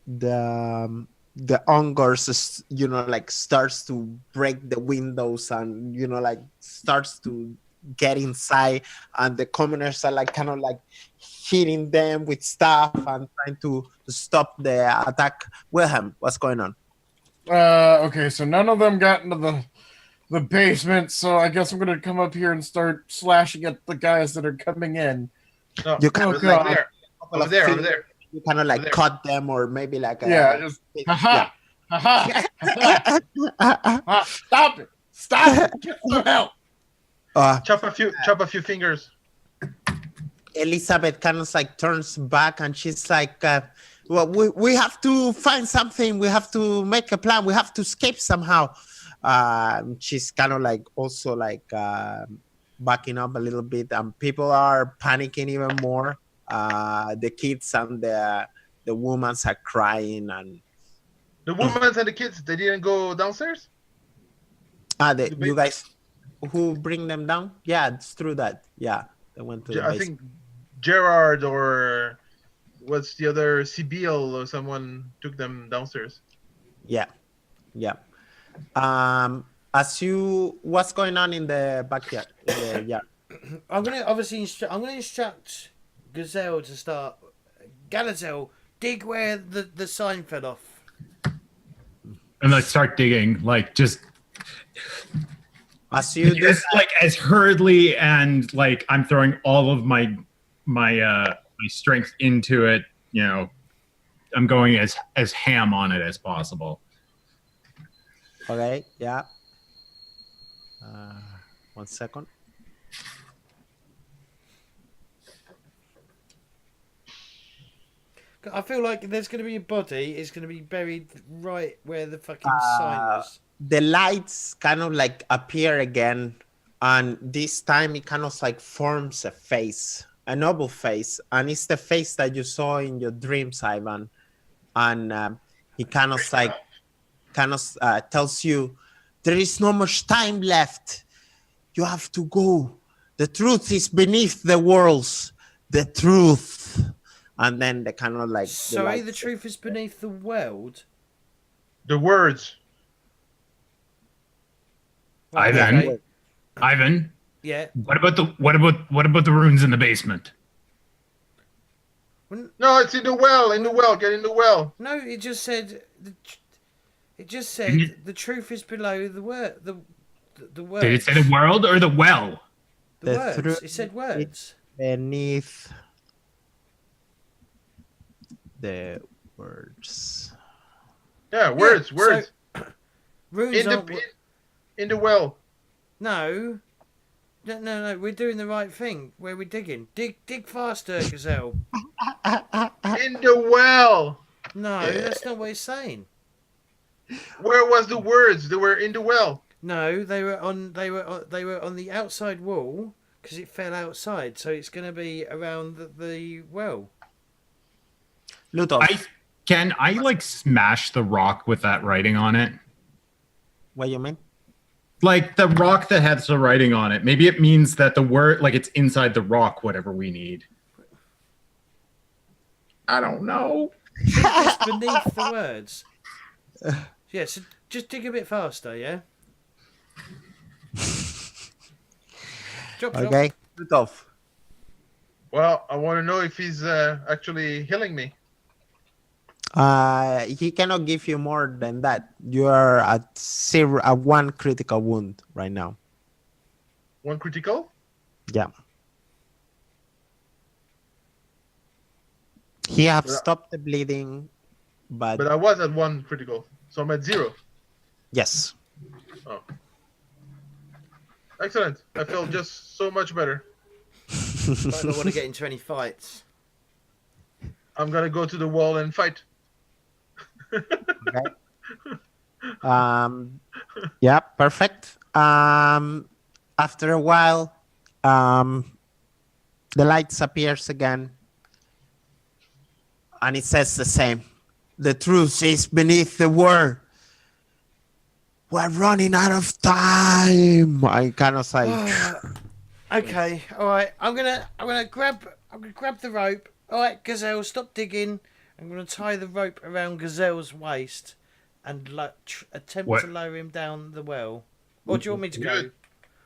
The Ungors, you know, like starts to break the windows and, you know, like starts to get inside, and the commoners are like kind of like hitting them with stuff and trying to stop the attack. Wilhelm, what's going on? Okay, so none of them got into the basement, so I guess I'm gonna come up here and start slashing at the guys that are coming in. No, You kind over of there. Over there. You kind of like cut them, or maybe like Just haha, stop it! Get some help! Chop a few fingers. Elizabeth kind of like turns back and she's like, well, we have to find something. We have to make a plan. We have to escape somehow. She's kind of like also like backing up a little bit, and people are panicking even more. The kids and the women are crying, and The women and the kids, they didn't go downstairs? you guys, who bring them down? Yeah, it's true that. Yeah, they went to the I base. think Gerard or what's the other Sibyl or someone took them downstairs. Yeah, yeah. What's going on in the backyard? In the yard? I'm gonna instruct Gazelle to start. Galazel, dig where the sign fell off. And like start digging, like just As you do, like as hurriedly, and like I'm throwing all of my strength into it. You know, I'm going as ham on it as possible. okay, yeah. 1 second. I feel like there's going to be a body. It's going to be buried right where the fucking sign was. The lights kind of like appear again, and this time it kind of like forms a face, a noble face, and it's the face that you saw in your dreams, Ivan. And he kind of tells you, there is no much time left. You have to go. The truth is beneath the worlds. The truth. And then they kind of like... Sorry, the truth is beneath the world? The words. Right, Ivan. okay. Ivan, Yeah. what about the runes in the basement? No, it's in the well. In the well. Get in the well. No, it just said... the truth is below the word. The words. Did it say the world or the well? The The words. truth It said words. beneath the words. Yeah, words. so- Words. Runes In aren't... the in the well. No. No, we're doing the right thing. Where we're digging. Dig faster, Gazelle. In the well. No, that's not what it's saying. Where was the words? They were in the well. No, they were on the outside wall because it fell outside. So it's going to be around the well. Ludov, Can I like smash the rock with that writing on it? what you mean? Like the rock that has the writing on it. Maybe it means that the word, like it's inside the rock, whatever we need. I don't know. It's beneath the words. Yeah, so just dig a bit faster, yeah? Drop. Okay, Ludov. Well, I want to know if he's actually healing me. He cannot give you more than that. You are at 1 critical wound right now. One critical. Yeah. He have stopped the bleeding, but But I was at 1 critical, so I'm at 0. yes. Oh, excellent! I feel just so much better. Might not want to get into any fights. I'm gonna go to the wall and fight. Okay. Yeah, perfect. After a while, the lights appears again, and it says the same. The truth is beneath the word. We're running out of time. I kind of say, Okay, all right. I'm gonna grab the rope. All right, Gazelle, stop digging. I'm gonna tie the rope around Gazelle's waist and attempt What? to lower him down the well. Or do you want me to go? Good.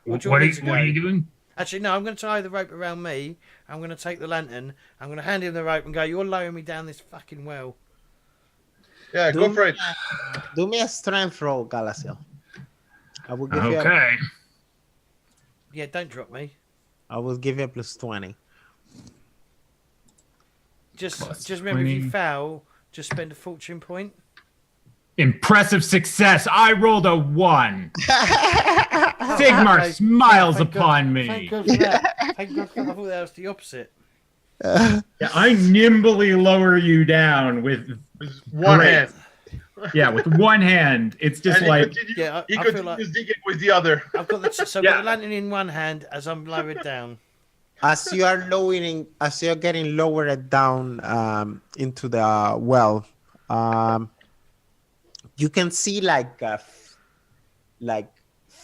Or do you What want are me to go? you doing? Actually, no. I'm gonna tie the rope around me. I'm gonna take the lantern. I'm gonna hand him the rope and go. You're lowering me down this fucking well. Yeah, go for it. do me a strength roll, Galasiel. I will give you. Okay. Yeah, don't drop me. I will give you a plus 20. Just remember, if 20. you foul, just spend a fortune point. Impressive success. I rolled a 1. Sigmar okay. smiles Thank God- upon me. Thank God for that. Thank God for that. I thought that was the opposite. Yeah, I nimbly lower you down with One Great. hand. yeah, with one hand. It's just And he like continues, Yeah, he I feel continues like digging with the other. I've got the so I've got the lantern in one hand as I'm lowered down. As you are lowering, as you're getting lowered down into the well, you can see like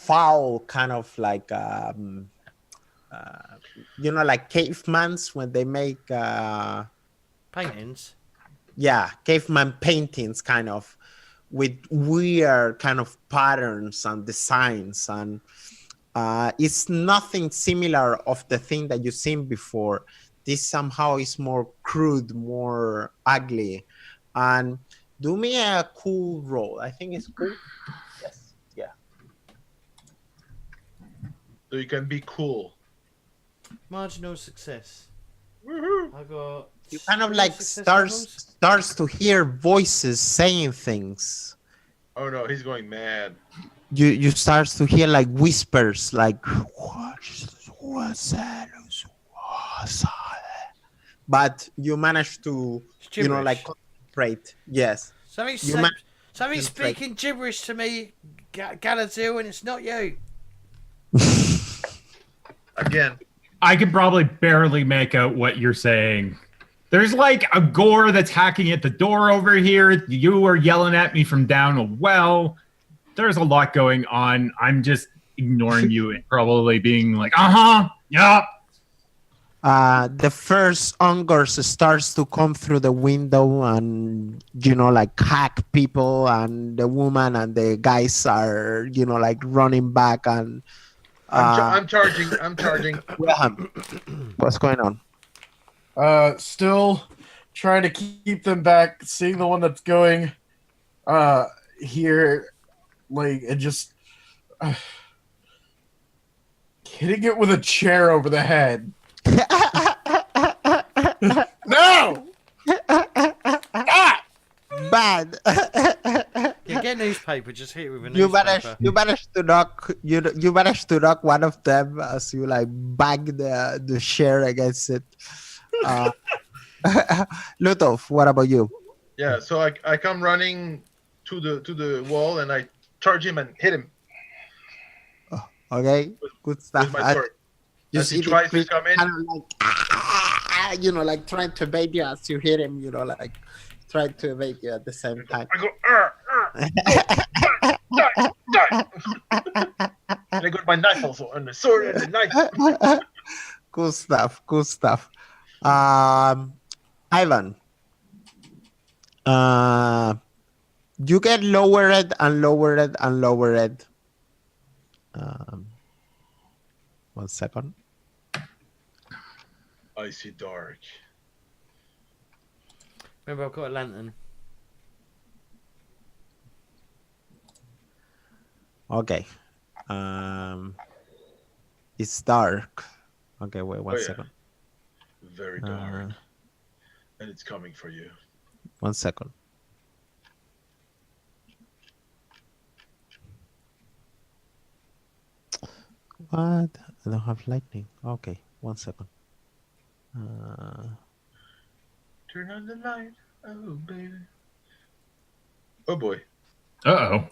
foul kind of like like cavemans when they make Paintings. caveman paintings, kind of with weird kind of patterns and designs, and it's nothing similar of the thing that you've seen before. This somehow is more crude, more ugly. And do me a cool roll. I think it's cool. Yes. Yeah. So you can be cool. Marginal success. Woohoo! I got. You kind of 3 like success levels. starts to hear voices saying things. Oh no, he's going mad. You start to hear like whispers, like but you manage to It's like gibberish. concentrate. Yes. Somebody's, You somebody's speaking gibberish to me, Galadriel, and it's not you. Again. I could probably barely make out what you're saying. There's like a gore that's hacking at the door over here. You are yelling at me from down a well. There's a lot going on. I'm just ignoring you and probably being like, yeah. The first Ungers starts to come through the window and, like hack people, and the woman and the guys are, like running back and... I'm charging. I'm charging. Wilhelm, what's going on? Still trying to keep them back, seeing the one that's going here, like, and just hitting it with a chair over the head. No! Ah! Bad. Yeah, get newspaper. Just hit it with a newspaper. You managed to knock one of them as you like bang the chair against it. Lutov, what about you? Yeah, so I come running to the wall and I charge him and hit him Okay, good stuff. with my sword. As he tries to come in. Kind of like, like trying to evade you as you hit him. Like trying to evade you at the same time. I go, die. And I got my knife also, and the sword and the knife. Cool stuff. Ivan, you get lowered and lowered and lowered. 1 second. I see dark. Remember, I've got a lantern. Okay. It's dark. Okay, wait 1 Oh, yeah. second. Very dark. And it's coming for you. 1 second. What? I don't have lightning. Okay, 1 second. Turn on the light. Oh, baby. Oh, boy. Uh-oh.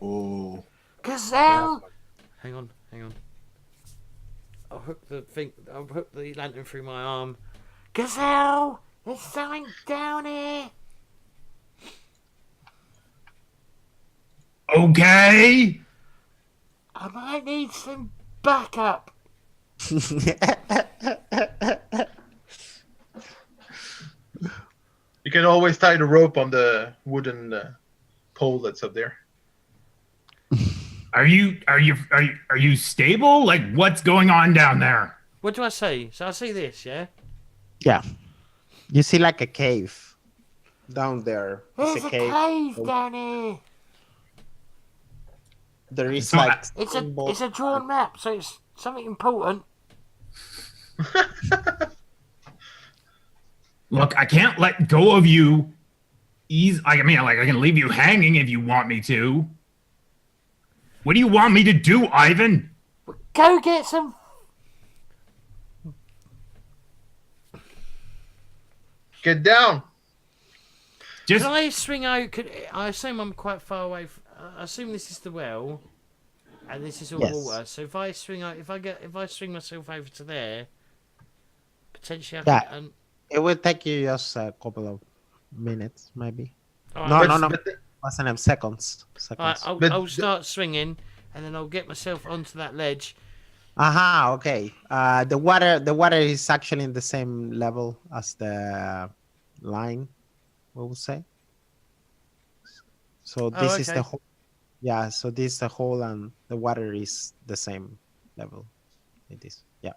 Oh. Gazelle! Hang on. I'll hook the lantern through my arm. Gazelle! There's something down here! Okay. I might need some backup. You can always tie the rope on the wooden pole that's up there. Are you stable? Like, what's going on down there? What do I see? So I see this, yeah? Yeah. You see like a cave down there. There's It's a cave down here. There is So like It's a drawn map, so it's something important. Look, I can't let go of you. I can leave you hanging if you want me to. What do you want me to do, Ivan? Go get some. Get down. Just Can I swing out? I assume I'm quite far away. I assume this is the well, and this is all Yes. water. So if I swing out, if I swing myself over to there, potentially I Yeah. can. it will take you just a couple of minutes, maybe. All No, right, no, no. What's the name? Seconds. Right, Seconds. I'll start swinging, and then I'll get myself onto that ledge. Aha. Okay. The water is actually in the same level as the line. We would say. So this is okay. the whole. Yeah. So this is the hole, and the water is the same level. It is. Yeah.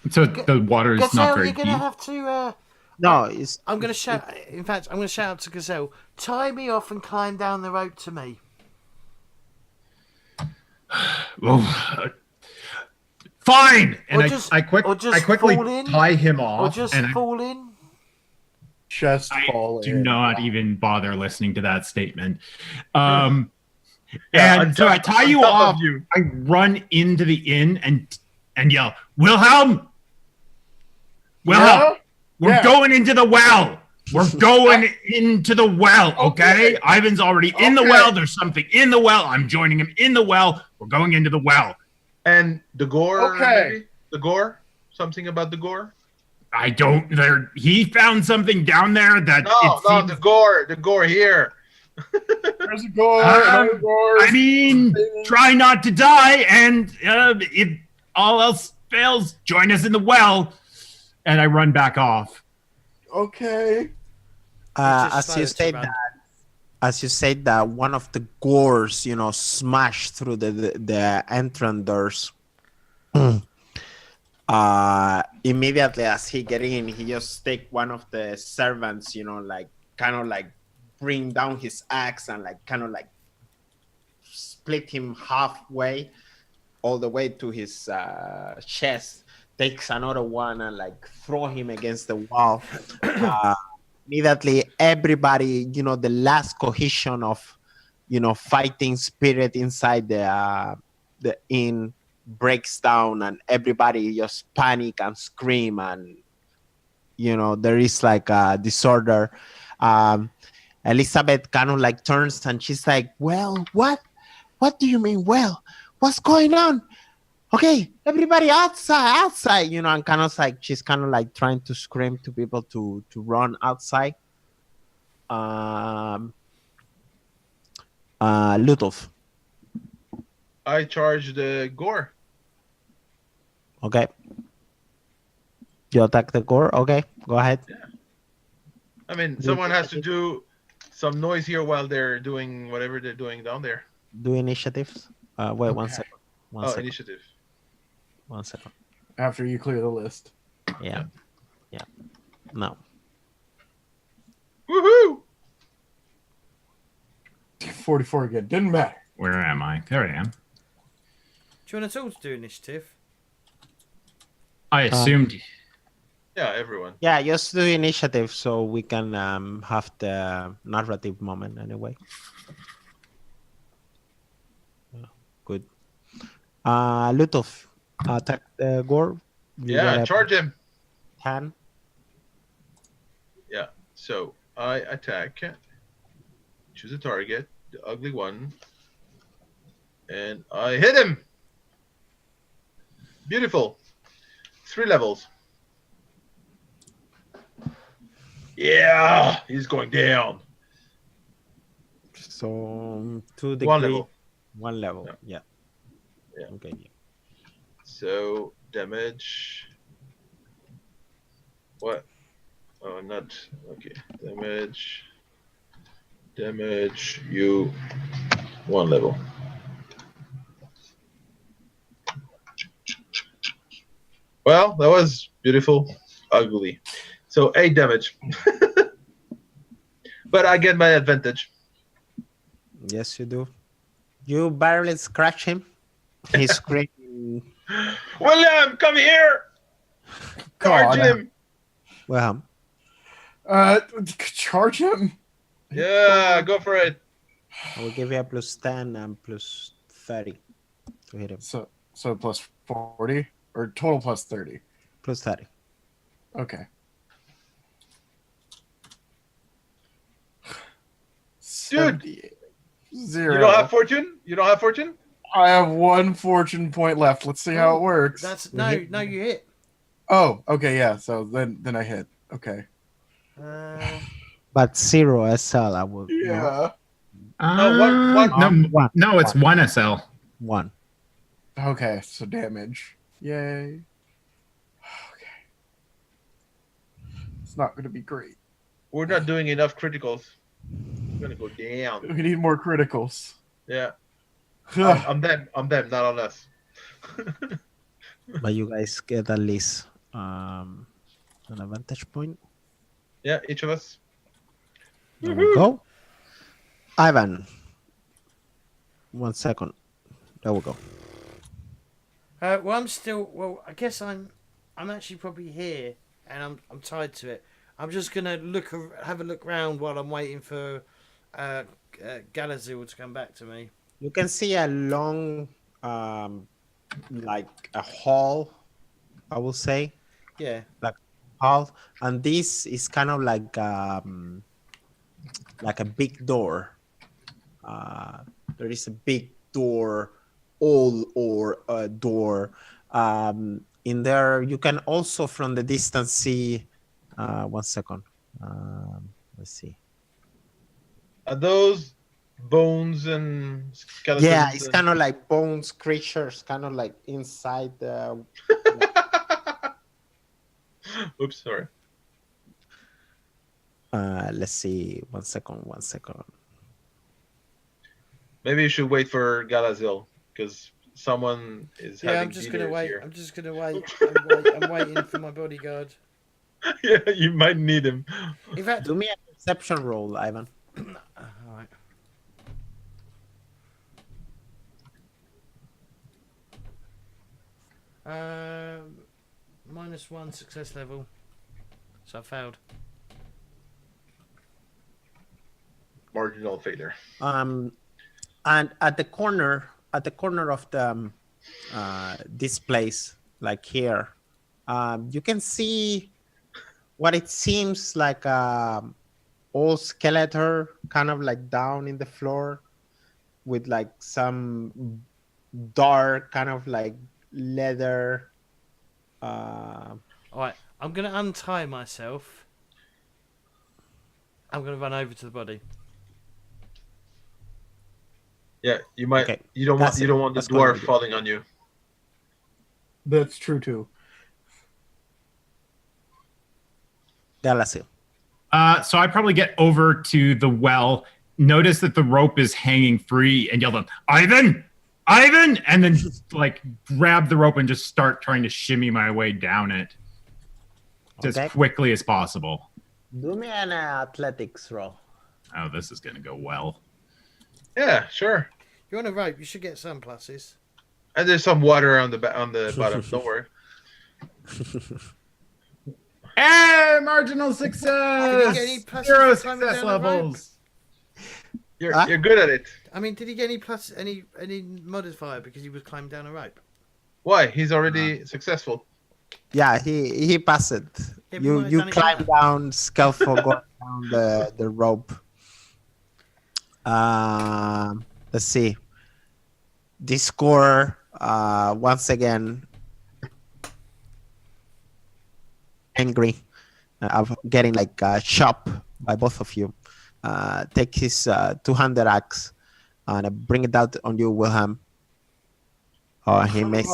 So the water is not Gazelle, very you're gonna deep. have to. No, it's. I'm gonna shout. In fact, I'm gonna shout out to Gazelle. Tie me off and climb down the rope to me. Well, fine. And Or I just- I quickly fall in, tie him Or off, just and fall in. Just I fall do in. not even bother listening to that statement. Yeah, And so I tie you on top off. of you. I run into the inn and yell, Wilhelm! Wilhelm! Yeah? We're Yeah. going into the well. We're going into the well, okay? Ivan's already in the Okay. well. There's something in the well. I'm joining him in the well. We're going into the well. And the gore. Okay. Maybe? The gore. Something about the gore. I don't. He found something down there that No, it no, seems. the gore. The gore here. There's a gore. Um, another gore. I mean, try not to die, and if all else fails, join us in the well. And I run back off. Okay. As you said that one of the gores, smashed through the entrance doors. Immediately as he get in, he just take one of the servants, bring down his axe and split him halfway, all the way to his chest. Takes another one and throw him against the wall. Immediately, everybody, the last cohesion of, fighting spirit inside the inn breaks down, and everybody just panic and scream, and there is a disorder. Elizabeth kind of turns and she's like, "Well, what do you mean? Well, what's going on? Okay, everybody outside, and kind of she's kind of trying to scream to people to run outside. Lutov. I charge the gore. Okay. You attack the gore? Okay, go ahead. I mean, someone has to do some noise here while they're doing whatever they're doing down there. Do initiatives. Wait, one Okay. second. Oh, initiative. 1 second. After you clear the list. Yeah. No. Woohoo! 44 again. Didn't matter. Where am I? There I am. Do you want us all to do initiative? I assumed. Yeah, everyone. Yeah, just do initiative so we can have the narrative moment anyway. Good. Lutov, attack the gore. You Yeah, got a charge him. 10. Yeah. So I attack. Choose a target, the ugly one, and I hit him. Beautiful. 3 levels. Yeah, he's going down. So 2 degree. 1 level. 1 level. Yeah. Yeah. Yeah. Okay. So damage. What? Oh, not okay. Damage. You 1 level. Well, that was beautiful. Ugly. So 8 damage. But I get my advantage. Yes, you do. You barely scratch him. He's screaming. William, come here! Charge God. him! Well, Charge him. Yeah, go for it. I will give you a +10 and +30 to hit him. So plus 40 or total plus 30. +30. Okay. Dude. 0. You don't have fortune? You don't have fortune? I have 1 fortune point left. Let's see how it works. That's no, you hit. Oh, okay, yeah. So then I hit. Okay. But 0 SL, I would. No? Yeah. No, One. it's 1 SL. 1. Okay, so damage. Yay. Okay. It's not going to be great. We're not doing enough criticals. We're gonna go down. We need more criticals. Yeah. On them, not on us. But you guys get at least an advantage point. Yeah, each of us. There we go. Ivan. 1 second. There we go. Well, I'm still. Well, I guess I'm actually probably here, and I'm tied to it. I'm just gonna have a look round while I'm waiting for Galazil to come back to me. You can see a long, like a hall, I will say. Yeah. Like hall, and this is kind of like a big door. There is a big door, door. In there, you can also from the distance see. 1 second. Let's see. Are those bones and skeletons? Yeah, it's kind of like bones, creatures, kind of like inside the. Oops, sorry. Let's see. 1 second. Maybe you should wait for Galazil because someone is. Yeah, having I'm just gonna dealers wait. here. I'm just gonna wait. I'm waiting for my bodyguard. Yeah, you might need him. In fact, Do me a perception roll, Ivan. all right. -1 success level, so I failed. Marginal failure. And at the corner of the this place, like here, you can see what it seems like old skeleton, kind of like down in the floor, with like some dark kind of like leather. All right, I'm gonna untie myself. I'm gonna run over to the body. Yeah, you might. Okay. You don't want the That's what I'm dwarf gonna do. falling on you. That's true too. Galazil. So I probably get over to the well, notice that the rope is hanging free, and yell out, "Ivan! Ivan!" And then like grab the rope and just start trying to shimmy my way down it as Okay. quickly as possible. Do me an athletics roll. Oh, this is gonna go well. Yeah, sure. You're on a rope. You should get some pluses. And there's some water on the bottom. Don't worry. Hey, marginal success! Did you get any pluses 0 for climbing success down the rope? levels. You're good at it. I mean, did he get any modifier because he was climbing down a rope? Why? He's already successful. Yeah, he passed it. Yeah, we might have You done it climb better. down, skillful going down the rope. Let's see. This score once again angry of getting like shot by both of you. Take his two-handed axe and bring it out on you, Wilhelm. Oh, he makes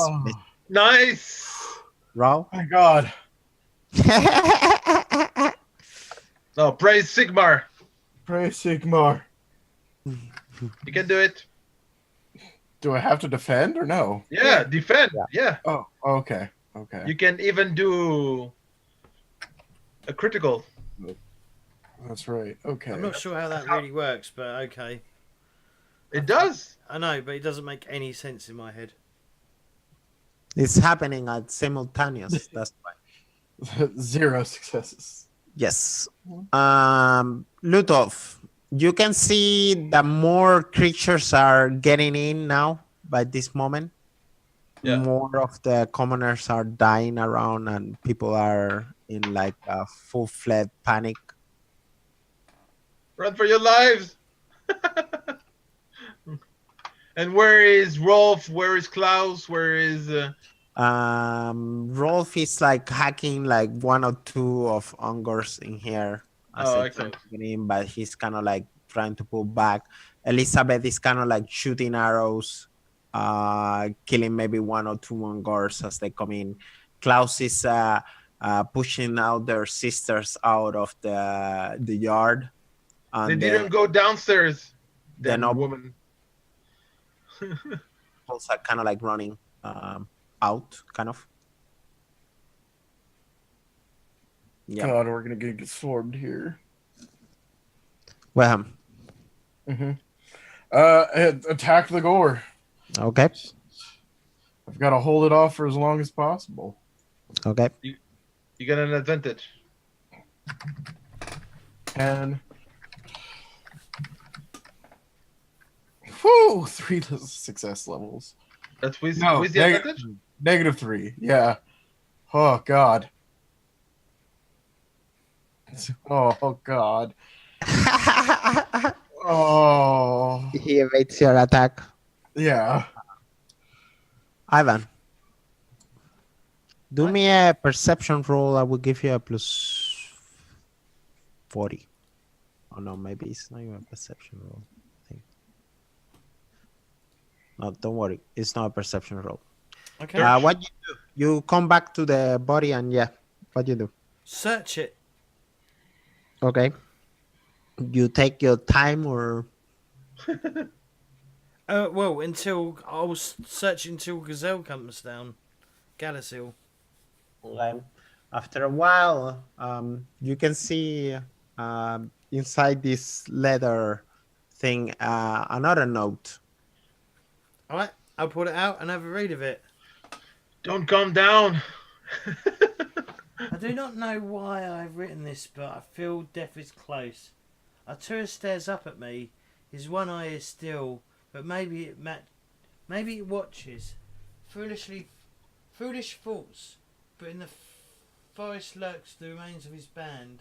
Nice. roll. My God. No, praise Sigmar. Praise Sigmar. You can do it. Do I have to defend or no? Yeah, defend. Yeah. Oh, okay. Okay. You can even do a critical. That's right. Okay. I'm not sure how that really works, but okay. It does. I know, but it doesn't make any sense in my head. It's happening at simultaneous. That's why. 0 successes. Yes. Lutov, you can see that more creatures are getting in now by this moment. Yeah. More of the commoners are dying around and people are in like a full-fledged panic. Run for your lives. And where is Rolf? Where is Klaus? Where is... Rolf is like hacking like 1 or 2 of Ungors in here. as Oh, a excellent. trampoline, but he's kind of like trying to pull back. Elizabeth is kind of like shooting arrows, killing maybe one or two Mongors as they come in. Klaus is pushing out their sisters out of the yard. They And didn't go downstairs. They're Damn not- woman. also kind of like running out, kind of. Yeah. God, we're gonna get swarmed here. Well, Attack the gore. okay. I've got to hold it off for as long as possible. Okay. You got an advantage. 10. Whew, 3 success levels. That's with No, the advantage. -3. Yeah. Oh God. Oh God. Oh He evades your attack. yeah. Ivan, do me a perception roll. I will give you a plus 40. Oh no, maybe it's not even a perception roll. I think. No, don't worry. It's not a perception roll. Okay. What you do? You come back to the body and what you do? Search it. Okay. You take your time or Well, until I'll search until Gazelle comes down. Galazil. okay. After a while, you can see inside this leather thing another note. All right, I'll pull it out and have a read of it. Don't calm down. I do not know why I've written this, but I feel death is close. Artura stares up at me. His one eye is still, but maybe it watches. Foolish thoughts. But in the forest lurks the remains of his band,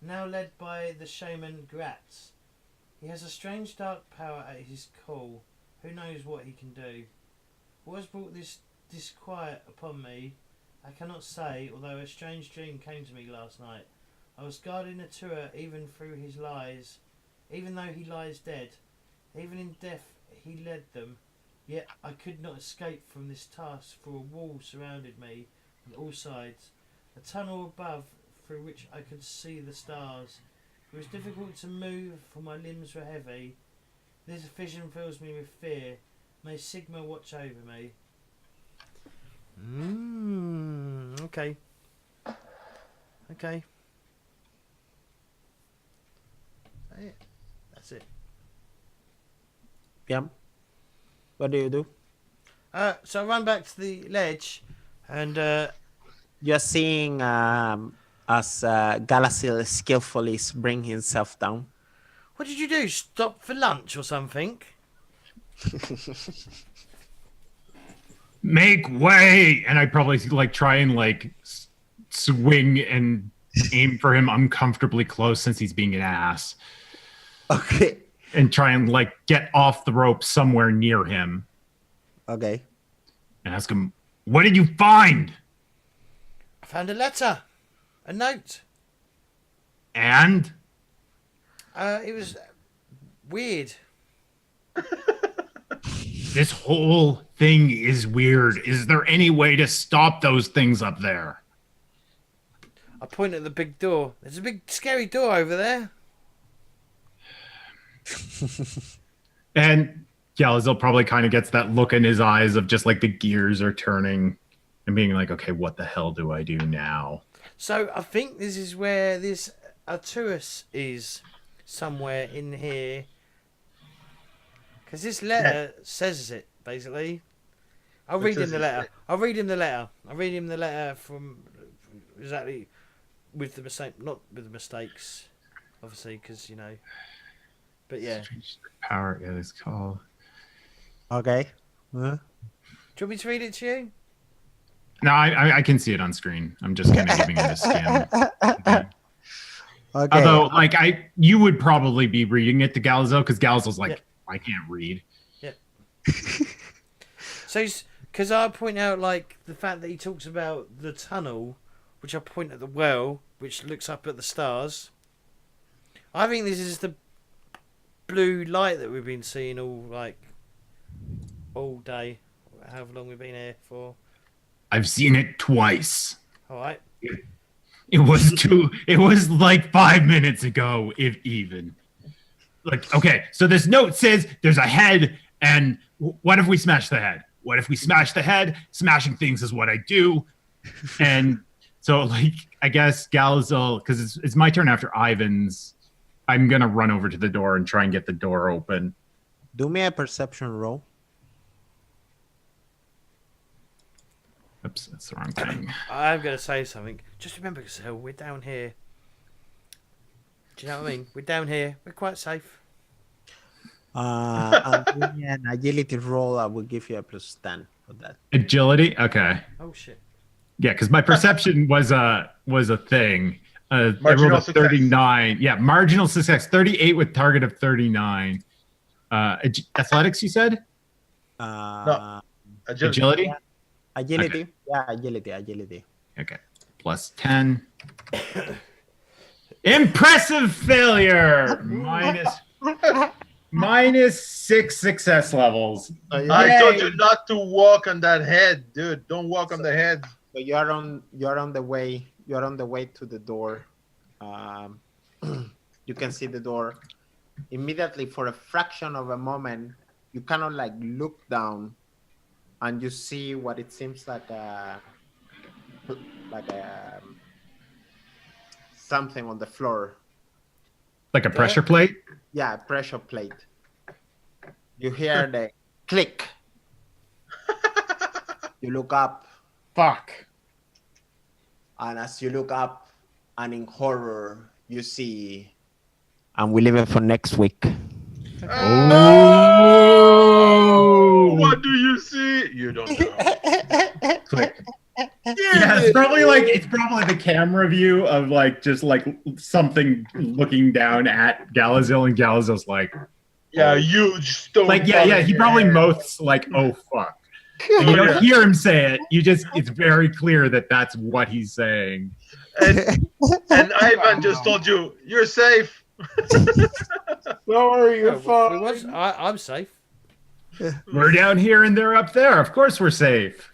now led by the shaman Gratz. He has a strange dark power at his call. Who knows what he can do? What has brought this disquiet upon me? I cannot say, although a strange dream came to me last night. I was guarding Artura even through his lies, even though he lies dead. Even in death he led them, yet I could not escape from this task, for a wall surrounded me on all sides, a tunnel above through which I could see the stars. It was difficult to move, for my limbs were heavy. This vision fills me with fear. May Sigmar watch over me. Okay. Okay. That's it. Yeah. What do you do? So I run back to the ledge, and You're seeing as Galacil skillfully bring himself down. what did you do? Stop for lunch or something? Make way! And I probably like try and like swing and aim for him uncomfortably close since he's being an ass, Okay. and try and like get off the rope somewhere near him Okay. and ask him, "What did you find?" I found a letter, a note. And It was weird. this whole thing is weird. Is there any way to stop those things up there? I point at the big door. There's a big scary door over there. And Galazil probably kind of gets that look in his eyes of just like the gears are turning and being like, okay, what the hell do I do now? So I think this is where this Arturus is, somewhere in here. Because this letter says it, basically. I'll read him the letter. I'll read him the letter from exactly with the mistake, not with the mistakes, obviously, because, you know. But yeah. Power, yeah, it's called. Okay. Do you want me to read it to you? No, I can see it on screen. I'm just kind of giving it a skim. Okay. Although, like, you would probably be reading it to Galazil because Galazil's like, Yep. I can't read. So, because I point out, like, the fact that he talks about the tunnel, which I point at the well, which looks up at the stars. I think this is the blue light that we've been seeing all day. However long we've been here for. I've seen it twice. All right. It was like 5 minutes ago, if even. Like, okay, so this note says there's a head, and what if we smash the head? What if we smash the head? Smashing things is what I do. And so, like, I guess Galazel, because it's my turn after Ivan's, I'm going to run over to the door and try and get the door open. Do me a perception roll. Oops, that's the wrong thing. I'm going to say something. Just remember, Gazelle, we're down here. Do you know what I mean? We're down here. We're quite safe. I'll give you an agility roll. I will give you a +10 for that. Agility? Okay. Oh, shit. Yeah, because my perception was a thing. I rolled Marginal a success. 39. Yeah, marginal success. 38 with target of 39. Athletics, you said? No. Agility? Agility. Okay. Yeah, agility. Okay. Plus 10. Impressive failure! Minus 6 success levels. I told you not to walk on that head, dude. Don't walk on the head. So you're on the way. You're on the way to the door. You can see the door. Immediately, for a fraction of a moment, you kind of like look down, and you see what it seems like a something on the floor. Like a pressure plate? Yeah, pressure plate. You hear the click. You look up, Fuck. and as you look up, and in horror, you see. And we leave it for next week. Oh! What do you see? You don't know. Click. Yeah, it's probably the camera view of like just like something looking down at Galazel, and Galazel's like, Yeah, huge stone. like yeah, he probably mouths like, oh fuck. And you don't hear him say it. It's very clear that that's what he's saying. And Ivan just told you, you're safe. Don't worry, you're fine. I'm safe. We're down here and they're up there. Of course we're safe.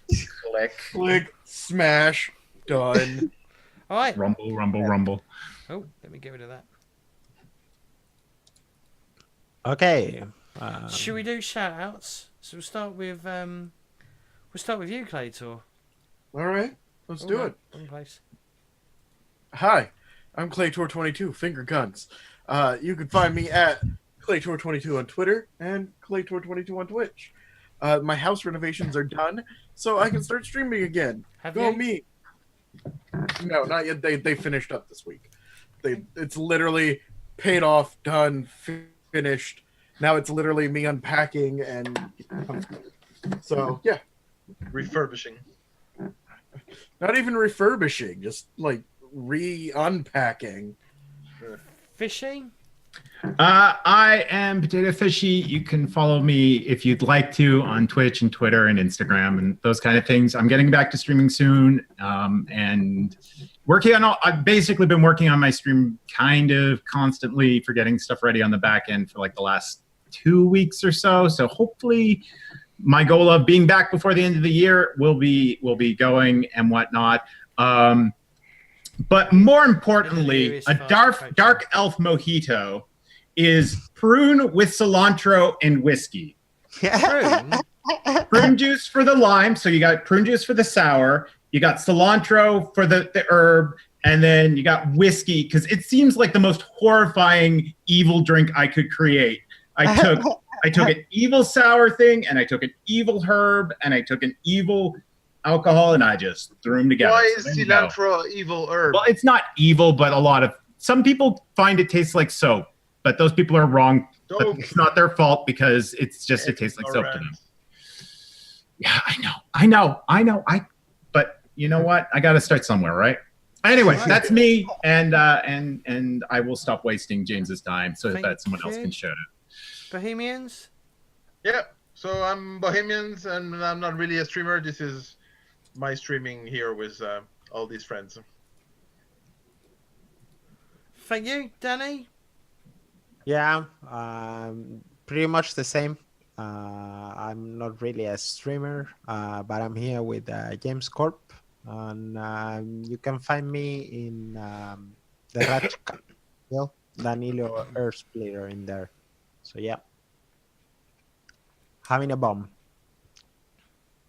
Click, smash, done. All right. Rumble, rumble, rumble. Oh, let me get rid of that. Okay. Should we do shout outs? So we'll start with you, Claytor. All right, let's do it. Wrong place. Hi, I'm Claytor22, finger guns. You can find me at Claytor22 on Twitter and Claytor22 on Twitch. My house renovations are done, so I can start streaming again. Have Go you? me. No, not yet. They finished up this week. It's literally paid off, done, finished. Now it's literally me unpacking and so yeah. Refurbishing. Not even refurbishing, just like unpacking. Fishing? I am Potato Fishy. You can follow me if you'd like to on Twitch and Twitter and Instagram and those kind of things. I'm getting back to streaming soon, and working on I've basically been working on my stream kind of constantly for getting stuff ready on the back end for like the last 2 weeks or so. So hopefully my goal of being back before the end of the year will be going and whatnot. But more importantly, a dark elf mojito is prune with cilantro and whiskey. Prune? Prune juice for the lime, so you got prune juice for the sour, you got cilantro for the herb, and then you got whiskey, because it seems like the most horrifying evil drink I could create. I took an evil sour thing, and I took an evil herb, and I took an evil alcohol, and I just threw them together. Why So is there you go. cilantro evil herb? Well, it's not evil, but some people find it tastes like soap, but those people are wrong. But Dope. it's not their fault because it tastes like soap to them. Yeah, I know. But you know what? I got to start somewhere, right? Anyway, that's me, and I will stop wasting James's time so Thank that someone else you. can shout it. Bohemians? Yeah, so I'm Bohemians, and I'm not really a streamer. This is my streaming here with all these friends. Thank you, Danny. Yeah, pretty much the same. I'm not really a streamer, but I'm here with James Corp, and you can find me in the Ratchet Hill, Danilo Earth Splitter in there. So yeah, having a bomb.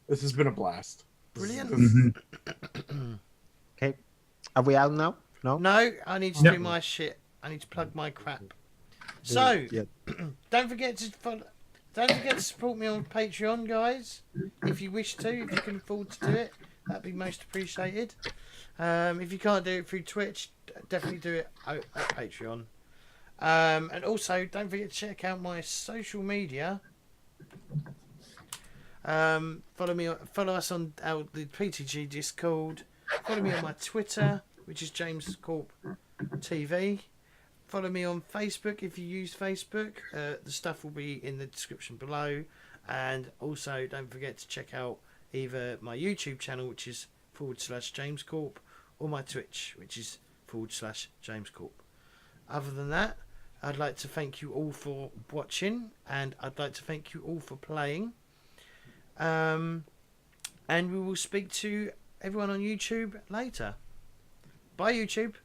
This has been a blast. Brilliant. Okay, are we out now? No. No, I need to Yep. do my shit. I need to plug my crap. So, Yeah. don't forget to follow. Don't forget to support me on Patreon, guys. If you wish to, if you can afford to do it, that'd be most appreciated. If you can't do it through Twitch, definitely do it at Patreon. And also, don't forget to check out my social media. Follow us on the PTG Discord. Follow me on my Twitter, which is James Corp TV. Follow me on Facebook if you use Facebook. The stuff will be in the description below. And also, don't forget to check out either my YouTube channel, which is /James Corp, or my Twitch, which is /James Corp. Other than that, I'd like to thank you all for watching, and I'd like to thank you all for playing. And we will speak to everyone on YouTube later. Bye, YouTube.